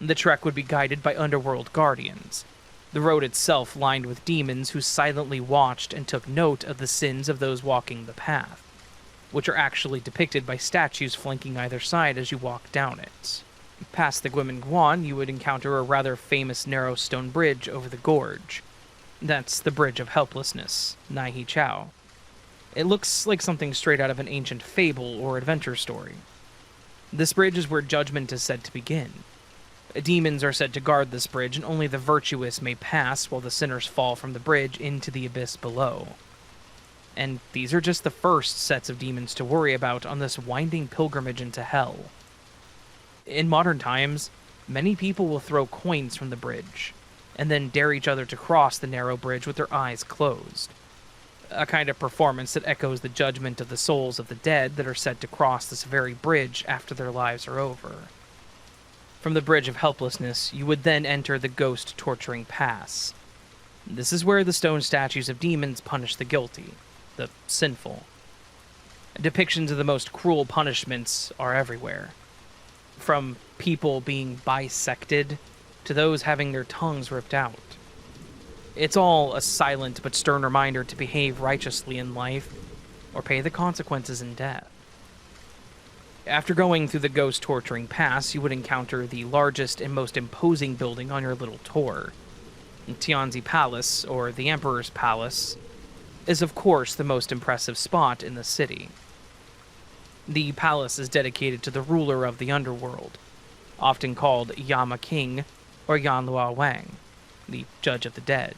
The trek would be guided by underworld guardians, the road itself lined with demons who silently watched and took note of the sins of those walking the path, which are actually depicted by statues flanking either side as you walk down it. Past the Guan, you would encounter a rather famous narrow stone bridge over the gorge. That's the Bridge of Helplessness, Nai He Chao. It looks like something straight out of an ancient fable or adventure story. This bridge is where judgment is said to begin. Demons are said to guard this bridge, and only the virtuous may pass while the sinners fall from the bridge into the abyss below. And these are just the first sets of demons to worry about on this winding pilgrimage into hell. In modern times, many people will throw coins from the bridge, and then dare each other to cross the narrow bridge with their eyes closed. A kind of performance that echoes the judgment of the souls of the dead that are said to cross this very bridge after their lives are over. From the Bridge of Helplessness, you would then enter the Ghost Torturing Pass. This is where the stone statues of demons punish the guilty, the sinful. Depictions of the most cruel punishments are everywhere. From people being bisected to those having their tongues ripped out. It's all a silent but stern reminder to behave righteously in life or pay the consequences in death. After going through the Ghost Torturing Pass, you would encounter the largest and most imposing building on your little tour. Tianzi Palace, or the Emperor's Palace, is of course the most impressive spot in the city. The palace is dedicated to the ruler of the underworld, often called Yama King or Yanlua Wang, the Judge of the Dead.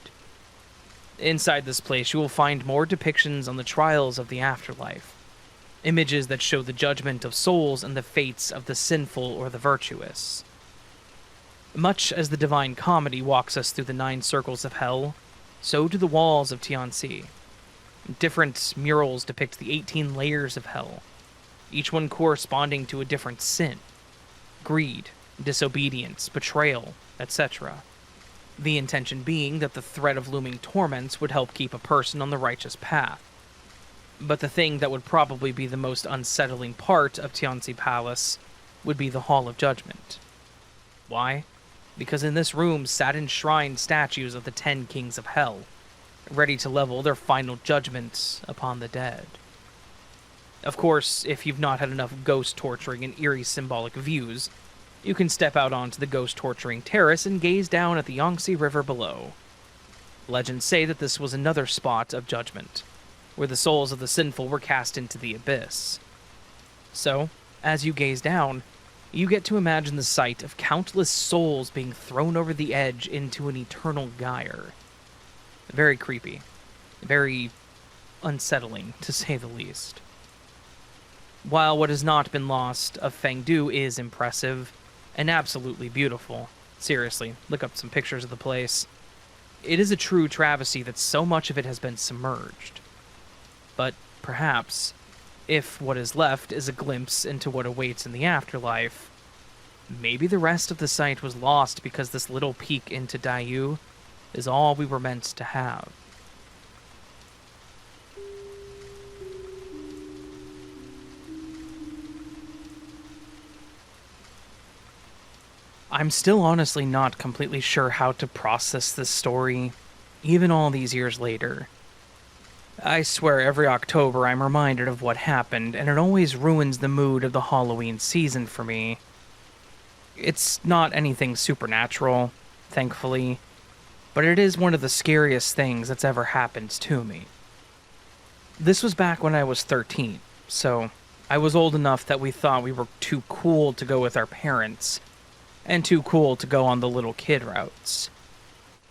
Inside this place, you will find more depictions on the trials of the afterlife, images that show the judgment of souls and the fates of the sinful or the virtuous. Much as the Divine Comedy walks us through the 9 circles of hell, so do the walls of Tianxi. Different murals depict the 18 layers of hell, each one corresponding to a different sin: greed, disobedience, betrayal, etc. The intention being that the threat of looming torments would help keep a person on the righteous path. But the thing that would probably be the most unsettling part of Tianxi Palace would be the Hall of Judgment. Why? Because in this room sat enshrined statues of the 10 kings of hell, ready to level their final judgments upon the dead. Of course, if you've not had enough ghost torturing and eerie symbolic views, you can step out onto the ghost torturing terrace and gaze down at the Yangtze River below. Legends say that this was another spot of judgment, where the souls of the sinful were cast into the abyss. So, as you gaze down, you get to imagine the sight of countless souls being thrown over the edge into an eternal gyre. Very creepy. Very unsettling, to say the least. While what has not been lost of Fengdu is impressive and absolutely beautiful, seriously, look up some pictures of the place, it is a true travesty that so much of it has been submerged. But perhaps, if what is left is a glimpse into what awaits in the afterlife, maybe the rest of the site was lost because this little peek into Daiyu is all we were meant to have. I'm still honestly not completely sure how to process this story, even all these years later. I swear every October I'm reminded of what happened, and it always ruins the mood of the Halloween season for me. It's not anything supernatural, thankfully, but it is one of the scariest things that's ever happened to me. This was back when I was 13, so I was old enough that we thought we were too cool to go with our parents, and too cool to go on the little kid routes.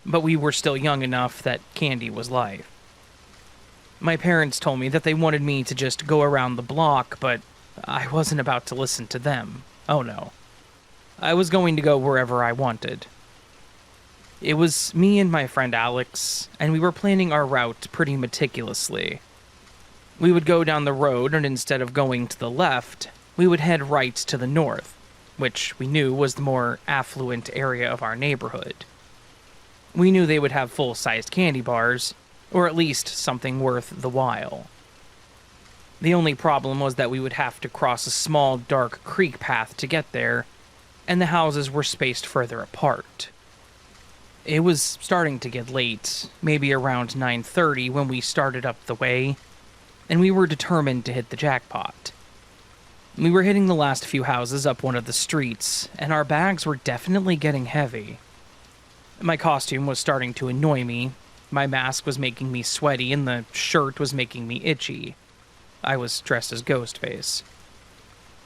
But we were still young enough that candy was life. My parents told me that they wanted me to just go around the block, but I wasn't about to listen to them. Oh no. I was going to go wherever I wanted. It was me and my friend Alex, and we were planning our route pretty meticulously. We would go down the road, and instead of going to the left, we would head right to the north, which we knew was the more affluent area of our neighborhood. We knew they would have full-sized candy bars, or at least something worth the while. The only problem was that we would have to cross a small, dark creek path to get there, and the houses were spaced further apart. It was starting to get late, maybe around 9:30 when we started up the way, and we were determined to hit the jackpot. We were hitting the last few houses up one of the streets, and our bags were definitely getting heavy. My costume was starting to annoy me, my mask was making me sweaty, and the shirt was making me itchy. I was dressed as Ghostface.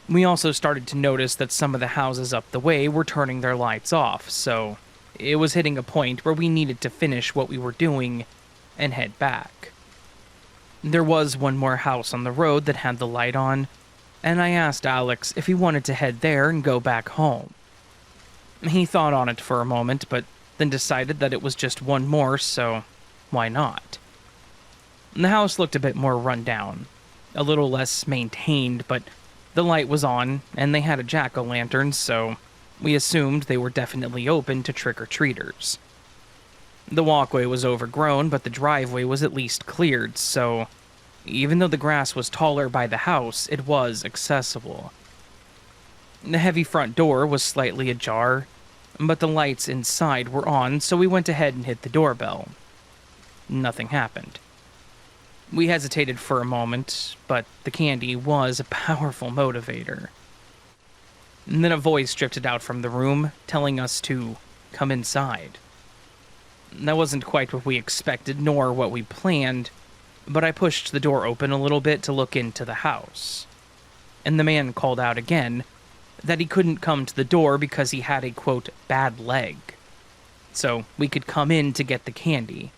We also started to notice that some of the houses up the way were turning their lights off, so it was hitting a point where we needed to finish what we were doing and head back. There was one more house on the road that had the light on, and I asked Alex if he wanted to head there and go back home. He thought on it for a moment, but then decided that it was just one more, so why not? The house looked a bit more run down, a little less maintained, but the light was on, and they had a jack-o'-lantern, so we assumed they were definitely open to trick-or-treaters. The walkway was overgrown, but the driveway was at least cleared, so even though the grass was taller by the house, it was accessible. The heavy front door was slightly ajar, but the lights inside were on, so we went ahead and hit the doorbell. Nothing happened. We hesitated for a moment, but the candy was a powerful motivator. And then a voice drifted out from the room, telling us to come inside. That wasn't quite what we expected, nor what we planned, but I pushed the door open a little bit to look into the house. And the man called out again that he couldn't come to the door because he had a, quote, bad leg. So we could come in to get the candy.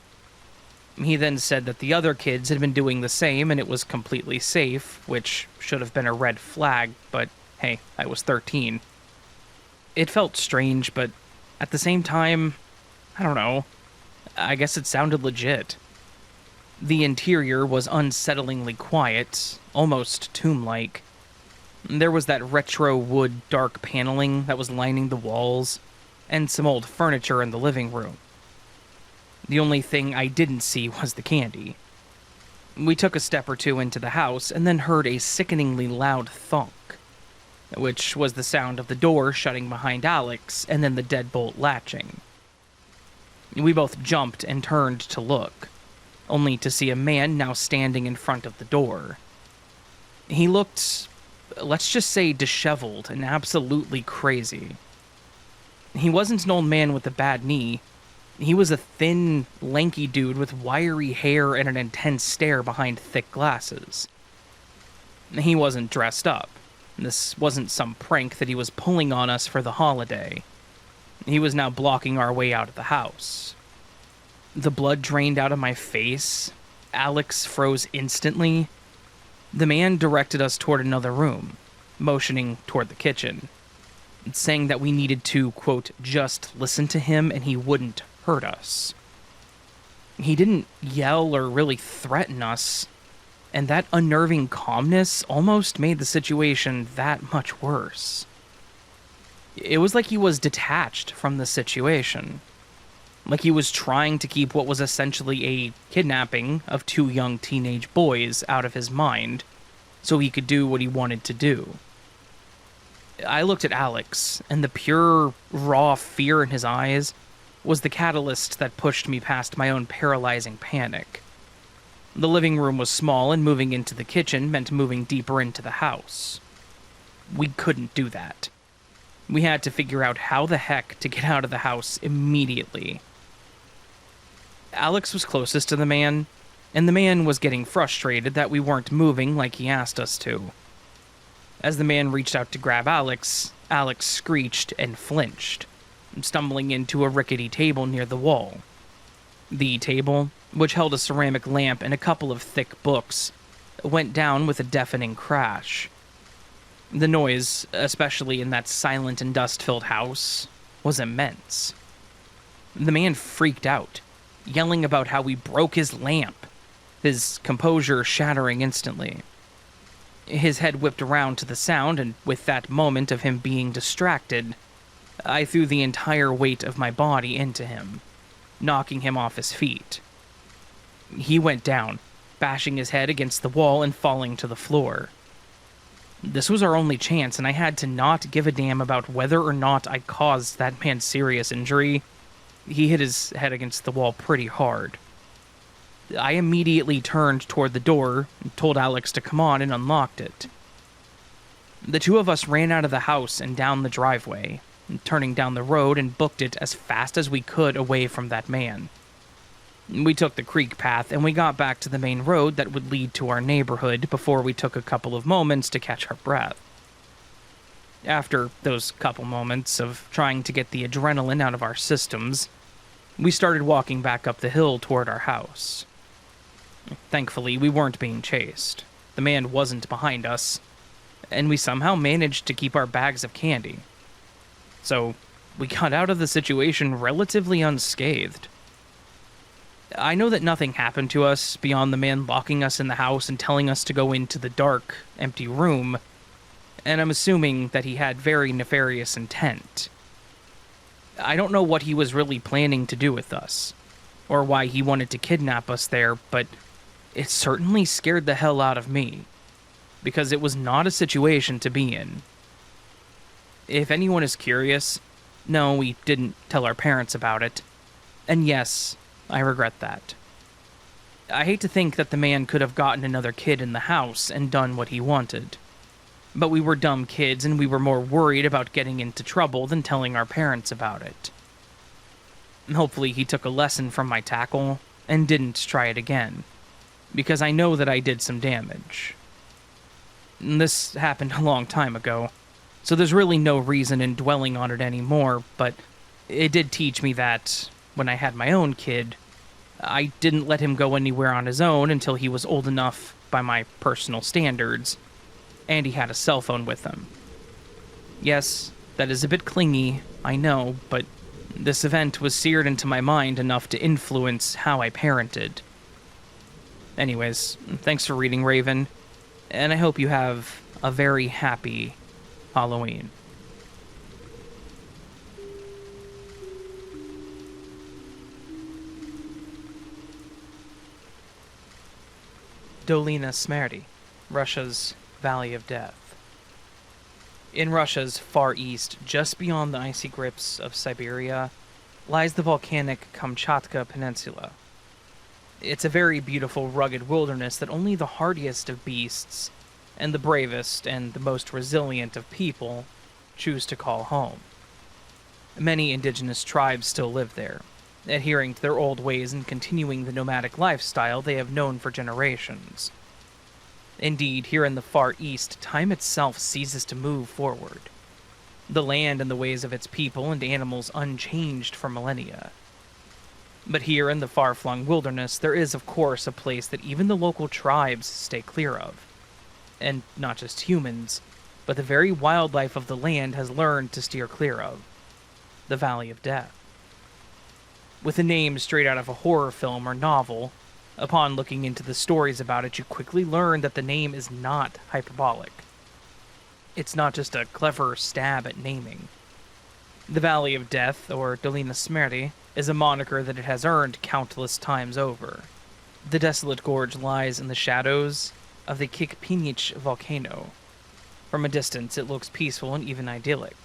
He then said that the other kids had been doing the same and it was completely safe, which should have been a red flag, but hey, I was 13. It felt strange, but at the same time, I don't know, I guess it sounded legit. The interior was unsettlingly quiet, almost tomb-like. There was that retro wood dark paneling that was lining the walls, and some old furniture in the living room. The only thing I didn't see was the candy. We took a step or two into the house and then heard a sickeningly loud thunk, which was the sound of the door shutting behind Alex and then the deadbolt latching. We both jumped and turned to look, only to see a man now standing in front of the door. He looked, let's just say, disheveled and absolutely crazy. He wasn't an old man with a bad knee. He was a thin, lanky dude with wiry hair and an intense stare behind thick glasses. He wasn't dressed up. This wasn't some prank that he was pulling on us for the holiday. He was now blocking our way out of the house. The blood drained out of my face. Alex froze instantly. The man directed us toward another room, motioning toward the kitchen, saying that we needed to, quote, just listen to him and he wouldn't hurt us. He didn't yell or really threaten us, and that unnerving calmness almost made the situation that much worse. It was like he was detached from the situation. Like he was trying to keep what was essentially a kidnapping of two young teenage boys out of his mind, so he could do what he wanted to do. I looked at Alex, and the pure, raw fear in his eyes was the catalyst that pushed me past my own paralyzing panic. The living room was small, and moving into the kitchen meant moving deeper into the house. We couldn't do that. We had to figure out how the heck to get out of the house immediately. Alex was closest to the man, and the man was getting frustrated that we weren't moving like he asked us to. As the man reached out to grab Alex, Alex screeched and flinched, stumbling into a rickety table near the wall. The table, which held a ceramic lamp and a couple of thick books, went down with a deafening crash. The noise, especially in that silent and dust-filled house, was immense. The man freaked out, yelling about how we broke his lamp, his composure shattering instantly. His head whipped around to the sound, and with that moment of him being distracted, I threw the entire weight of my body into him, knocking him off his feet. He went down, bashing his head against the wall and falling to the floor. This was our only chance, and I had to not give a damn about whether or not I caused that man serious injury. He hit his head against the wall pretty hard. I immediately turned toward the door and told Alex to come on and unlocked it. The two of us ran out of the house and down the driveway, turning down the road and booked it as fast as we could away from that man. We took the creek path and we got back to the main road that would lead to our neighborhood before we took a couple of moments to catch our breath. After those couple moments of trying to get the adrenaline out of our systems, we started walking back up the hill toward our house. Thankfully, we weren't being chased. The man wasn't behind us, and we somehow managed to keep our bags of candy. So, we got out of the situation relatively unscathed. I know that nothing happened to us beyond the man locking us in the house and telling us to go into the dark, empty room, and I'm assuming that he had very nefarious intent. I don't know what he was really planning to do with us, or why he wanted to kidnap us there, but it certainly scared the hell out of me, because it was not a situation to be in. If anyone is curious, no, we didn't tell our parents about it, and yes, I regret that. I hate to think that the man could have gotten another kid in the house and done what he wanted. But we were dumb kids and we were more worried about getting into trouble than telling our parents about it. Hopefully he took a lesson from my tackle and didn't try it again, because I know that I did some damage. This happened a long time ago, so there's really no reason in dwelling on it anymore, but it did teach me that, when I had my own kid, I didn't let him go anywhere on his own until he was old enough by my personal standards, and he had a cell phone with him. Yes, that is a bit clingy, I know, but this event was seared into my mind enough to influence how I parented. Anyways, thanks for reading, Raven, and I hope you have a very happy Halloween. Dolina Smrti, Russia's Valley of Death. In Russia's far east, just beyond the icy grips of Siberia, lies the volcanic Kamchatka Peninsula. It's a very beautiful, rugged wilderness that only the hardiest of beasts, and the bravest and the most resilient of people, choose to call home. Many indigenous tribes still live there, adhering to their old ways and continuing the nomadic lifestyle they have known for generations. Indeed, here in the far east, time itself ceases to move forward. The land and the ways of its people and animals unchanged for millennia. But here in the far-flung wilderness, there is, of course, a place that even the local tribes stay clear of. And not just humans, but the very wildlife of the land has learned to steer clear of. The Valley of Death. With a name straight out of a horror film or novel, upon looking into the stories about it, you quickly learn that the name is not hyperbolic. It's not just a clever stab at naming. The Valley of Death, or Dolina Smrti, is a moniker that it has earned countless times over. The desolate gorge lies in the shadows of the Kikpinich volcano. From a distance, it looks peaceful and even idyllic,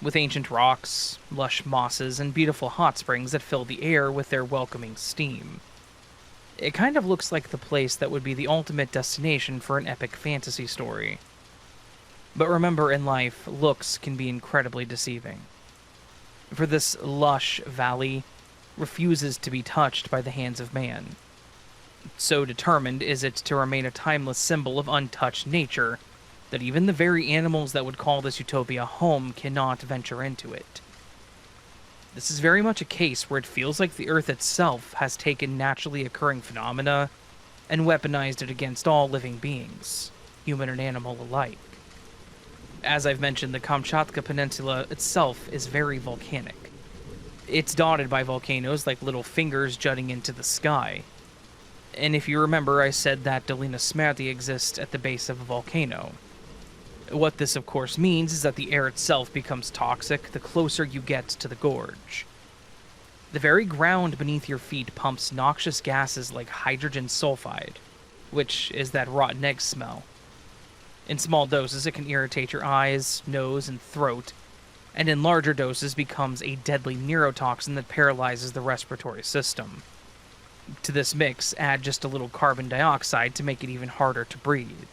with ancient rocks, lush mosses, and beautiful hot springs that fill the air with their welcoming steam. It kind of looks like the place that would be the ultimate destination for an epic fantasy story. But remember, in life, looks can be incredibly deceiving. For this lush valley refuses to be touched by the hands of man. So determined is it to remain a timeless symbol of untouched nature that even the very animals that would call this utopia home cannot venture into it. This is very much a case where it feels like the Earth itself has taken naturally occurring phenomena and weaponized it against all living beings, human and animal alike. As I've mentioned, the Kamchatka Peninsula itself is very volcanic. It's dotted by volcanoes like little fingers jutting into the sky. And if you remember, I said that Dolina Smrti exists at the base of a volcano. What this of course means is that the air itself becomes toxic the closer you get to the gorge. The very ground beneath your feet pumps noxious gases like hydrogen sulfide, which is that rotten egg smell. In small doses, it can irritate your eyes, nose, and throat, and in larger doses becomes a deadly neurotoxin that paralyzes the respiratory system. To this mix, add just a little carbon dioxide to make it even harder to breathe.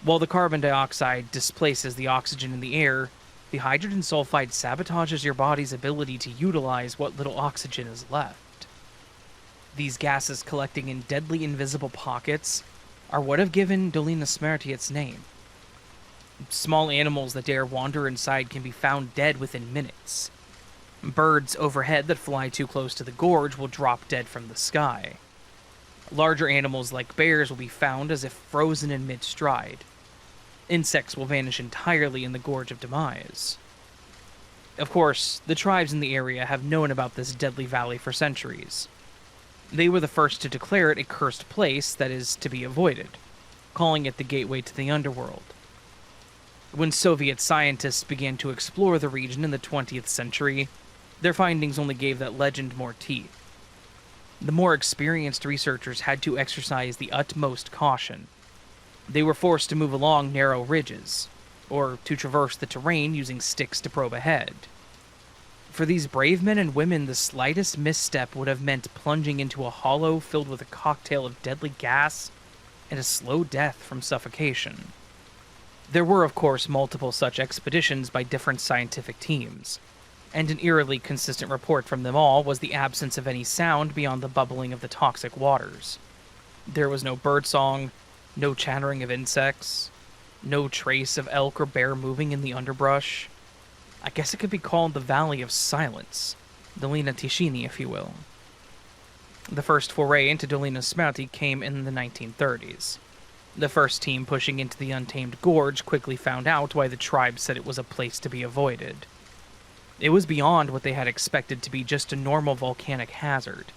While the carbon dioxide displaces the oxygen in the air, the hydrogen sulfide sabotages your body's ability to utilize what little oxygen is left. These gases collecting in deadly invisible pockets are what have given Dolina Smerti its name. Small animals that dare wander inside can be found dead within minutes. Birds overhead that fly too close to the gorge will drop dead from the sky. Larger animals like bears will be found as if frozen in mid-stride. Insects will vanish entirely in the Gorge of Demise. Of course, the tribes in the area have known about this deadly valley for centuries. They were the first to declare it a cursed place that is to be avoided, calling it the gateway to the underworld. When Soviet scientists began to explore the region in the 20th century, their findings only gave that legend more teeth. The more experienced researchers had to exercise the utmost caution. They were forced to move along narrow ridges, or to traverse the terrain using sticks to probe ahead. For these brave men and women, the slightest misstep would have meant plunging into a hollow filled with a cocktail of deadly gas and a slow death from suffocation. There were, of course, multiple such expeditions by different scientific teams, and an eerily consistent report from them all was the absence of any sound beyond the bubbling of the toxic waters. There was no birdsong, no chattering of insects, no trace of elk or bear moving in the underbrush. I guess it could be called the Valley of Silence, Dolina Ticini, if you will. The first foray into Dolina Smerti came in the 1930s. The first team pushing into the untamed gorge quickly found out why the tribe said it was a place to be avoided. It was beyond what they had expected to be just a normal volcanic hazard.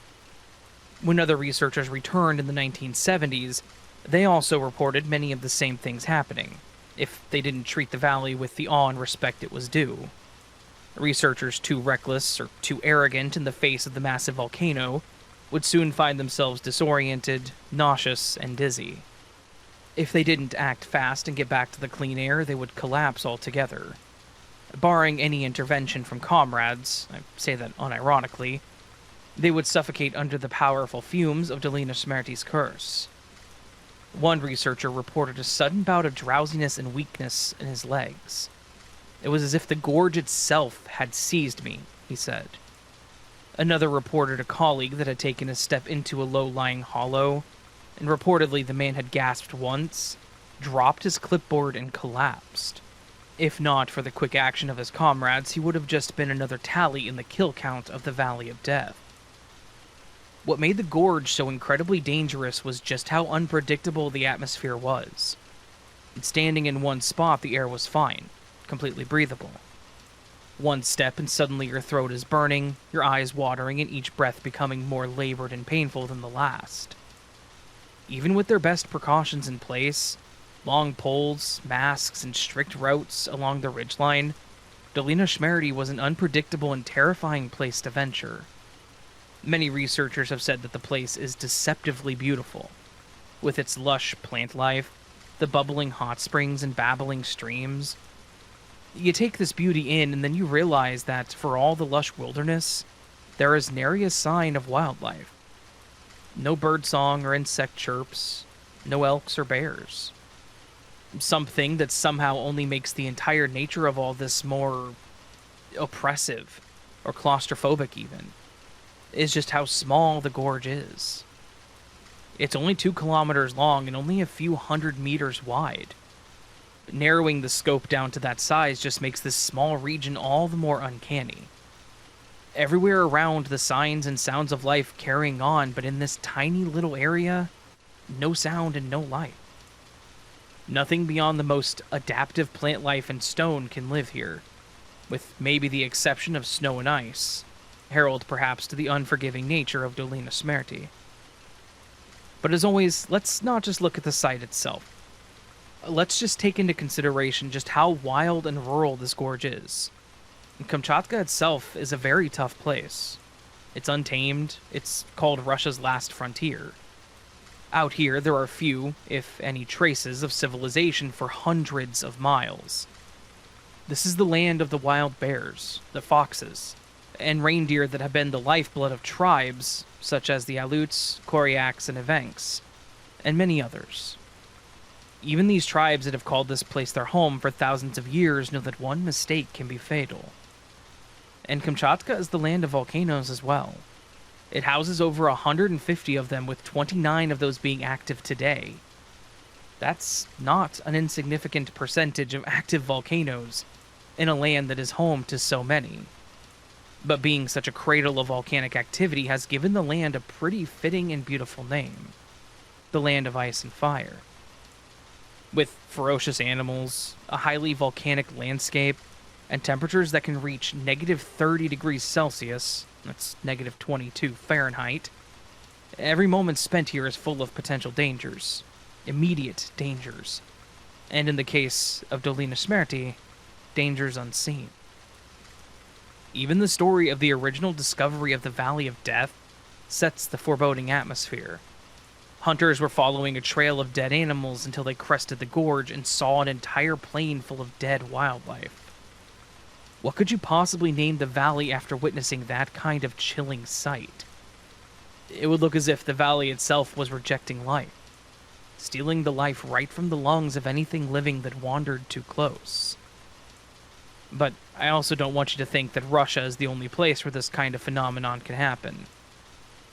When other researchers returned in the 1970s, they also reported many of the same things happening, if they didn't treat the valley with the awe and respect it was due. Researchers too reckless or too arrogant in the face of the massive volcano would soon find themselves disoriented, nauseous, and dizzy. If they didn't act fast and get back to the clean air, they would collapse altogether. Barring any intervention from comrades, I say that unironically, they would suffocate under the powerful fumes of Dolina Smerti's curse. One researcher reported a sudden bout of drowsiness and weakness in his legs. It was as if the gorge itself had seized me, he said. Another reported a colleague that had taken a step into a low-lying hollow, and reportedly the man had gasped once, dropped his clipboard, and collapsed. If not for the quick action of his comrades, he would have just been another tally in the kill count of the Valley of Death. What made the gorge so incredibly dangerous was just how unpredictable the atmosphere was. Standing in one spot, the air was fine, completely breathable. One step and suddenly your throat is burning, your eyes watering, and each breath becoming more labored and painful than the last. Even with their best precautions in place, long poles, masks, and strict routes along the ridgeline, Dolina Smerti was an unpredictable and terrifying place to venture. Many researchers have said that the place is deceptively beautiful, with its lush plant life, the bubbling hot springs and babbling streams. You take this beauty in, and then you realize that for all the lush wilderness, there is nary a sign of wildlife. No birdsong or insect chirps, no elks or bears. Something that somehow only makes the entire nature of all this more oppressive, or claustrophobic even, is just how small the gorge is. It's only 2 kilometers long and only a few hundred meters wide. Narrowing the scope down to that size just makes this small region all the more uncanny. Everywhere around, the signs and sounds of life carrying on, but in this tiny little area, no sound and no life. Nothing beyond the most adaptive plant life and stone can live here, with maybe the exception of snow and ice, herald perhaps to the unforgiving nature of Dolina Smerti. But as always, let's not just look at the site itself. Let's just take into consideration just how wild and rural this gorge is. Kamchatka itself is a very tough place. It's untamed, it's called Russia's last frontier. Out here, there are few, if any, traces of civilization for hundreds of miles. This is the land of the wild bears, the foxes, and reindeer that have been the lifeblood of tribes such as the Aleuts, Koryaks, and Evenks, and many others. Even these tribes that have called this place their home for thousands of years know that one mistake can be fatal. And Kamchatka is the land of volcanoes as well. It houses over 150 of them, with 29 of those being active today. That's not an insignificant percentage of active volcanoes in a land that is home to so many. But being such a cradle of volcanic activity has given the land a pretty fitting and beautiful name: the Land of Ice and Fire. With ferocious animals, a highly volcanic landscape, and temperatures that can reach negative 30 degrees Celsius, that's negative 22 Fahrenheit, every moment spent here is full of potential dangers, immediate dangers, and in the case of Dolina Smerty, dangers unseen. Even the story of the original discovery of the Valley of Death sets the foreboding atmosphere. Hunters were following a trail of dead animals until they crested the gorge and saw an entire plain full of dead wildlife. What could you possibly name the valley after witnessing that kind of chilling sight? It would look as if the valley itself was rejecting life, stealing the life right from the lungs of anything living that wandered too close. But I also don't want you to think that Russia is the only place where this kind of phenomenon can happen.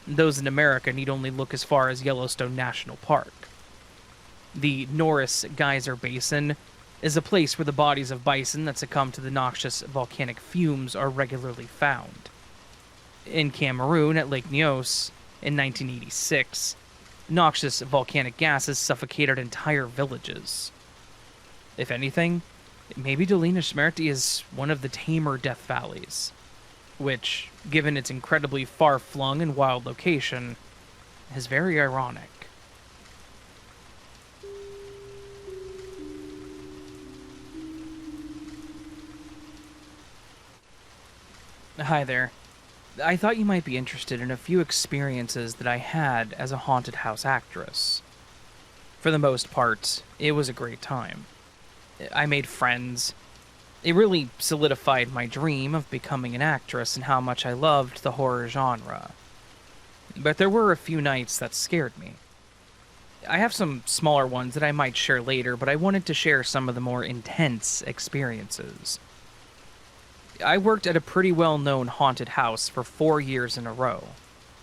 Those in America need only look as far as Yellowstone National Park. The Norris Geyser Basin is a place where the bodies of bison that succumb to the noxious volcanic fumes are regularly found. In Cameroon, at Lake Nyos, in 1986, noxious volcanic gases suffocated entire villages. If anything, maybe Dolina Smerty is one of the tamer death valleys, which, given its incredibly far-flung and wild location, is very ironic. Hi there. I thought you might be interested in a few experiences that I had as a haunted house actress. For the most part, it was a great time. I made friends. It really solidified my dream of becoming an actress and how much I loved the horror genre. But there were a few nights that scared me. I have some smaller ones that I might share later, but I wanted to share some of the more intense experiences. I worked at a pretty well-known haunted house for 4 years in a row,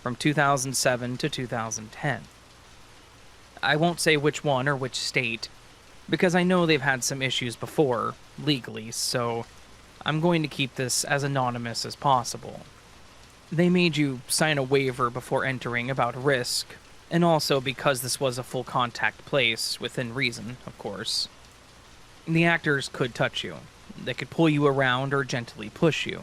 from 2007 to 2010. I won't say which one or which state, because I know they've had some issues before, legally, so I'm going to keep this as anonymous as possible. They made you sign a waiver before entering about risk, and also because this was a full-contact place, within reason, of course. The actors could touch you. They could pull you around or gently push you.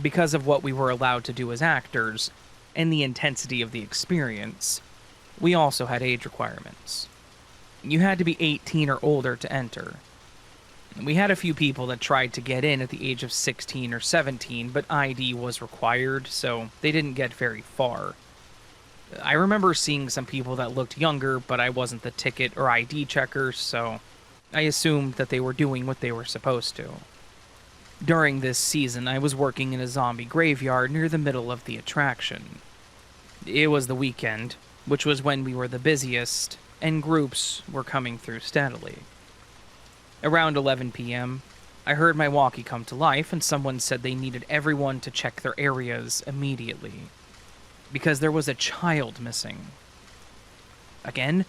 Because of what we were allowed to do as actors, and the intensity of the experience, we also had age requirements. You had to be 18 or older to enter. We had a few people that tried to get in at the age of 16 or 17, but ID was required, so they didn't get very far. I remember seeing some people that looked younger, but I wasn't the ticket or ID checker, so I assumed that they were doing what they were supposed to. During this season, I was working in a zombie graveyard near the middle of the attraction. It was the weekend, which was when we were the busiest, and groups were coming through steadily. Around 11 p.m., I heard my walkie come to life, and someone said they needed everyone to check their areas immediately, because there was a child missing. Again,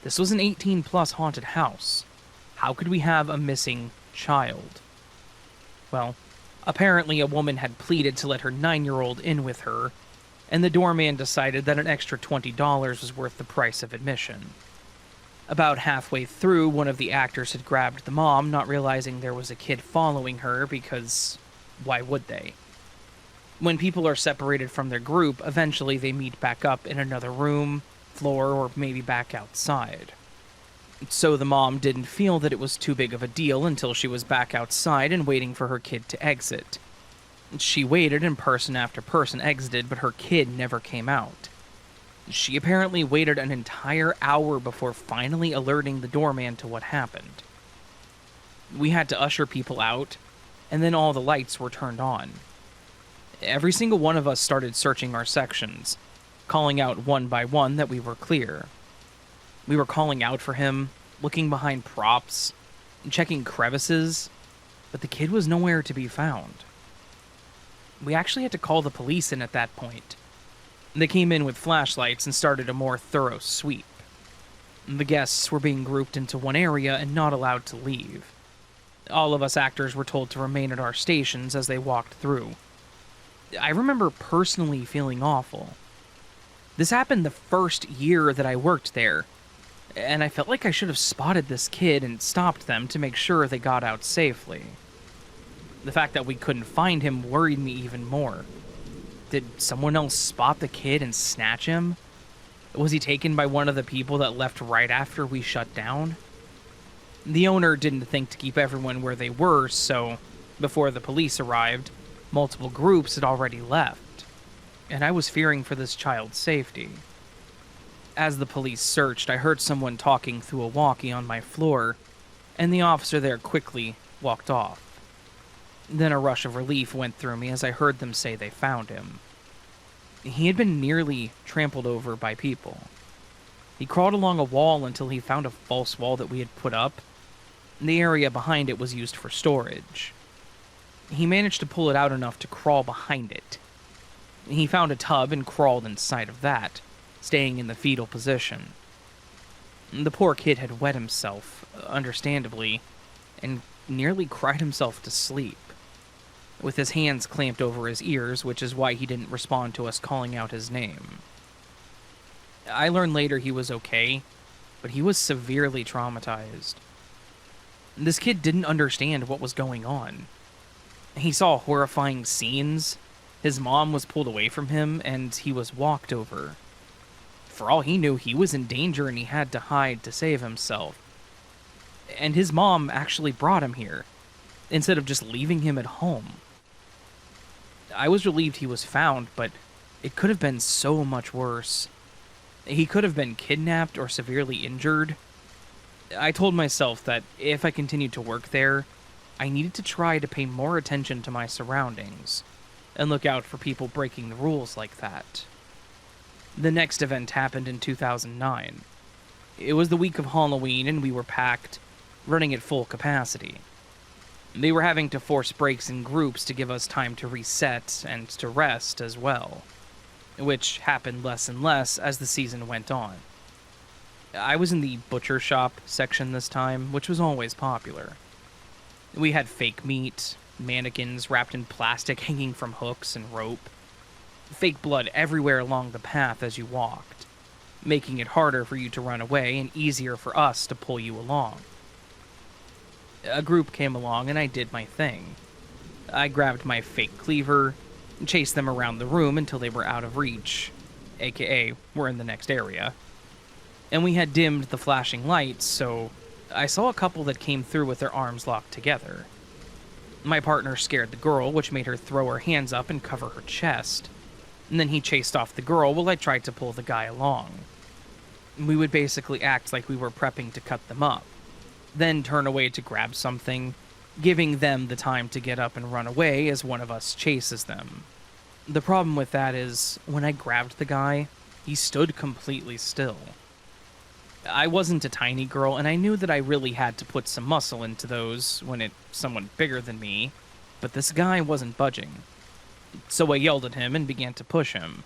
this was an 18-plus haunted house. How could we have a missing child? Well, apparently a woman had pleaded to let her 9-year-old in with her, and the doorman decided that an extra $20 was worth the price of admission. About halfway through, one of the actors had grabbed the mom, not realizing there was a kid following her, because why would they? When people are separated from their group, eventually they meet back up in another room, floor, or maybe back outside. So the mom didn't feel that it was too big of a deal until she was back outside and waiting for her kid to exit. She waited and person after person exited, but her kid never came out. She apparently waited an entire hour before finally alerting the doorman to what happened. We had to usher people out, and then all the lights were turned on. Every single one of us started searching our sections, calling out one by one that we were clear. We were calling out for him, looking behind props, checking crevices, but the kid was nowhere to be found. We actually had to call the police in at that point. They came in with flashlights and started a more thorough sweep. The guests were being grouped into one area and not allowed to leave. All of us actors were told to remain at our stations as they walked through. I remember personally feeling awful. This happened the first year that I worked there, and I felt like I should have spotted this kid and stopped them to make sure they got out safely. The fact that we couldn't find him worried me even more. Did someone else spot the kid and snatch him? Was he taken by one of the people that left right after we shut down? The owner didn't think to keep everyone where they were, so before the police arrived, multiple groups had already left, and I was fearing for this child's safety. As the police searched, I heard someone talking through a walkie on my floor, and the officer there quickly walked off. Then a rush of relief went through me as I heard them say they found him. He had been nearly trampled over by people. He crawled along a wall until he found a false wall that we had put up. The area behind it was used for storage. He managed to pull it out enough to crawl behind it. He found a tub and crawled inside of that, staying in the fetal position. The poor kid had wet himself, understandably, and nearly cried himself to sleep, with his hands clamped over his ears, which is why he didn't respond to us calling out his name. I learned later he was okay, but he was severely traumatized. This kid didn't understand what was going on. He saw horrifying scenes. His mom was pulled away from him, and he was walked over. For all he knew, he was in danger and he had to hide to save himself. And his mom actually brought him here, instead of just leaving him at home. I was relieved he was found, but it could have been so much worse. He could have been kidnapped or severely injured. I told myself that if I continued to work there, I needed to try to pay more attention to my surroundings and look out for people breaking the rules like that. The next event happened in 2009. It was the week of Halloween and we were packed, running at full capacity. They were having to force breaks in groups to give us time to reset and to rest as well, which happened less and less as the season went on. I was in the butcher shop section this time, which was always popular. We had fake meat, mannequins wrapped in plastic hanging from hooks and rope, fake blood everywhere along the path as you walked, making it harder for you to run away and easier for us to pull you along. A group came along and I did my thing. I grabbed my fake cleaver, chased them around the room until they were out of reach, aka we're in the next area. And we had dimmed the flashing lights, so I saw a couple that came through with their arms locked together. My partner scared the girl, which made her throw her hands up and cover her chest. And then he chased off the girl while I tried to pull the guy along. We would basically act like we were prepping to cut them up, then turn away to grab something, giving them the time to get up and run away as one of us chases them. The problem with that is, when I grabbed the guy, he stood completely still. I wasn't a tiny girl, and I knew that I really had to put some muscle into those when it's someone bigger than me, but this guy wasn't budging. So I yelled at him and began to push him.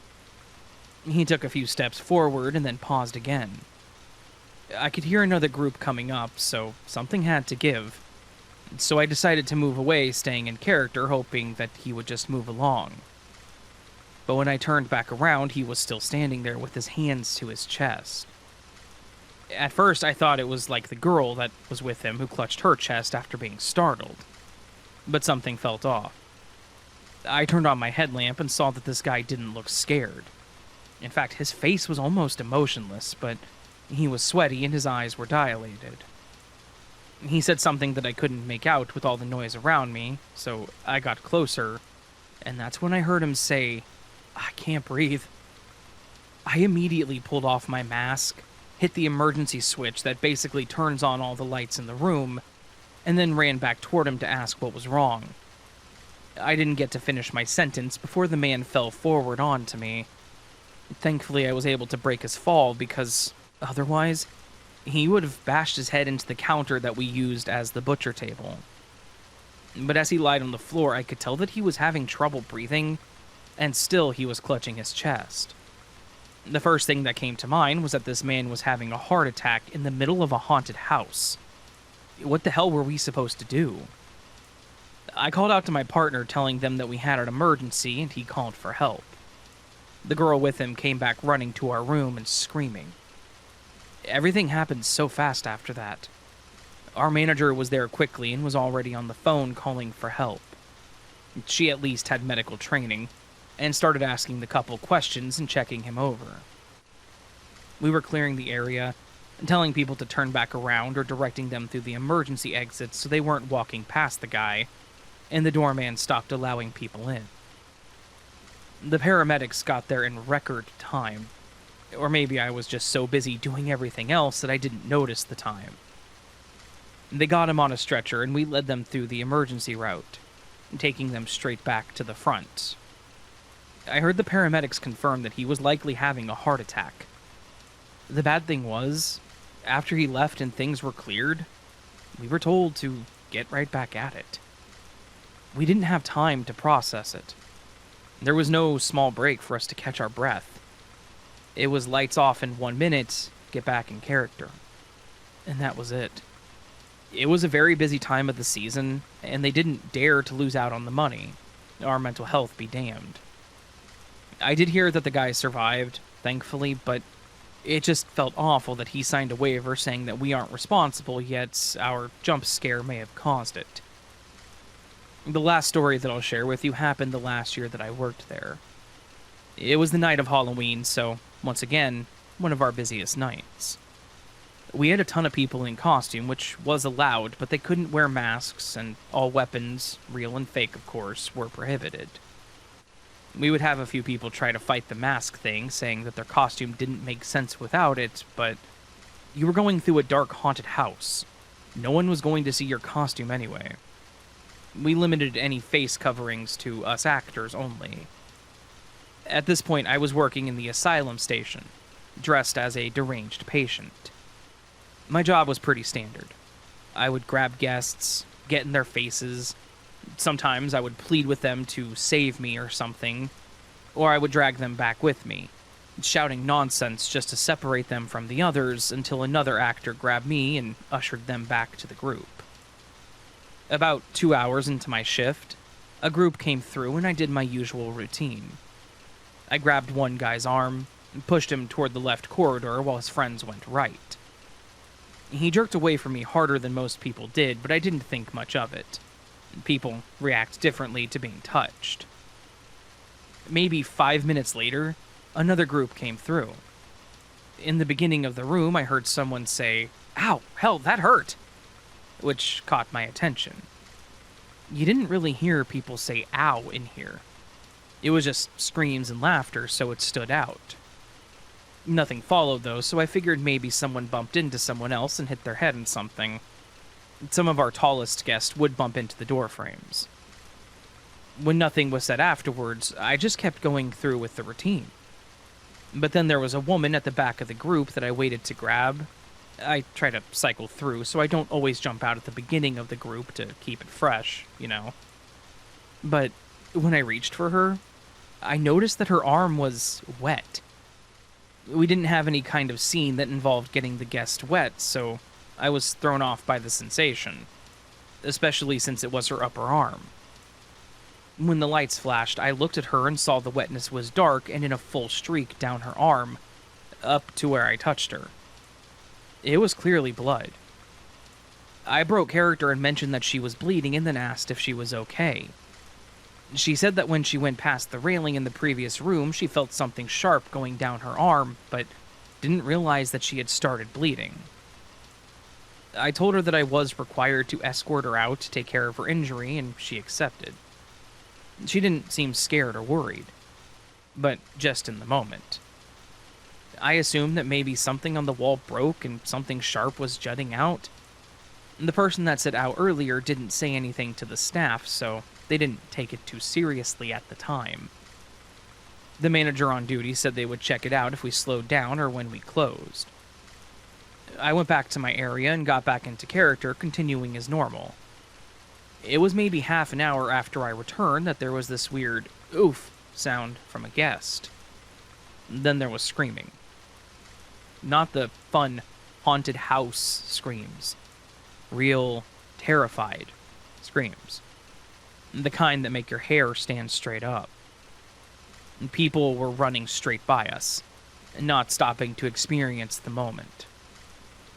He took a few steps forward and then paused again. I could hear another group coming up, so something had to give. So I decided to move away, staying in character, hoping that he would just move along. But when I turned back around, he was still standing there with his hands to his chest. At first, I thought it was like the girl that was with him who clutched her chest after being startled. But something felt off. I turned on my headlamp and saw that this guy didn't look scared. In fact, his face was almost emotionless, but he was sweaty and his eyes were dilated. He said something that I couldn't make out with all the noise around me, so I got closer, and that's when I heard him say, "I can't breathe." I immediately pulled off my mask, hit the emergency switch that basically turns on all the lights in the room, and then ran back toward him to ask what was wrong. I didn't get to finish my sentence before the man fell forward onto me. Thankfully, I was able to break his fall because, otherwise, He would have bashed his head into the counter that we used as the butcher table. But as he lied on the floor, I could tell that he was having trouble breathing, and still he was clutching his chest. The first thing that came to mind was that this man was having a heart attack in the middle of a haunted house. What the hell were we supposed to do? I called out to my partner, telling them that we had an emergency, and he called for help. The girl with him came back running to our room and screaming. Everything happened so fast after that. Our manager was there quickly and was already on the phone calling for help. She at least had medical training, and started asking the couple questions and checking him over. We were clearing the area, and telling people to turn back around or directing them through the emergency exits so they weren't walking past the guy, and the doorman stopped allowing people in. The paramedics got there in record time, or maybe I was just so busy doing everything else that I didn't notice the time. They got him on a stretcher, and we led them through the emergency route, taking them straight back to the front. I heard the paramedics confirm that he was likely having a heart attack. The bad thing was, after he left and things were cleared, we were told to get right back at it. We didn't have time to process it. There was no small break for us to catch our breath. It was lights off in 1 minute, get back in character. And that was it. It was a very busy time of the season, and they didn't dare to lose out on the money. Our mental health be damned. I did hear that the guy survived, thankfully, but it just felt awful that he signed a waiver saying that we aren't responsible, yet our jump scare may have caused it. The last story that I'll share with you happened the last year that I worked there. It was the night of Halloween, so, once again, one of our busiest nights. We had a ton of people in costume, which was allowed, but they couldn't wear masks, and all weapons, real and fake of course, were prohibited. We would have a few people try to fight the mask thing, saying that their costume didn't make sense without it, but you were going through a dark haunted house. No one was going to see your costume anyway. We limited any face coverings to us actors only. At this point, I was working in the asylum station, dressed as a deranged patient. My job was pretty standard. I would grab guests, get in their faces. Sometimes I would plead with them to save me or something, or I would drag them back with me, shouting nonsense just to separate them from the others until another actor grabbed me and ushered them back to the group. About 2 hours into my shift, a group came through and I did my usual routine. I grabbed one guy's arm and pushed him toward the left corridor while his friends went right. He jerked away from me harder than most people did, but I didn't think much of it. People react differently to being touched. Maybe 5 minutes later, another group came through. In the beginning of the room, I heard someone say, "Ow, hell, that hurt," which caught my attention. You didn't really hear people say "ow" in here. It was just screams and laughter, so it stood out. Nothing followed, though, so I figured maybe someone bumped into someone else and hit their head on something. Some of our tallest guests would bump into the door frames. When nothing was said afterwards, I just kept going through with the routine. But then there was a woman at the back of the group that I waited to grab. I try to cycle through, so I don't always jump out at the beginning of the group to keep it fresh, you know. But when I reached for her, I noticed that her arm was wet. We didn't have any kind of scene that involved getting the guest wet, so I was thrown off by the sensation, especially since it was her upper arm. When the lights flashed, I looked at her and saw the wetness was dark and in a full streak down her arm, up to where I touched her. It was clearly blood. I broke character and mentioned that she was bleeding and then asked if she was okay. She said that when she went past the railing in the previous room, she felt something sharp going down her arm, but didn't realize that she had started bleeding. I told her that I was required to escort her out to take care of her injury, and she accepted. She didn't seem scared or worried, but just in the moment. I assumed that maybe something on the wall broke and something sharp was jutting out. The person that said "ow" earlier didn't say anything to the staff, so they didn't take it too seriously at the time. The manager on duty said they would check it out if we slowed down or when we closed. I went back to my area and got back into character, continuing as normal. It was maybe half an hour after I returned that there was this weird oof sound from a guest. Then there was screaming. Not the fun, haunted house screams. Real, terrified screams. The kind that make your hair stand straight up. People were running straight by us, not stopping to experience the moment.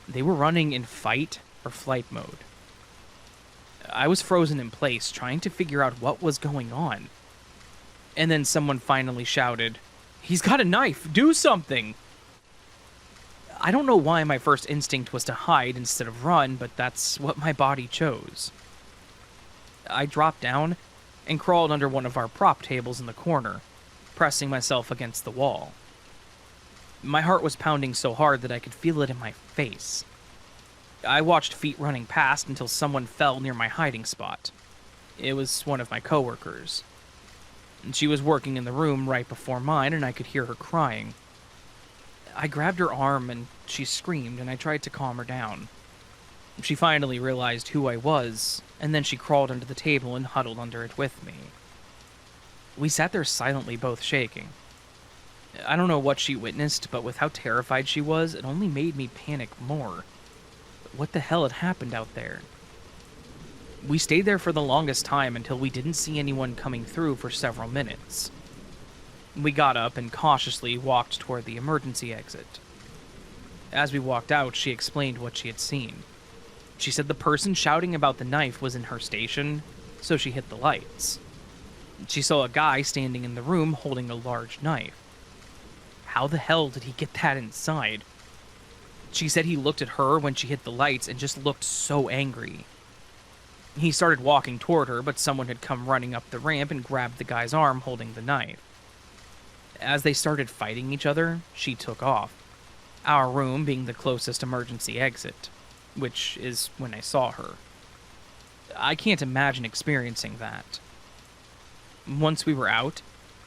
They were running in fight or flight mode. I was frozen in place, trying to figure out what was going on. And then someone finally shouted, "He's got a knife! Do something!" I don't know why my first instinct was to hide instead of run, but that's what my body chose. I dropped down and crawled under one of our prop tables in the corner, pressing myself against the wall. My heart was pounding so hard that I could feel it in my face. I watched feet running past until someone fell near my hiding spot. It was one of my coworkers. She was working in the room right before mine, and I could hear her crying. I grabbed her arm, and she screamed, and I tried to calm her down. She finally realized who I was, and then she crawled under the table and huddled under it with me. We sat there silently, both shaking. I don't know what she witnessed, but with how terrified she was, it only made me panic more. What the hell had happened out there? We stayed there for the longest time until we didn't see anyone coming through for several minutes. We got up and cautiously walked toward the emergency exit. As we walked out, she explained what she had seen. She said the person shouting about the knife was in her station, so she hit the lights. She saw a guy standing in the room holding a large knife. How the hell did he get that inside? She said he looked at her when she hit the lights and just looked so angry. He started walking toward her, but someone had come running up the ramp and grabbed the guy's arm holding the knife. As they started fighting each other, she took off, our room being the closest emergency exit, which is when I saw her. I can't imagine experiencing that. Once we were out,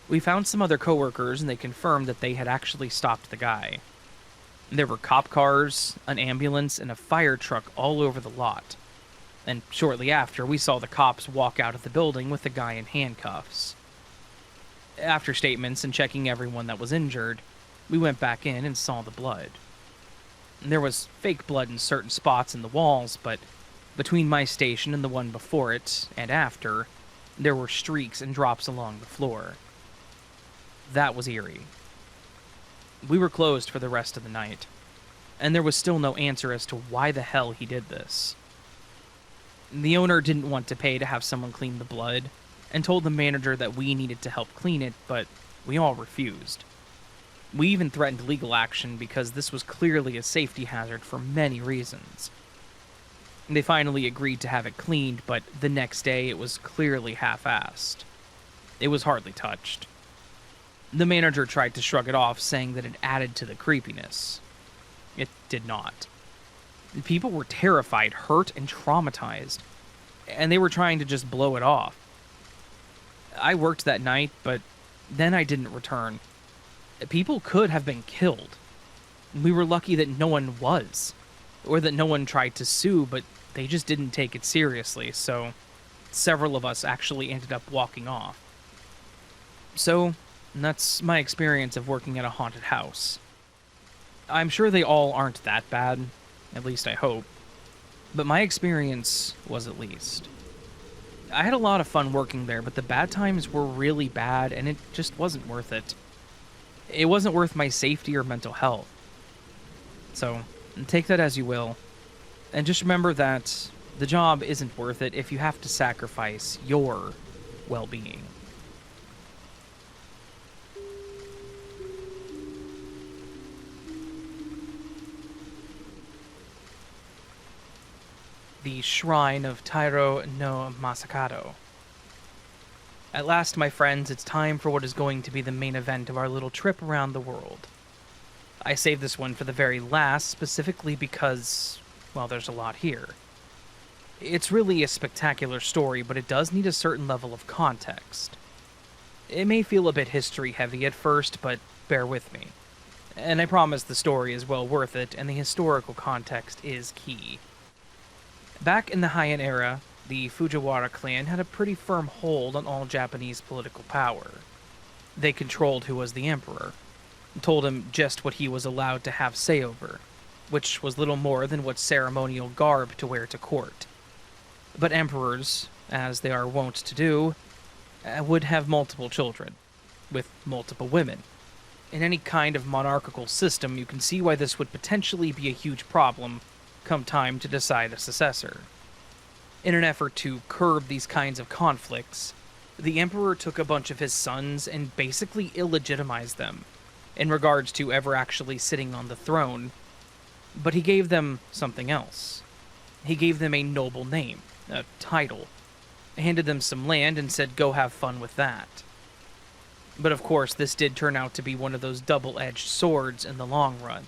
we found some other coworkers and they confirmed that they had actually stopped the guy. There were cop cars, an ambulance, and a fire truck all over the lot. And shortly after, we saw the cops walk out of the building with the guy in handcuffs. After statements and checking everyone that was injured, we went back in and saw the blood. There was fake blood in certain spots in the walls, but between my station and the one before it, and after, there were streaks and drops along the floor. That was eerie. We were closed for the rest of the night, and there was still no answer as to why the hell he did this. The owner didn't want to pay to have someone clean the blood, and told the manager that we needed to help clean it, but we all refused. We even threatened legal action because this was clearly a safety hazard for many reasons. They finally agreed to have it cleaned, but the next day it was clearly half-assed. It was hardly touched. The manager tried to shrug it off, saying that it added to the creepiness. It did not. People were terrified, hurt, and traumatized, and they were trying to just blow it off. I worked that night, but then I didn't return. People could have been killed. We were lucky that no one was, or that no one tried to sue, but they just didn't take it seriously, so several of us actually ended up walking off. So, that's my experience of working at a haunted house. I'm sure they all aren't that bad, at least I hope, but my experience was at least. I had a lot of fun working there, but the bad times were really bad, and it just wasn't worth it. It wasn't worth my safety or mental health. So, take that as you will, and just remember that the job isn't worth it if you have to sacrifice your well-being. The Shrine of Tairo no Masakado. At last, my friends, it's time for what is going to be the main event of our little trip around the world. I saved this one for the very last, specifically because, well, there's a lot here. It's really a spectacular story, but it does need a certain level of context. It may feel a bit history-heavy at first, but bear with me. And I promise the story is well worth it, and the historical context is key. Back in the Heian era, the Fujiwara clan had a pretty firm hold on all Japanese political power. They controlled who was the emperor, told him just what he was allowed to have say over, which was little more than what ceremonial garb to wear to court. But emperors, as they are wont to do, would have multiple children, with multiple women. In any kind of monarchical system, you can see why this would potentially be a huge problem come time to decide a successor. In an effort to curb these kinds of conflicts, the emperor took a bunch of his sons and basically illegitimized them in regards to ever actually sitting on the throne, but he gave them something else. He gave them a noble name, a title, handed them some land and said, go have fun with that. But of course, this did turn out to be one of those double-edged swords in the long run.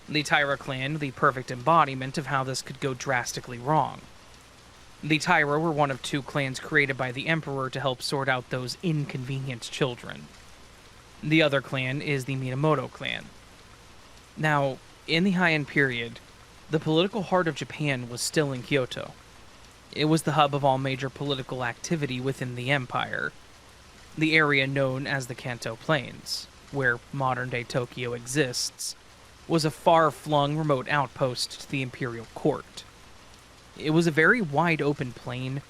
The Taira clan, the perfect embodiment of how this could go drastically wrong. The Taira were one of two clans created by the Emperor to help sort out those inconvenient children. The other clan is the Minamoto clan. Now, in the Heian period, the political heart of Japan was still in Kyoto. It was the hub of all major political activity within the empire, the area known as the Kanto Plains, where modern-day Tokyo exists, was a far-flung remote outpost to the imperial court. It was a very wide-open plain,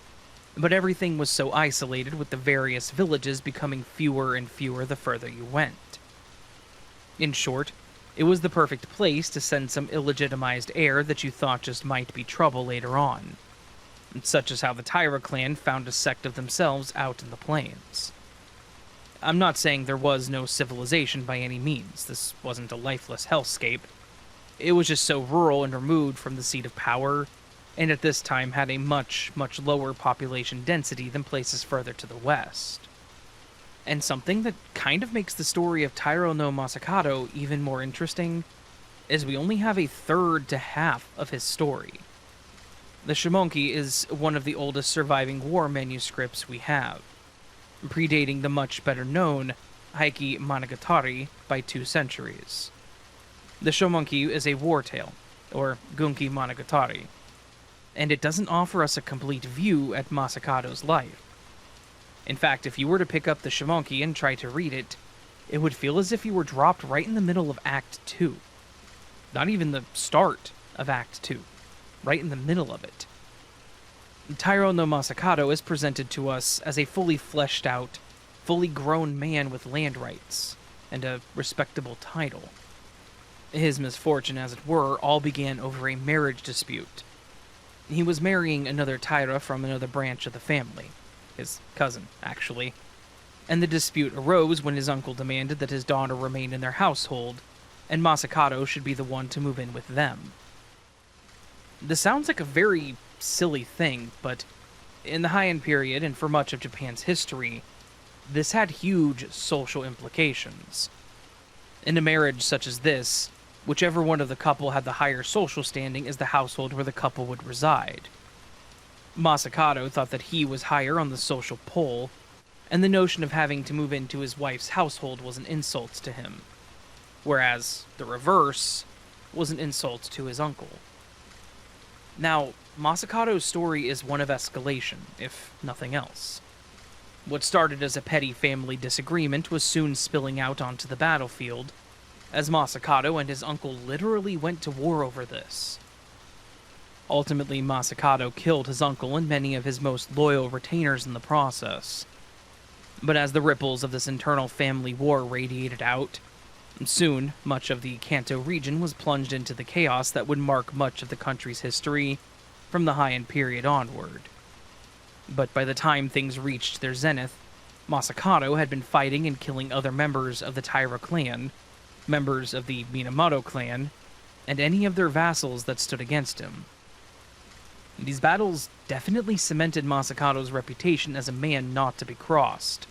but everything was so isolated, with the various villages becoming fewer and fewer the further you went. In short, it was the perfect place to send some illegitimized heir that you thought just might be trouble later on, such as how the Taira clan found a sect of themselves out in the plains. I'm not saying there was no civilization by any means. This wasn't a lifeless hellscape. It was just so rural and removed from the seat of power, and at this time had a much, much lower population density than places further to the west. And something that kind of makes the story of Taira no Masakado even more interesting is we only have a third to half of his story. The Shimonki is one of the oldest surviving war manuscripts we have, predating the much better known Heike Monogatari by 2 centuries. The Shomonki is a war tale, or Gunki Monogatari, and it doesn't offer us a complete view at Masakado's life. In fact, if you were to pick up the Shimonki and try to read it, it would feel as if you were dropped right in the middle of Act 2. Not even the start of Act 2. Right in the middle of it. Taira no Masakado is presented to us as a fully fleshed out, fully grown man with land rights, and a respectable title. His misfortune, as it were, all began over a marriage dispute. He was marrying another Taira from another branch of the family. His cousin, actually. And the dispute arose when his uncle demanded that his daughter remain in their household, and Masakado should be the one to move in with them. This sounds like a very silly thing, but in the Heian period, and for much of Japan's history, this had huge social implications. In a marriage such as this, whichever one of the couple had the higher social standing is the household where the couple would reside. Masakado thought that he was higher on the social pole, and the notion of having to move into his wife's household was an insult to him, whereas the reverse was an insult to his uncle. Now, Masakado's story is one of escalation, if nothing else. What started as a petty family disagreement was soon spilling out onto the battlefield, as Masakado and his uncle literally went to war over this. Ultimately, Masakado killed his uncle and many of his most loyal retainers in the process. But as the ripples of this internal family war radiated out, soon much of the Kanto region was plunged into the chaos that would mark much of the country's history from the Heian period onward. But by the time things reached their zenith, Masakado had been fighting and killing other members of the Taira clan, members of the Minamoto clan, and any of their vassals that stood against him. These battles definitely cemented Masakado's reputation as a man not to be crossed.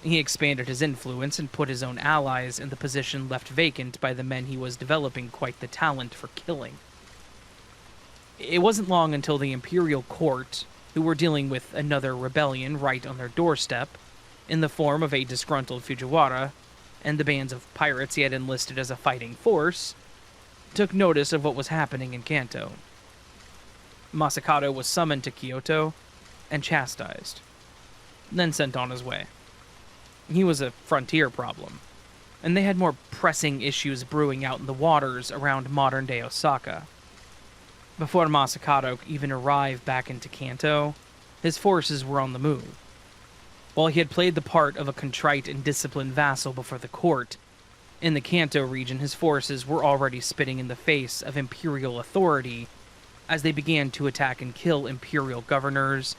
He expanded his influence and put his own allies in the position left vacant by the men he was developing quite the talent for killing. It wasn't long until the imperial court, who were dealing with another rebellion right on their doorstep, in the form of a disgruntled Fujiwara, and the bands of pirates he had enlisted as a fighting force, took notice of what was happening in Kanto. Masakado was summoned to Kyoto and chastised, then sent on his way. He was a frontier problem, and they had more pressing issues brewing out in the waters around modern-day Osaka. Before Masakado even arrived back into Kanto, his forces were on the move. While he had played the part of a contrite and disciplined vassal before the court, in the Kanto region his forces were already spitting in the face of imperial authority as they began to attack and kill imperial governors,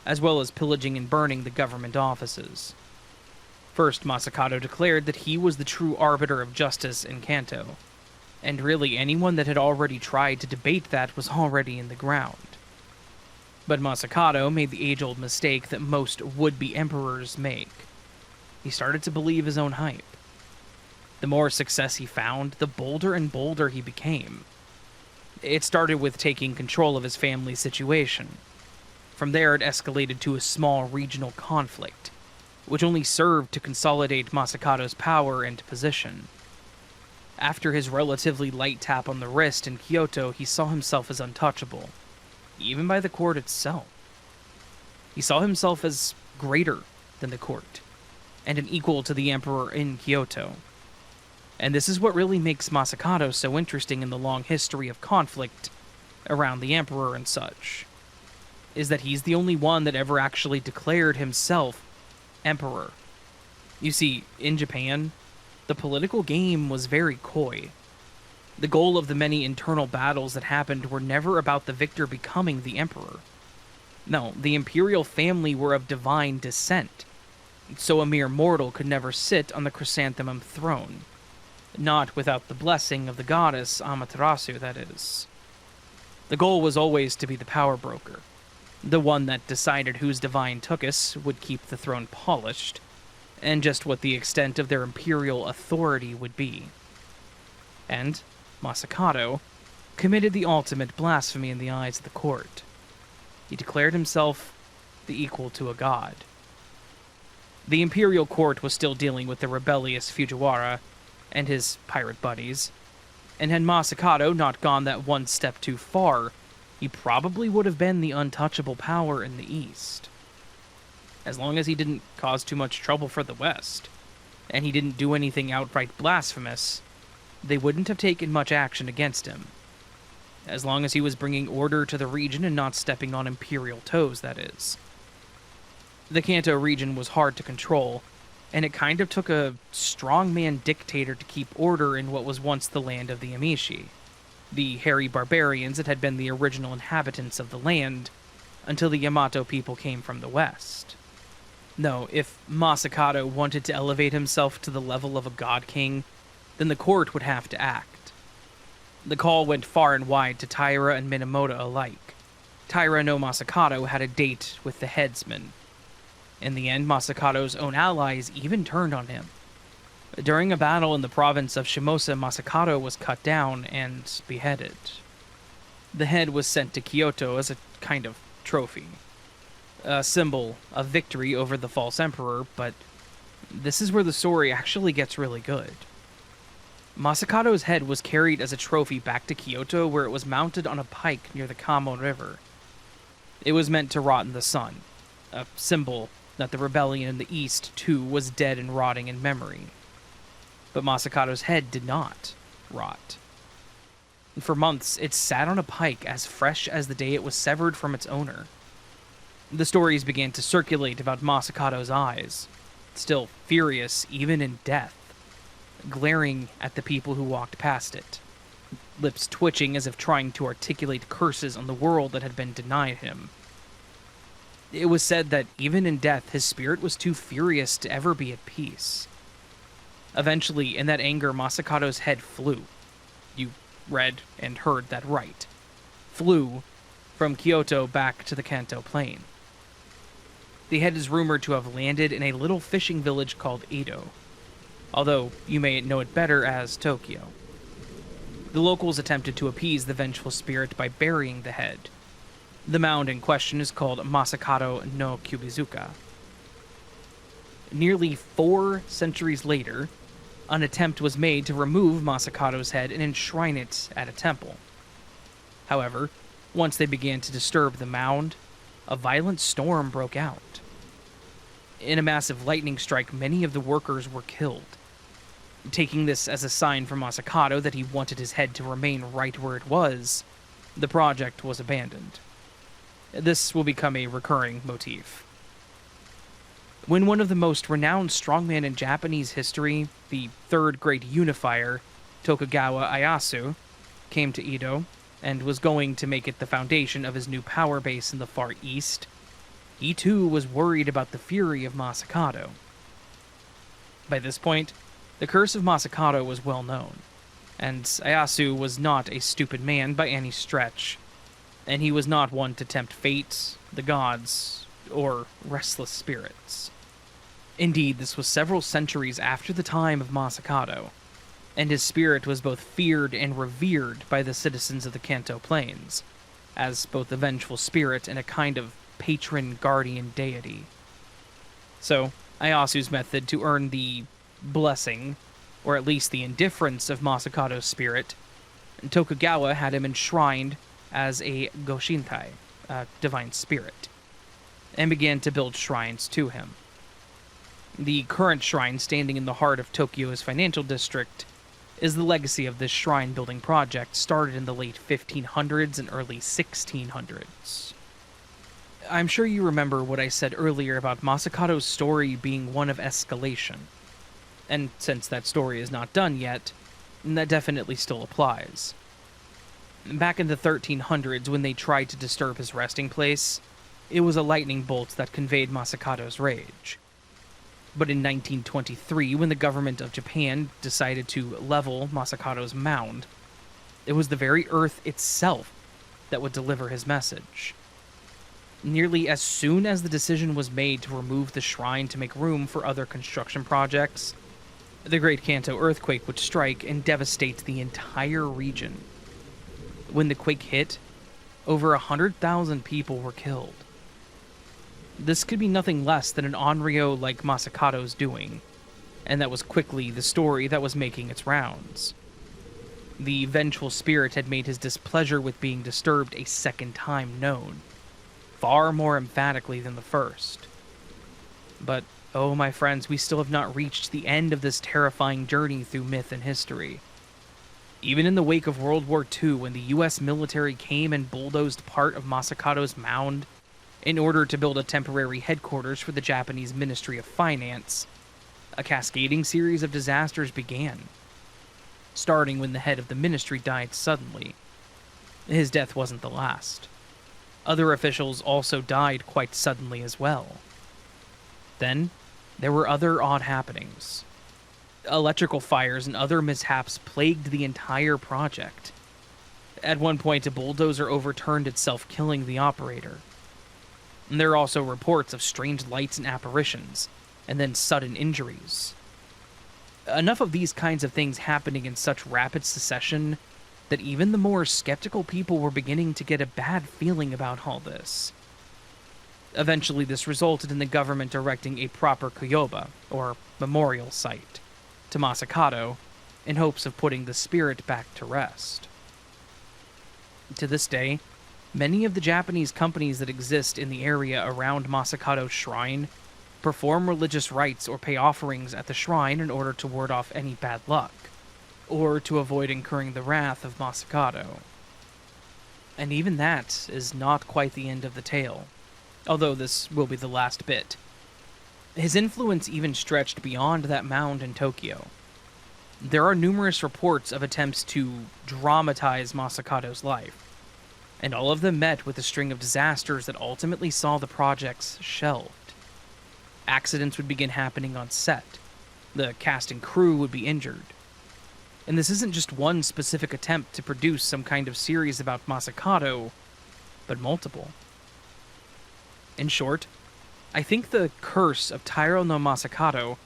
as well as pillaging and burning the government offices. First, Masakado declared that he was the true arbiter of justice in Kanto, and really anyone that had already tried to debate that was already in the ground. But Masakado made the age-old mistake that most would-be emperors make. He started to believe his own hype. The more success he found, the bolder and bolder he became. It started with taking control of his family's situation. From there, it escalated to a small regional conflict, which only served to consolidate Masakado's power and position. After his relatively light tap on the wrist in Kyoto, he saw himself as untouchable, even by the court itself. He saw himself as greater than the court, and an equal to the emperor in Kyoto. And this is what really makes Masakado so interesting in the long history of conflict around the emperor and such, is that he's the only one that ever actually declared himself emperor. You see, in Japan, the political game was very coy. The goal of the many internal battles that happened were never about the victor becoming the emperor. No, the imperial family were of divine descent, so a mere mortal could never sit on the chrysanthemum throne. Not without the blessing of the goddess Amaterasu, that is. The goal was always to be the power broker, the one that decided whose divine tuchus would keep the throne polished, and just what the extent of their imperial authority would be. And Masakado committed the ultimate blasphemy in the eyes of the court. He declared himself the equal to a god. The imperial court was still dealing with the rebellious Fujiwara and his pirate buddies, and had Masakado not gone that one step too far, he probably would have been the untouchable power in the East. As long as he didn't cause too much trouble for the West, and he didn't do anything outright blasphemous, they wouldn't have taken much action against him. As long as he was bringing order to the region and not stepping on imperial toes, that is. The Kanto region was hard to control, and it kind of took a strongman dictator to keep order in what was once the land of the Amishi, the hairy barbarians that had been the original inhabitants of the land until the Yamato people came from the west. No, if Masakado wanted to elevate himself to the level of a god king, then the court would have to act. The call went far and wide to Taira and Minamoto alike. Taira no Masakado had a date with the headsman. In the end, Masakado's own allies even turned on him. During a battle in the province of Shimosa, Masakado was cut down and beheaded. The head was sent to Kyoto as a kind of trophy, a symbol of victory over the false emperor, but this is where the story actually gets really good. Masakado's head was carried as a trophy back to Kyoto, where it was mounted on a pike near the Kamo River. It was meant to rot in the sun, a symbol that the rebellion in the east, too, was dead and rotting in memory. But Masakado's head did not rot. For months, it sat on a pike as fresh as the day it was severed from its owner. The stories began to circulate about Masakado's eyes, still furious even in death, glaring at the people who walked past it, lips twitching as if trying to articulate curses on the world that had been denied him. It was said that even in death, his spirit was too furious to ever be at peace. Eventually, in that anger, Masakado's head flew. You read and heard that right. Flew from Kyoto back to the Kanto Plain. The head is rumored to have landed in a little fishing village called Edo, although you may know it better as Tokyo. The locals attempted to appease the vengeful spirit by burying the head. The mound in question is called Masakado no Kubizuka. Nearly 4 centuries later, An attempt was made to remove Masakato's head and enshrine it at a temple. However, once they began to disturb the mound, a violent storm broke out. In a massive lightning strike, many of the workers were killed. Taking this as a sign from Masakato that he wanted his head to remain right where it was, the project was abandoned. This will become a recurring motif. When one of the most renowned strongmen in Japanese history, the third great unifier, Tokugawa Ieyasu, came to Edo and was going to make it the foundation of his new power base in the Far East, he too was worried about the fury of Masakato. By this point, the curse of Masakato was well known, and Ieyasu was not a stupid man by any stretch, and he was not one to tempt fate, the gods, or restless spirits. Indeed, this was several centuries after the time of Masakato, and his spirit was both feared and revered by the citizens of the Kanto Plains, as both a vengeful spirit and a kind of patron guardian deity. So, Ieyasu's method to earn the blessing, or at least the indifference of Masakato's spirit, Tokugawa had him enshrined as a Goshintai, a divine spirit, and began to build shrines to him. The current shrine standing in the heart of Tokyo's financial district is the legacy of this shrine-building project started in the late 1500s and early 1600s. I'm sure you remember what I said earlier about Masakato's story being one of escalation. And since that story is not done yet, that definitely still applies. Back in the 1300s, when they tried to disturb his resting place, it was a lightning bolt that conveyed Masakato's rage. But in 1923, when the government of Japan decided to level Masakato's mound, it was the very earth itself that would deliver his message. Nearly as soon as the decision was made to remove the shrine to make room for other construction projects, the Great Kanto earthquake would strike and devastate the entire region. When the quake hit, over 100,000 people were killed. This could be nothing less than an Onryo like Masakato's doing, and that was quickly the story that was making its rounds. The vengeful spirit had made his displeasure with being disturbed a second time known, far more emphatically than the first. But, oh my friends, we still have not reached the end of this terrifying journey through myth and history. Even in the wake of World War II, when the US military came and bulldozed part of Masakato's mound in order to build a temporary headquarters for the Japanese Ministry of Finance, a cascading series of disasters began, starting when the head of the ministry died suddenly. His death wasn't the last. Other officials also died quite suddenly as well. Then, there were other odd happenings. Electrical fires and other mishaps plagued the entire project. At one point, a bulldozer overturned itself, killing the operator. And there are also reports of strange lights and apparitions, and then sudden injuries. Enough of these kinds of things happening in such rapid succession that even the more skeptical people were beginning to get a bad feeling about all this. Eventually, this resulted in the government erecting a proper Kyoba, or memorial site, to Masakato, in hopes of putting the spirit back to rest. To this day, many of the Japanese companies that exist in the area around Masakato's shrine perform religious rites or pay offerings at the shrine in order to ward off any bad luck, or to avoid incurring the wrath of Masakato. And even that is not quite the end of the tale, although this will be the last bit. His influence even stretched beyond that mound in Tokyo. There are numerous reports of attempts to dramatize Masakato's life, and all of them met with a string of disasters that ultimately saw the projects shelved. Accidents would begin happening on set. The cast and crew would be injured. And this isn't just one specific attempt to produce some kind of series about Masakato, but multiple. In short, I think the curse of Tairo no Masakato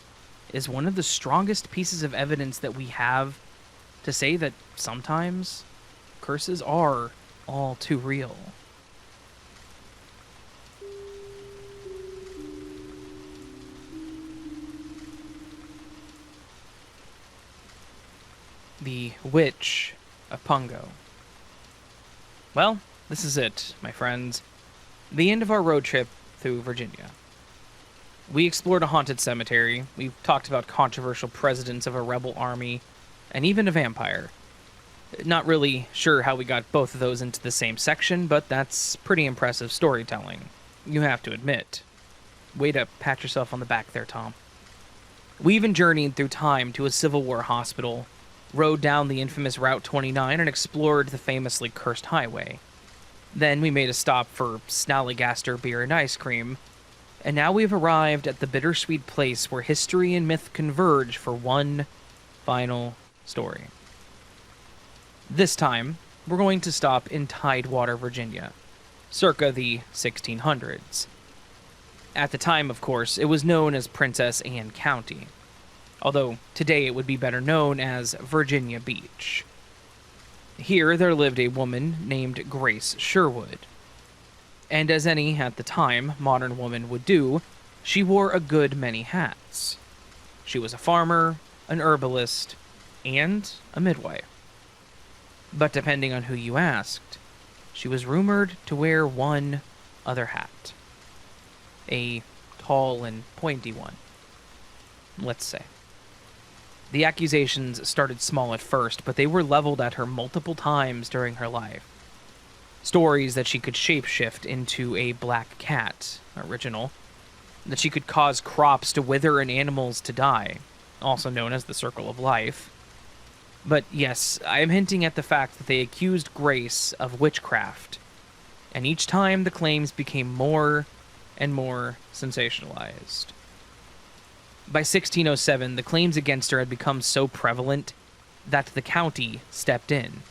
is one of the strongest pieces of evidence that we have to say that sometimes curses are all too real. the Witch of Pungo. Well, this is it, my friends. The end of our road trip through Virginia. We explored a haunted cemetery, we've talked about controversial presidents of a rebel army, and even a vampire. Not really sure how we got both of those into the same section, but that's pretty impressive storytelling, you have to admit. Way to pat yourself on the back there, Tom. We even journeyed through time to a Civil War hospital, rode down the infamous Route 29, and explored the famously cursed highway. Then we made a stop for Snallygaster beer and ice cream, and now we've arrived at the bittersweet place where history and myth converge for one final story. This time, we're going to stop in Tidewater, Virginia, circa the 1600s. At the time, of course, it was known as Princess Anne County, although today it would be better known as Virginia Beach. Here there lived a woman named Grace Sherwood, and as any, at the time, modern woman would do, she wore a good many hats. She was a farmer, an herbalist, and a midwife. But depending on who you asked, she was rumored to wear one other hat. A tall and pointy one, let's say. The accusations started small at first, but they were leveled at her multiple times during her life. Stories that she could shapeshift into a black cat, original, that she could cause crops to wither and animals to die, also known as the Circle of Life. But yes, I am hinting at the fact that they accused Grace of witchcraft, and each time the claims became more and more sensationalized. By 1607, the claims against her had become so prevalent that the county stepped in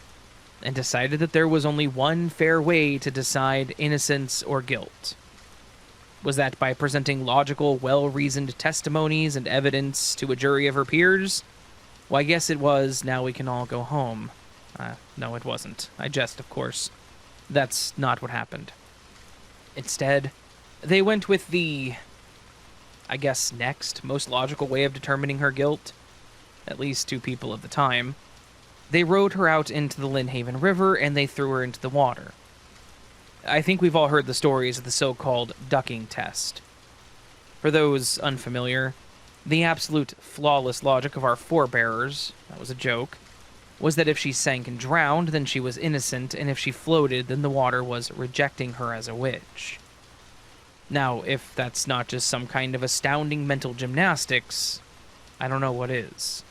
and decided that there was only one fair way to decide innocence or guilt. Was that by presenting logical, well-reasoned testimonies and evidence to a jury of her peers? Why, yes, it was. Now we can all go home. No, it wasn't. I jest, of course. That's not what happened. Instead, they went with the, I guess, next most logical way of determining her guilt. At least two people of the time. They rowed her out into the Lynnhaven River, and they threw her into the water. I think we've all heard the stories of the so-called ducking test. For those unfamiliar, the absolute flawless logic of our forebears, that was a joke, was that if she sank and drowned, then she was innocent, and if she floated, then the water was rejecting her as a witch. Now, if that's not just some kind of astounding mental gymnastics, I don't know what is.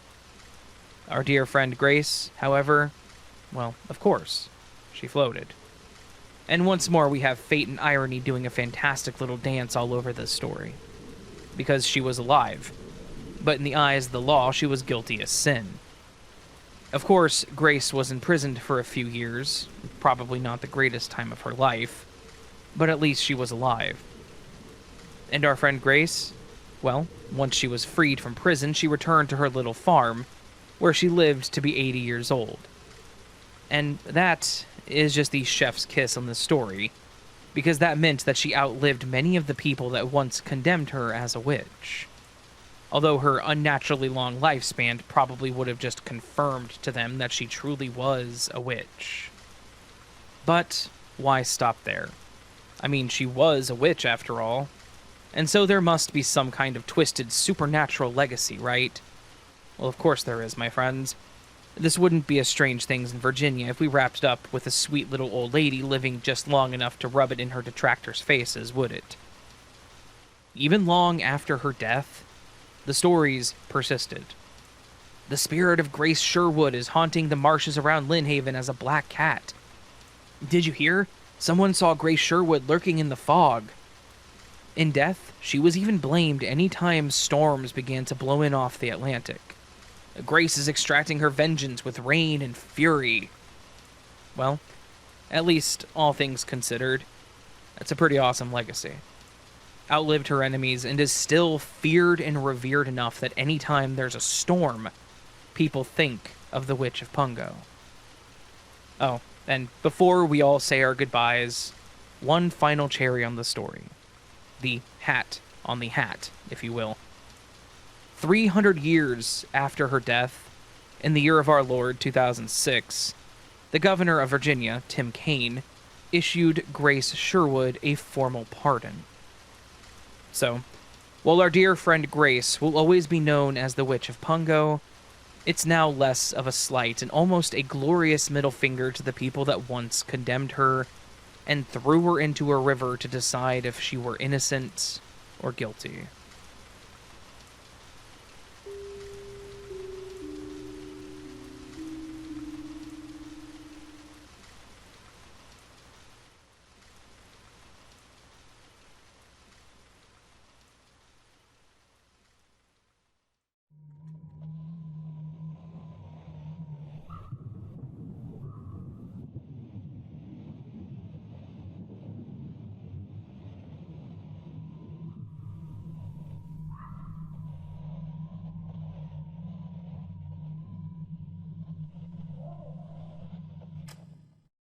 Our dear friend Grace, however, well, of course, she floated. And once more we have fate and irony doing a fantastic little dance all over this story. Because she was alive, but in the eyes of the law, she was guilty as sin. Of course, Grace was imprisoned for a few years, probably not the greatest time of her life, but at least she was alive. And our friend Grace, well, once she was freed from prison, she returned to her little farm, where she lived to be 80 years old. And that is just the chef's kiss on the story, because that meant that she outlived many of the people that once condemned her as a witch. Although her unnaturally long lifespan probably would have just confirmed to them that she truly was a witch. But why stop there? I mean, she was a witch after all, and so there must be some kind of twisted supernatural legacy, right? Well, of course there is, my friends. This wouldn't be a strange things in Virginia if we wrapped it up with a sweet little old lady living just long enough to rub it in her detractors' faces, would it? Even long after her death, the stories persisted. The spirit of Grace Sherwood is haunting the marshes around Lynnhaven as a black cat. Did you hear? Someone saw Grace Sherwood lurking in the fog. In death, she was even blamed any time storms began to blow in off the Atlantic. Grace is extracting her vengeance with rain and fury. Well, at least, all things considered, that's a pretty awesome legacy. Outlived her enemies and is still feared and revered enough that any time there's a storm, people think of the Witch of Pungo. Oh, and before we all say our goodbyes, one final cherry on the story. The hat on the hat, if you will. 300 years after her death, In the year of our Lord, 2006, the governor of Virginia, Tim Kaine, issued Grace Sherwood a formal pardon. So, while our dear friend Grace will always be known as the Witch of Pungo, it's now less of a slight and almost a glorious middle finger to the people that once condemned her and threw her into a river to decide if she were innocent or guilty.